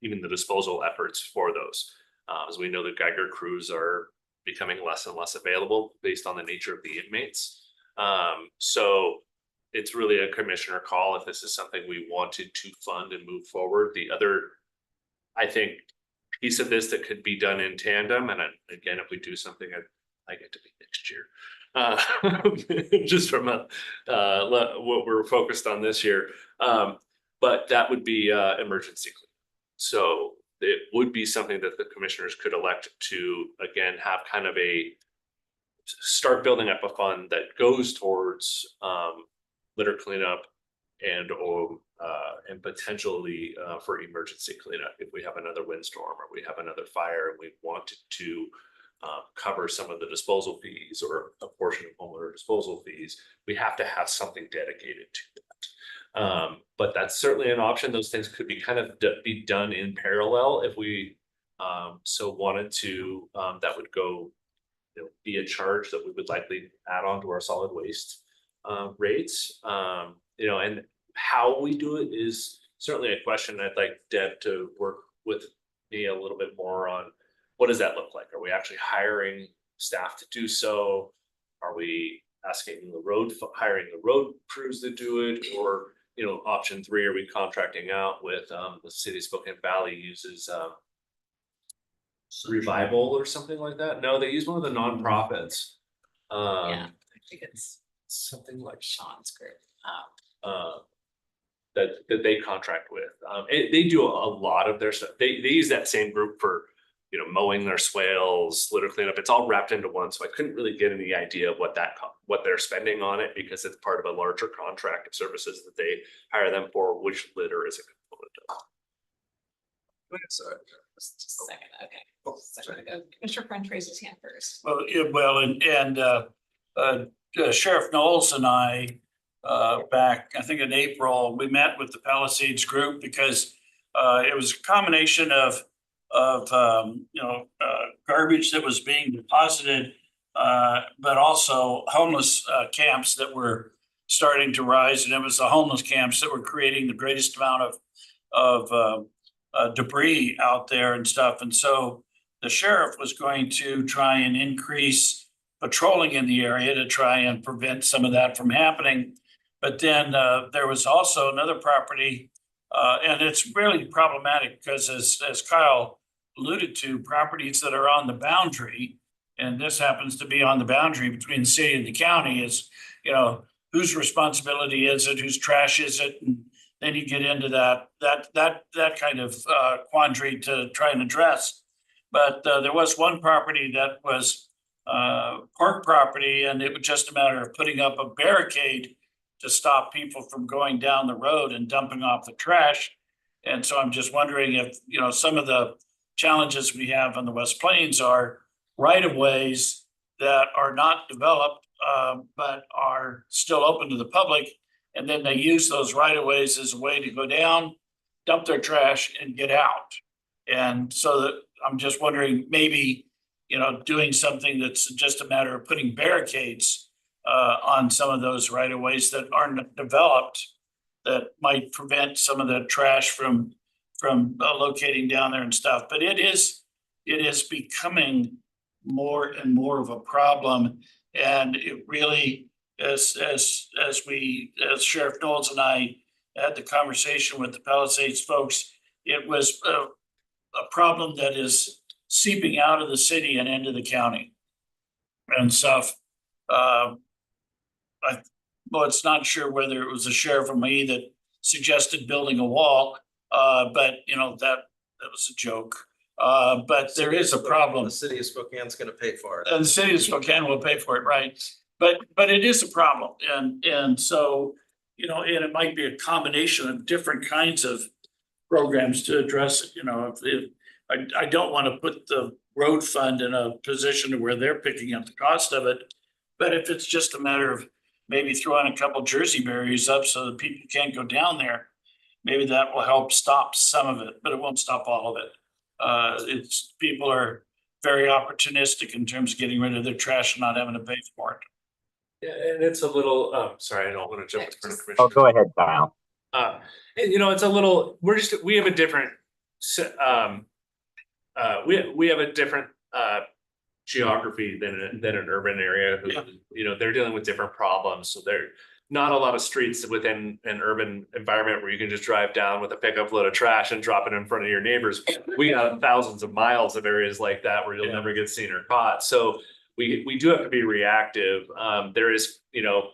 even the disposal efforts for those. As we know, the Geiger crews are becoming less and less available based on the nature of the inmates. So it's really a commissioner call if this is something we wanted to fund and move forward. The other, I think, piece of this that could be done in tandem, and again, if we do something, I get to be next year, just from what we're focused on this year. But that would be emergency cleanup. So it would be something that the commissioners could elect to, again, have kind of start building up a fund that goes towards litter cleanup and potentially for emergency cleanup. If we have another windstorm or we have another fire and we wanted to cover some of the disposal fees or a portion of homeowner disposal fees, we have to have something dedicated to that. But that's certainly an option. Those things could be kind of be done in parallel if we so wanted to. That would go, you know, be a charge that we would likely add on to our solid waste rates. You know, and how we do it is certainly a question I'd like Deb to work with me a little bit more on. What does that look like? Are we actually hiring staff to do so? Are we asking hiring the road crews to do it? Or, you know, option 3, are we contracting out with the city of Spokane Valley uses Revival or something like that? No, they use one of the nonprofits. Yeah, I think it's something like Sean's group. That they contract with. They do a lot of their stuff. They use that same group for, you know, mowing their swales, litter cleanup. It's all wrapped into one. So I couldn't really get any idea of what they're spending on it because it's part of a larger contract of services that they hire them for, which litter is a component of. Just a second, okay. Second ago. Commissioner French raised his hand first. Well, Sheriff Knowles and I, back, I think in April, we met with the Palisades group because it was a combination of garbage that was being deposited, but also homeless camps that were starting to rise, and it was the homeless camps that were creating the greatest amount of debris out there and stuff. And so the sheriff was going to try and increase patrolling in the area to try and prevent some of that from happening. But then there was also another property, and it's really problematic because as Kyle alluded to, properties that are on the boundary, and this happens to be on the boundary between the city and the county, is, you know, whose responsibility is it, whose trash is it? And then you get into that kind of quandary to try and address. But there was one property that was park property, and it was just a matter of putting up a barricade to stop people from going down the road and dumping off the trash. And so I'm just wondering if, you know, some of the challenges we have on the West Plains are right of ways that are not developed, but are still open to the public. And then they use those right of ways as a way to go down, dump their trash and get out. And so that I'm just wondering, maybe, doing something that's just a matter of putting barricades on some of those right of ways that aren't developed, that might prevent some of the trash from locating down there and stuff. But it is becoming more and more of a problem. And it really, as Sheriff Knowles and I had the conversation with the Palisades folks, it was a problem that is seeping out of the city and into the county and stuff. It's not sure whether it was the sheriff or me that suggested building a wall, but that was a joke. But there is a problem. The city of Spokane's gonna pay for it. And the city of Spokane will pay for it, right? But it is a problem. And so, and it might be a combination of different kinds of programs to address it. If I don't want to put the road fund in a position where they're picking up the cost of it. But if it's just a matter of maybe throwing a couple Jersey barriers up so that people can't go down there, maybe that will help stop some of it, but it won't stop all of it. People are very opportunistic in terms of getting rid of their trash and not having to pay for it. Yeah, and it's a little, sorry, I don't want to jump in front of Oh, Commissioner. go ahead, Kyle. And it's a little, we have a different, we have a different, geography than an urban area. They're dealing with different problems. So there not a lot of streets within an urban environment where you can just drive down with a pickup load of trash and drop it in front of your neighbors. We got thousands of miles of areas like that where you'll never get seen or caught. So we do have to be reactive. There is, the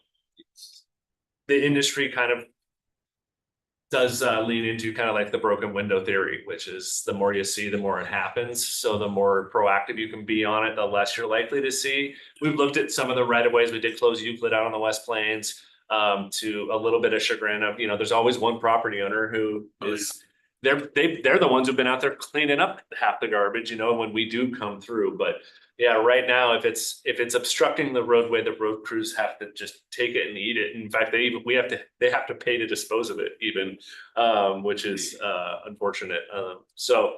industry kind of does lean into kind of like the broken window theory, which is the more you see, the more it happens. So the more proactive you can be on it, the less you're likely to see. We've looked at some of the right of ways. We did close Euclid out on the West Plains to a little bit of chagrin of, there's always one property owner who is, they're the ones who've been out there cleaning up half the garbage, when we do come through. But yeah, right now, if it's obstructing the roadway, the road crews have to just take it and eat it. In fact, they have to pay to dispose of it even, which is unfortunate. So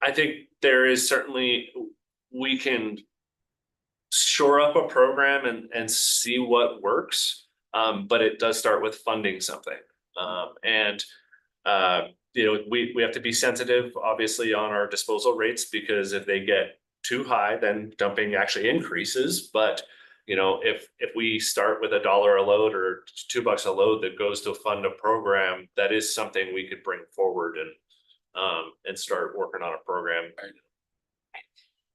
I think there is certainly, we can shore up a program and see what works. But it does start with funding something. We have to be sensitive, obviously, on our disposal rates, because if they get too high, then dumping actually increases. But if we start with $1 a load or $2 a load that goes to fund a program, that is something we could bring forward and start working on a program.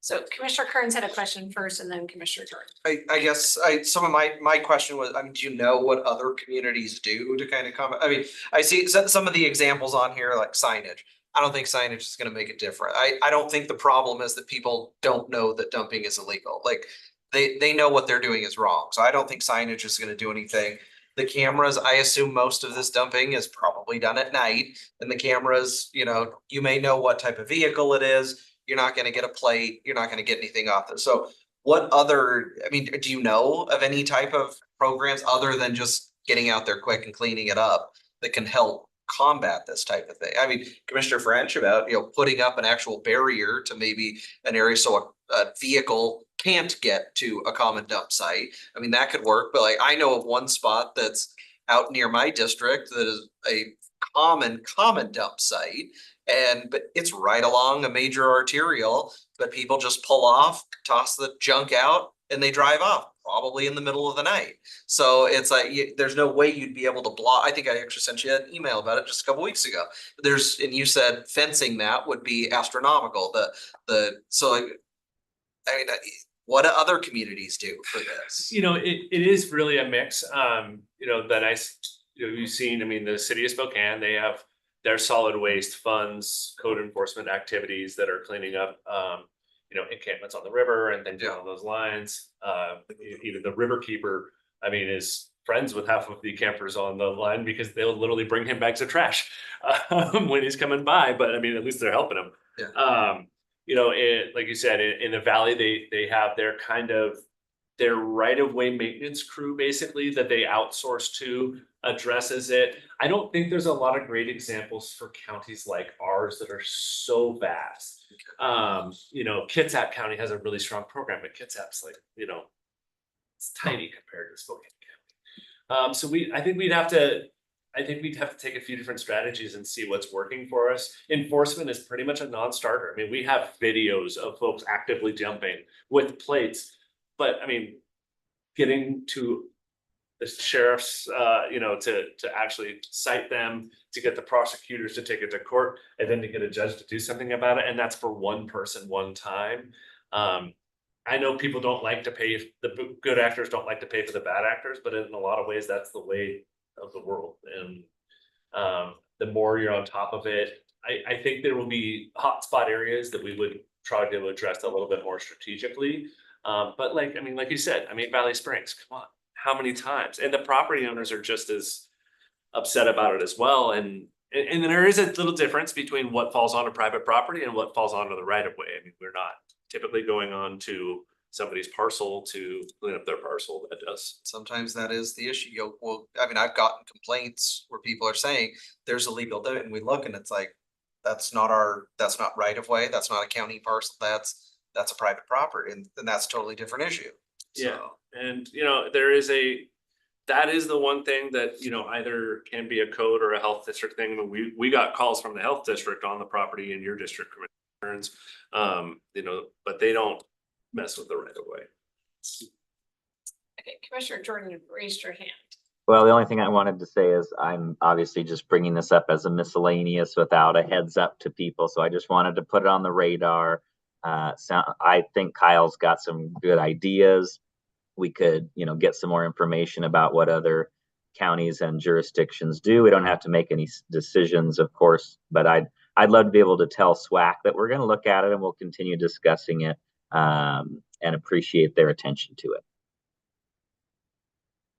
So Commissioner Kearns had a question first and then Commissioner Jordan. I guess some of my question was, do you know what other communities do to kind of comment? I see some of the examples on here, like signage. I don't think signage is gonna make it different. I don't think the problem is that people don't know that dumping is illegal. Like, they know what they're doing is wrong. So I don't think signage is gonna do anything. The cameras, I assume most of this dumping is probably done at night. And the cameras, you may know what type of vehicle it is. You're not gonna get a plate. You're not gonna get anything off there. So what other, do you know of any type of programs other than just getting out there quick and cleaning it up that can help combat this type of thing? Commissioner French about, putting up an actual barrier to maybe an area so a vehicle can't get to a common dump site. That could work, but I know of one spot that's out near my district that is a common dump site. But it's right along a major arterial, but people just pull off, toss the junk out, and they drive off, probably in the middle of the night. So it's like, there's no way you'd be able to block. I think I actually sent you an email about it just a couple weeks ago. And you said fencing that would be astronomical. What do other communities do for this? It is really a mix. You've seen, the city of Spokane, they have their solid waste funds, code enforcement activities that are cleaning up, encampments on the river and things along those lines. Even the river keeper, is friends with half of the campers on the line because they'll literally bring him bags of trash when he's coming by. But at least they're helping him. you know, like you said, in the valley, they have their kind of their right-of-way maintenance crew basically that they outsource to addresses it. I don't think there's a lot of great examples for counties like ours that are so vast. You know, Kitsap County has a really strong program, but Kitsap's like, you know, it's tiny compared to Spokane County. So I think we'd have to take a few different strategies and see what's working for us. Enforcement is pretty much a non-starter. I mean, we have videos of folks actively jumping with plates, but I mean, getting to the sheriff's, you know, to actually cite them, to get the prosecutors to take it to court, and then to get a judge to do something about it, and that's for one person, one time. I know people don't like to pay, the good actors don't like to pay for the bad actors, but in a lot of ways, that's the way of the world. And the more you're on top of it, I think there will be hotspot areas that we would try to address a little bit more strategically. But like, I mean, like you said, I mean, Valley Springs, come on, how many times? And the property owners are just as upset about it as well. And there is a little difference between what falls onto private property and what falls onto the right of way. I mean, we're not typically going on to somebody's parcel to clean up their parcel. That does. Sometimes that is the issue. Well, I mean, I've gotten complaints where people are saying there's illegal doing, and we look and it's like, that's not right of way. That's not a county parcel. That's a private property, and that's a totally different issue. Yeah, and you know, that is the one thing that, you know, either can be a code or a health district thing. We got calls from the health district on the property in your district concerns, you know, but they don't mess with the right of way. Okay, Commissioner Jordan, you've raised your hand. Well, the only thing I wanted to say is I'm obviously just bringing this up as a miscellaneous without a heads up to people. So I just wanted to put it on the radar. I think Kyle's got some good ideas. We could, you know, get some more information about what other counties and jurisdictions do. We don't have to make any decisions, of course, but I'd love to be able to tell SWAC that we're going to look at it and we'll continue discussing it, and appreciate their attention to it.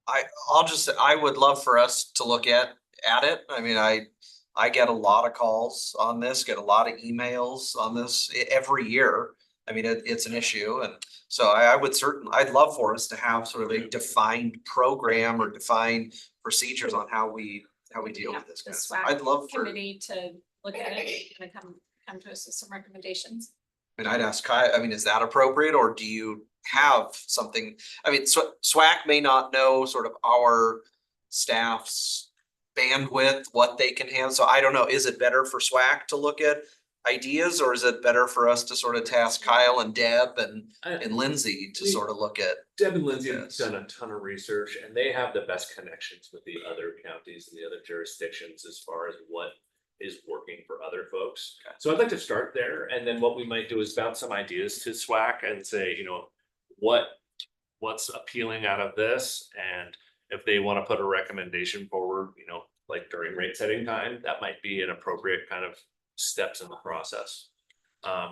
I would love for us to look at it. I mean, I get a lot of calls on this, get a lot of emails on this every year. I mean, it's an issue. And so I'd love for us to have sort of a defined program or defined procedures on how we deal with this. The I'd love SWAC for, committee to look at it and come to us with some recommendations. I mean, I'd ask Kai, I mean, is that appropriate, or do you have something? I mean, SWAC may not know sort of our staff's bandwidth, what they can handle. So I don't know, is it better for SWAC to look at ideas, or is it better for us to sort of task Kyle and Deb and Lindsay to sort of look at? Deb and Lindsay have done a ton of research, and they have the best connections with the other counties and the other jurisdictions as far as what is working for other folks. Okay. So I'd like to start there, and then what we might do is bounce some ideas to SWAC and say, you know, what's appealing out of this, and if they want to put a recommendation forward, you know, like during rate setting time, that might be an appropriate kind of steps in the process.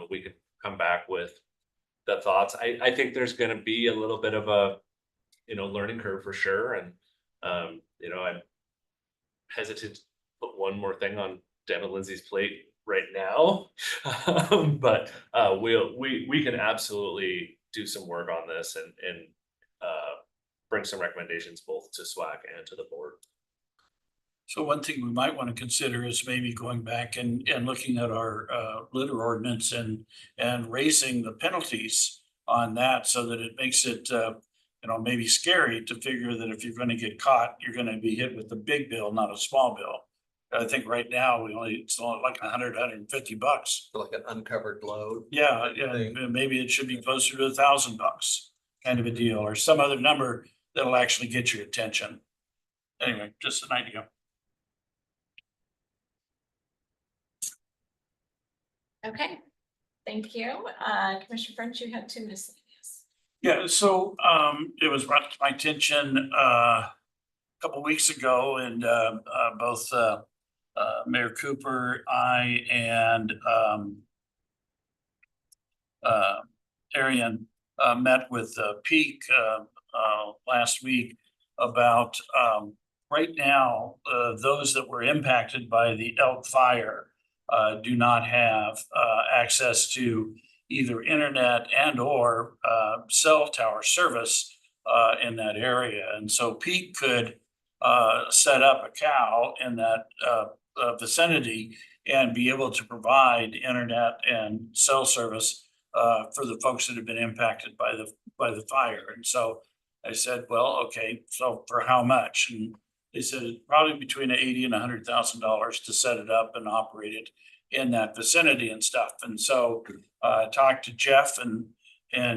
We could come back with the thoughts. I think there's going to be a little bit of a, you know, learning curve for sure, and you know, I'm hesitant to put one more thing on Deb and Lindsay's plate right now, but we can absolutely do some work on this and bring some recommendations both to SWAC and to the board. So one thing we might want to consider is maybe going back and looking at our litter ordinance and raising the penalties on that so that it makes it, you know, maybe scary to figure that if you're going to get caught, you're going to be hit with a big bill, not a small bill. I think right now it's only like $150. Like an uncovered load. Yeah, maybe it should be closer to $1,000 kind of a deal, or some other number that'll actually get your attention. Anyway, just an idea. Okay, thank you. Commissioner French, you had 2 miscellaneous. Yeah, so it was brought to my attention a couple weeks ago, and both Mayor Cooper, I, and Arian met with Peak last week about right now, those that were impacted by the Elk Fire do not have access to either internet and or cell tower service in that area. And so Peak could set up a cow in that vicinity and be able to provide internet and cell service for the folks that have been impacted by the fire. And so I said, well, okay, so for how much? And they said it's probably between $80,000 and $100,000 to set it up and operate it in that vicinity and stuff. And so I talked to Jeff and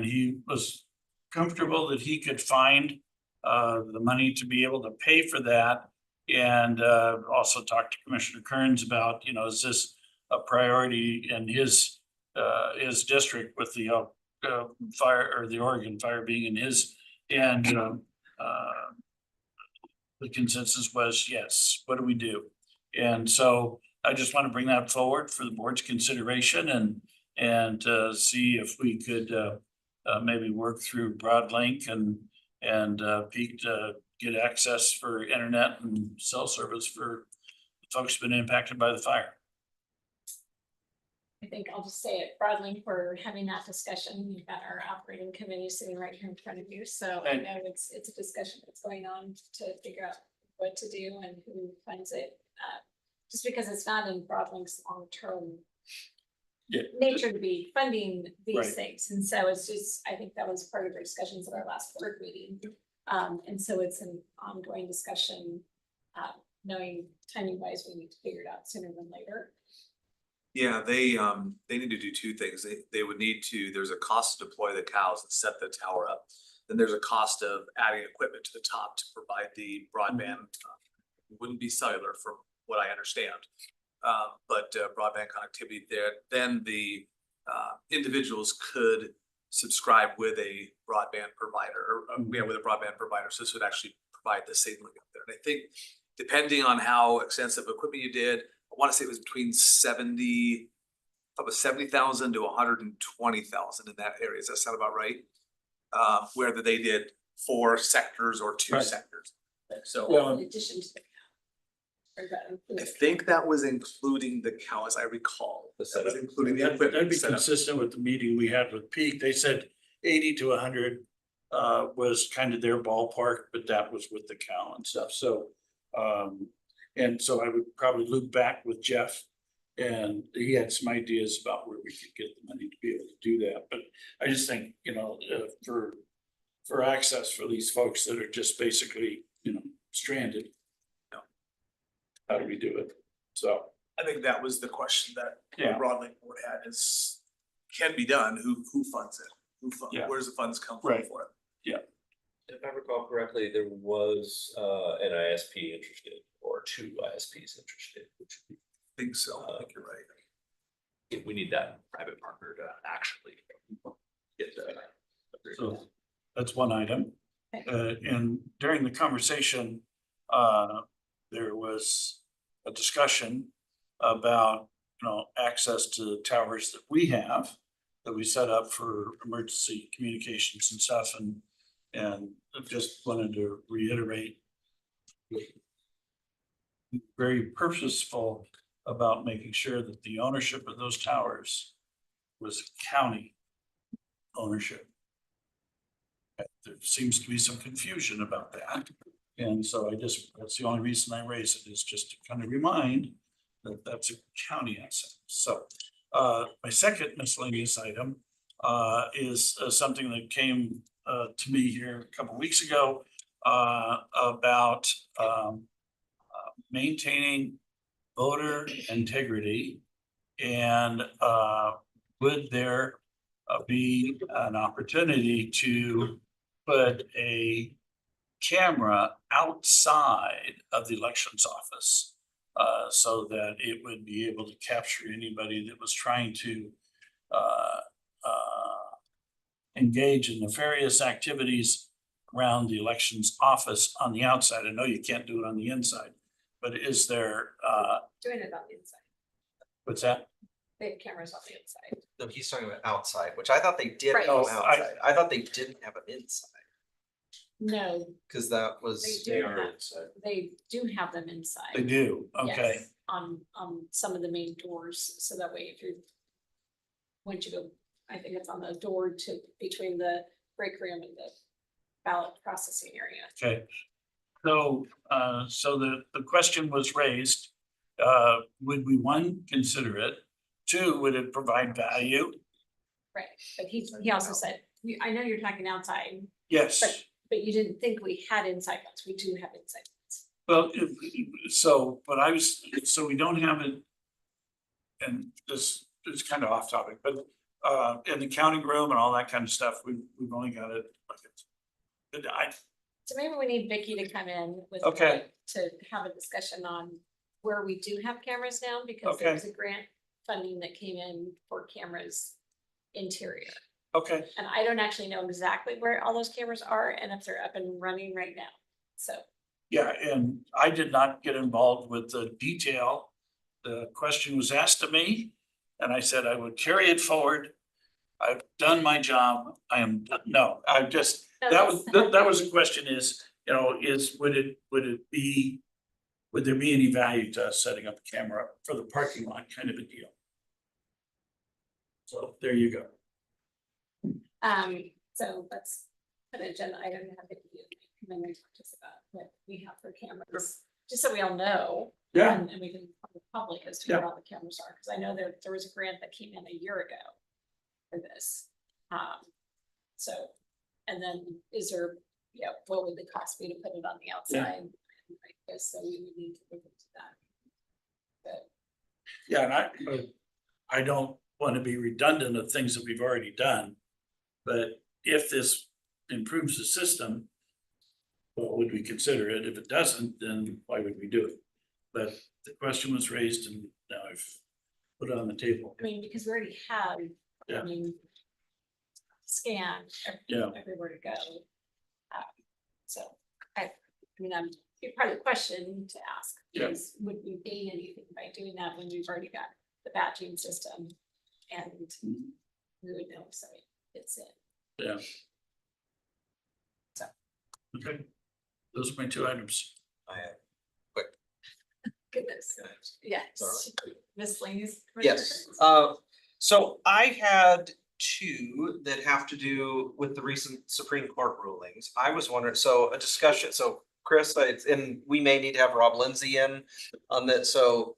he was comfortable that he could find the money to be able to pay for that. And also talked to Commissioner Kearns about, you know, is this a priority in his district with the fire or the Oregon fire being in his, and the consensus was yes. What do we do? And so I just want to bring that forward for the board's consideration and see if we could maybe work through Broadlink and Peak to get access for internet and cell service for folks who've been impacted by the fire. I think I'll just say it broadly for having that discussion. You've got our operating committee sitting right here in front of you. So I know it's a discussion that's going on to figure out what to do and who funds it. Just because it's not in Broadlink's long-term nature to be funding these things. And so it's just, I think that was part of our discussions at our last board meeting. And so it's an ongoing discussion, knowing timing wise, we need to figure it out sooner than later. Yeah, they need to do two things. They would need to, there's a cost to deploy the cows and set the tower up. Then there's a cost of adding equipment to the top to provide the broadband. It wouldn't be cellular from what I understand. But broadband connectivity there, then the individuals could subscribe with a broadband provider or with a broadband provider. So this would actually provide the signaling up there. And I think depending on how extensive equipment you did, I want to say it was between 70,000 to 120,000 in that area. Does that sound about right? Whether they did 4 sectors or 2 sectors. So In addition to the I think that was including the cow, as I recall. That was including the equipment. That'd be setup. consistent with the meeting we had with Peak. They said 80 to 100 was kind of their ballpark, but that was with the cow and stuff. So and so I would probably loop back with Jeff, and he had some ideas about where we could get the money to be able to do that. But I just think, you know, for access for these folks that are just basically, you know, stranded, you know, how do we do it? So I think that was the question that Yeah. Broadlink board had is, can be done, who funds it? Yeah. Where's the funds come from Right. for it? If I recall correctly, there was an ISP interested or 2 ISPs interested, which I think so. I think you're right. we need that private partner to actually get the. So that's one item. And during the conversation, there was a discussion about, you know, access to the towers that we have, that we set up for emergency communications and stuff. And I just wanted to reiterate, very purposeful about making sure that the ownership of those towers was county ownership. There seems to be some confusion about that. And so that's the only reason I raise it, is just to kind of remind that that's a county asset. So my second miscellaneous item is something that came to me here a couple weeks ago about maintaining voter integrity, and would there be an opportunity to put a camera outside of the elections office so that it would be able to capture anybody that was trying to engage in nefarious activities around the elections office on the outside. I know you can't do it on the inside, but is there Doing it on the inside. what's that? They have cameras on the inside. No, he's talking about outside, which I thought they did Right. have Oh, outside. I thought they didn't have them inside, No, because that was. they do have them inside. They do, okay. Yes, on some of the main doors, so that way if you're, once you go I think it's on the door to, between the break room and the ballot processing area. Okay. So, so the question was raised, would we, one, consider it? Two, would it provide value? Right, but he also said, I know you're talking outside, Yes. but you didn't think we had inside ones. We do have inside ones. Well, so, but I was, so we don't have it. And this is kind of off topic, but in the counting room and all that kind of stuff, we've only got it. So maybe we need Vicky to come in with. Okay. To have a discussion on where we do have cameras now, because Okay. there was a grant funding that came in for cameras interior. Okay. And I don't actually know exactly where all those cameras are and if they're up and running right now, so. Yeah, and I did not get involved with the detail. The question was asked of me, and I said I would carry it forward. I've done my job. I am, no, I just, that was the question is, you know, would there be any value to us setting up a camera for the parking lot kind of a deal? So there you go. So let's put an agenda item to have Vicky come in and talk to us about what we have for cameras, just so we all know. Yeah. And we can tell the public as to where all the cameras are, because I know there was a grant that came in a year ago for this. So, and then is there, what would the cost be to put it on the outside? I guess so we would need to look into that. But Yeah, and I don't want to be redundant of things that we've already done. But if this improves the system, well, would we consider it? If it doesn't, then why would we do it? But the question was raised and now I've put it on the table. I mean, because we already have, Yeah. I mean, scan everywhere to go. So I mean, part of the question to ask is, would we gain anything by doing that when we've already got the badging system and we would know if somebody fits in. Yeah. So. Okay, those are my two items. Goodness, yes, Ms. Laney's. Yes, so I had two that have to do with the recent Supreme Court rulings. I was wondering, so a discussion, so Chris, and we may need to have Rob Lindsay in on that, so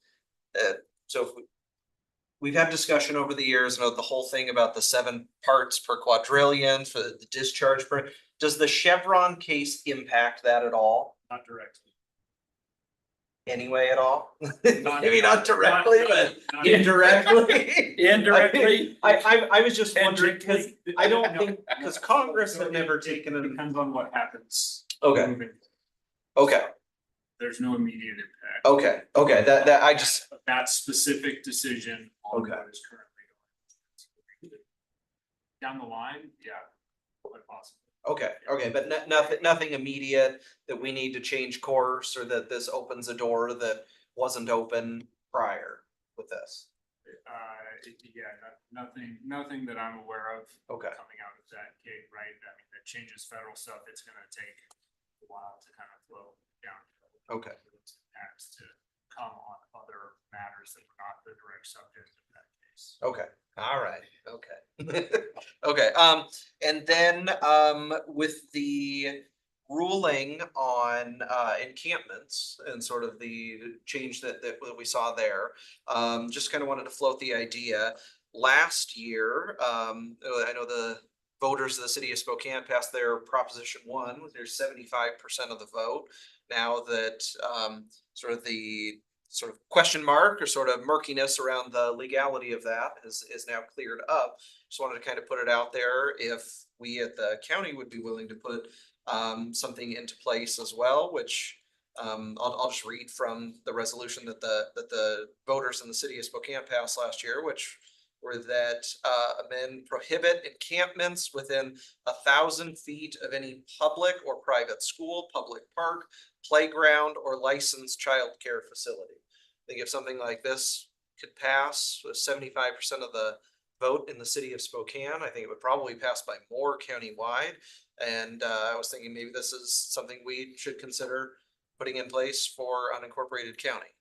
we've had discussion over the years, the whole thing about the 7 parts per quadrillion for the discharge. Does the Chevron case impact that at all? Not directly. Anyway at all? Maybe not directly, but indirectly. Indirectly. I was just wondering, because I don't think, because Congress have never taken it. Depends on what happens. Okay. Okay. There's no immediate impact. Okay, that I just. That specific decision on what is currently going on. Down the line, quite possible. Okay, but nothing immediate that we need to change course or that this opens a door that wasn't open prior with this. Nothing that I'm aware of. Okay. Coming out of that gate, right? I mean, that changes federal stuff. It's gonna take a while to kind of flow down. Okay. Acts to come on other matters that were not the direct subject of that case. Okay, all right, okay. Okay, and then with the ruling on encampments and sort of the change that we saw there, just kind of wanted to float the idea. Last year, I know the voters of the city of Spokane passed their Proposition 1 with their 75% of the vote. Now that sort of question mark or sort of murkiness around the legality of that is now cleared up. Just wanted to kind of put it out there if we at the county would be willing to put something into place as well, which I'll just read from the resolution that the voters in the city of Spokane passed last year, which were that amend prohibit encampments within 1,000 feet of any public or private school, public park, playground, or licensed childcare facility. I think if something like this could pass with 75% of the vote in the city of Spokane, I think it would probably pass by more countywide. And I was thinking maybe this is something we should consider putting in place for unincorporated county.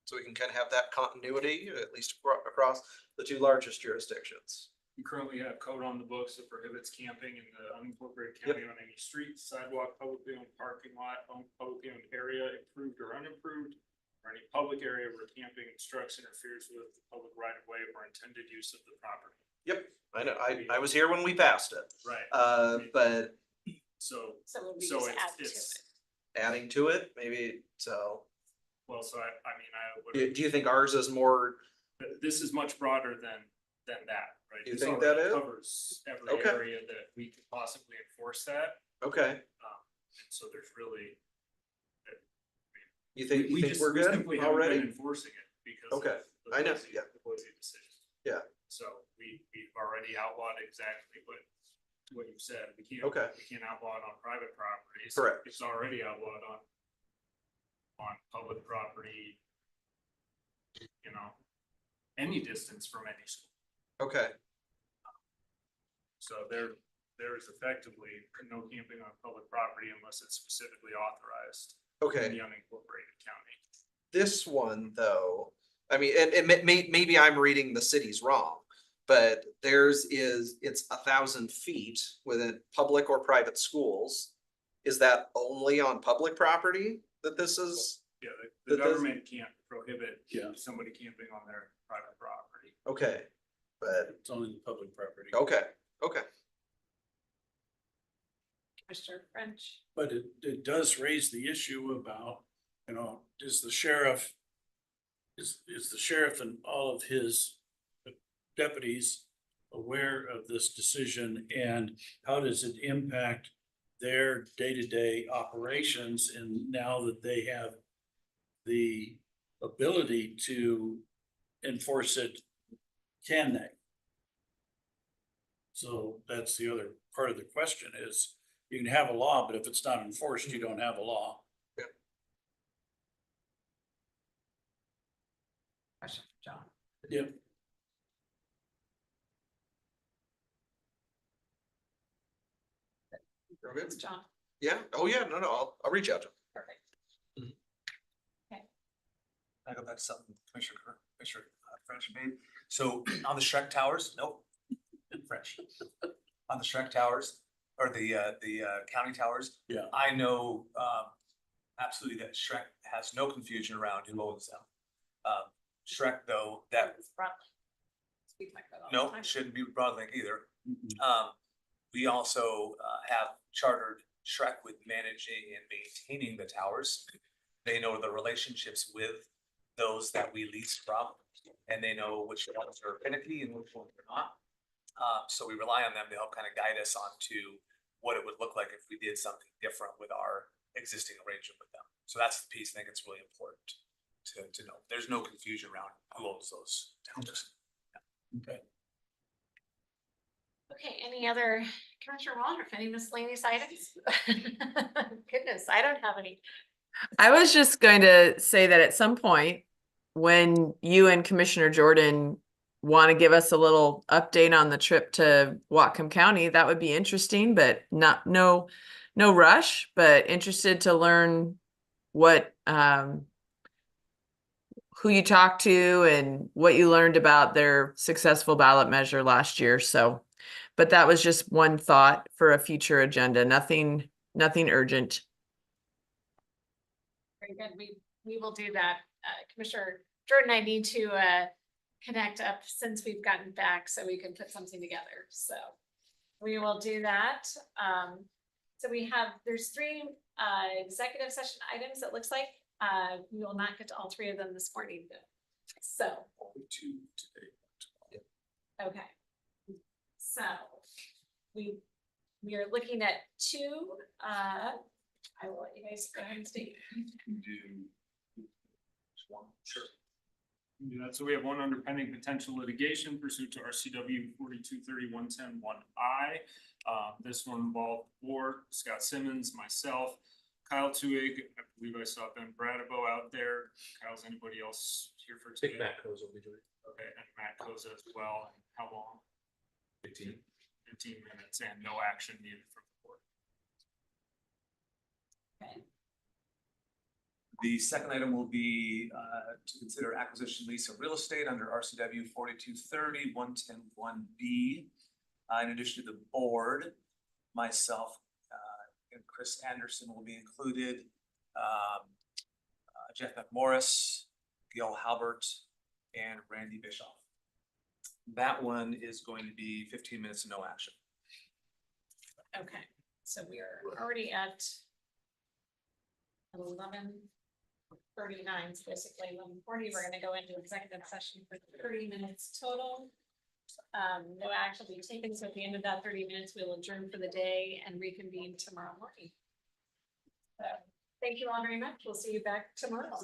So we can kind of have that continuity, at least across the 2 largest jurisdictions. We currently have code on the books that prohibits camping in the unincorporated county on any street, sidewalk, publicly owned parking lot, publicly owned area, improved or unimproved, or any public area where camping obstructs, interferes with the public right of way or intended use of the property. Yep, I know, I was here when we passed it. Right. But So, So would we so just add to it's, it? adding to it, maybe, so. well, so I mean, I would. Do you think ours is more, This is much broader than that, right? You This think already that is? Covers every Okay. area that we could possibly enforce that, okay, and so there's really. you think we we're simply good haven't been already? Enforcing it because. of Okay, the I know, Boise- yeah. the Boise decision. Yeah. So we've already outlawed exactly what you said. We can't. Okay. We can't outlaw it on private properties. Correct. It's already outlawed on public property. You know, any distance from any school. Okay, So there is effectively no camping on public property unless it's specifically authorized. okay. In the unincorporated county. This one, though, I mean, and maybe I'm reading the cities wrong, but it's 1,000 feet within public or private schools. Is that only on public property that this is? Yeah, the That does- government can't prohibit Yeah. somebody camping on their private property. Okay, but, It's only public property. okay, okay. Mr. French? But it does raise the issue about, you know, is the sheriff and all of his deputies aware of this decision, and how does it impact their day-to-day operations? And now that they have the ability to enforce it, can they? So that's the other part of the question is, you can have a law, but if it's not enforced, you don't have a law. Question for John. Yep. It's John. Yeah, oh yeah, no, I'll reach out to him. Perfect. I go back to something Commissioner French made. So on the Shrek Towers, nope, French. On the Shrek Towers or the county towers. Yeah. I know absolutely that Shrek has no confusion around who owns them. Shrek though, that Speak like that all the no, time. shouldn't be Broadlink either. We also have chartered Shrek with managing and maintaining the towers. They know the relationships with those that we lease from, and they know which ones are finicky and which ones are not. So we rely on them to help kind of guide us on to what it would look like if we did something different with our existing arrangement with them. So that's the piece I think it's really important to know. There's no confusion around who owns those towers. Okay. Okay, any other, Commissioner Wallner, any miscellaneous items? Goodness, I don't have any. I was just going to say that at some point, when you and Commissioner Jordan want to give us a little update on the trip to Whatcom County, that would be interesting, but no rush, but interested to learn what, who you talked to and what you learned about their successful ballot measure last year. So, but that was just one thought for a future agenda, nothing urgent. Very good, we will do that. Commissioner Jordan, I need to connect up since we've gotten back so we can put something together, so we will do that. So there's 3 executive session items, it looks like. We will not get to all 3 of them this morning, though. So. Only 2 today. Okay. So we are looking at 2, I will let you guys go ahead and state. Sure. Do that. So we have one under pending potential litigation pursuant to RCW 4230-110-1I. This one involved 4, Scott Simmons, myself, Kyle Tuig, I believe I saw Ben Bradabo out there. Kyle's anybody else here for I think today? Matt Coz will be doing. Okay, and Matt Koza as well. And how long? 15. 15 minutes and no action needed from the board. Okay. The second item will be to consider acquisition lease of real estate under RCW 4230-110-1B. In addition to the board, myself and Chris Anderson will be included. Jeff McMorris, Gil Halbert, and Randy Bischoff. That one is going to be 15 minutes and no action. Okay, so we are already at 11:39, so basically 11:40. We're gonna go into executive session for 30 minutes total. No action will be taken, so at the end of that 30 minutes, we'll adjourn for the day and reconvene tomorrow morning. So, thank you all very much. We'll see you back tomorrow.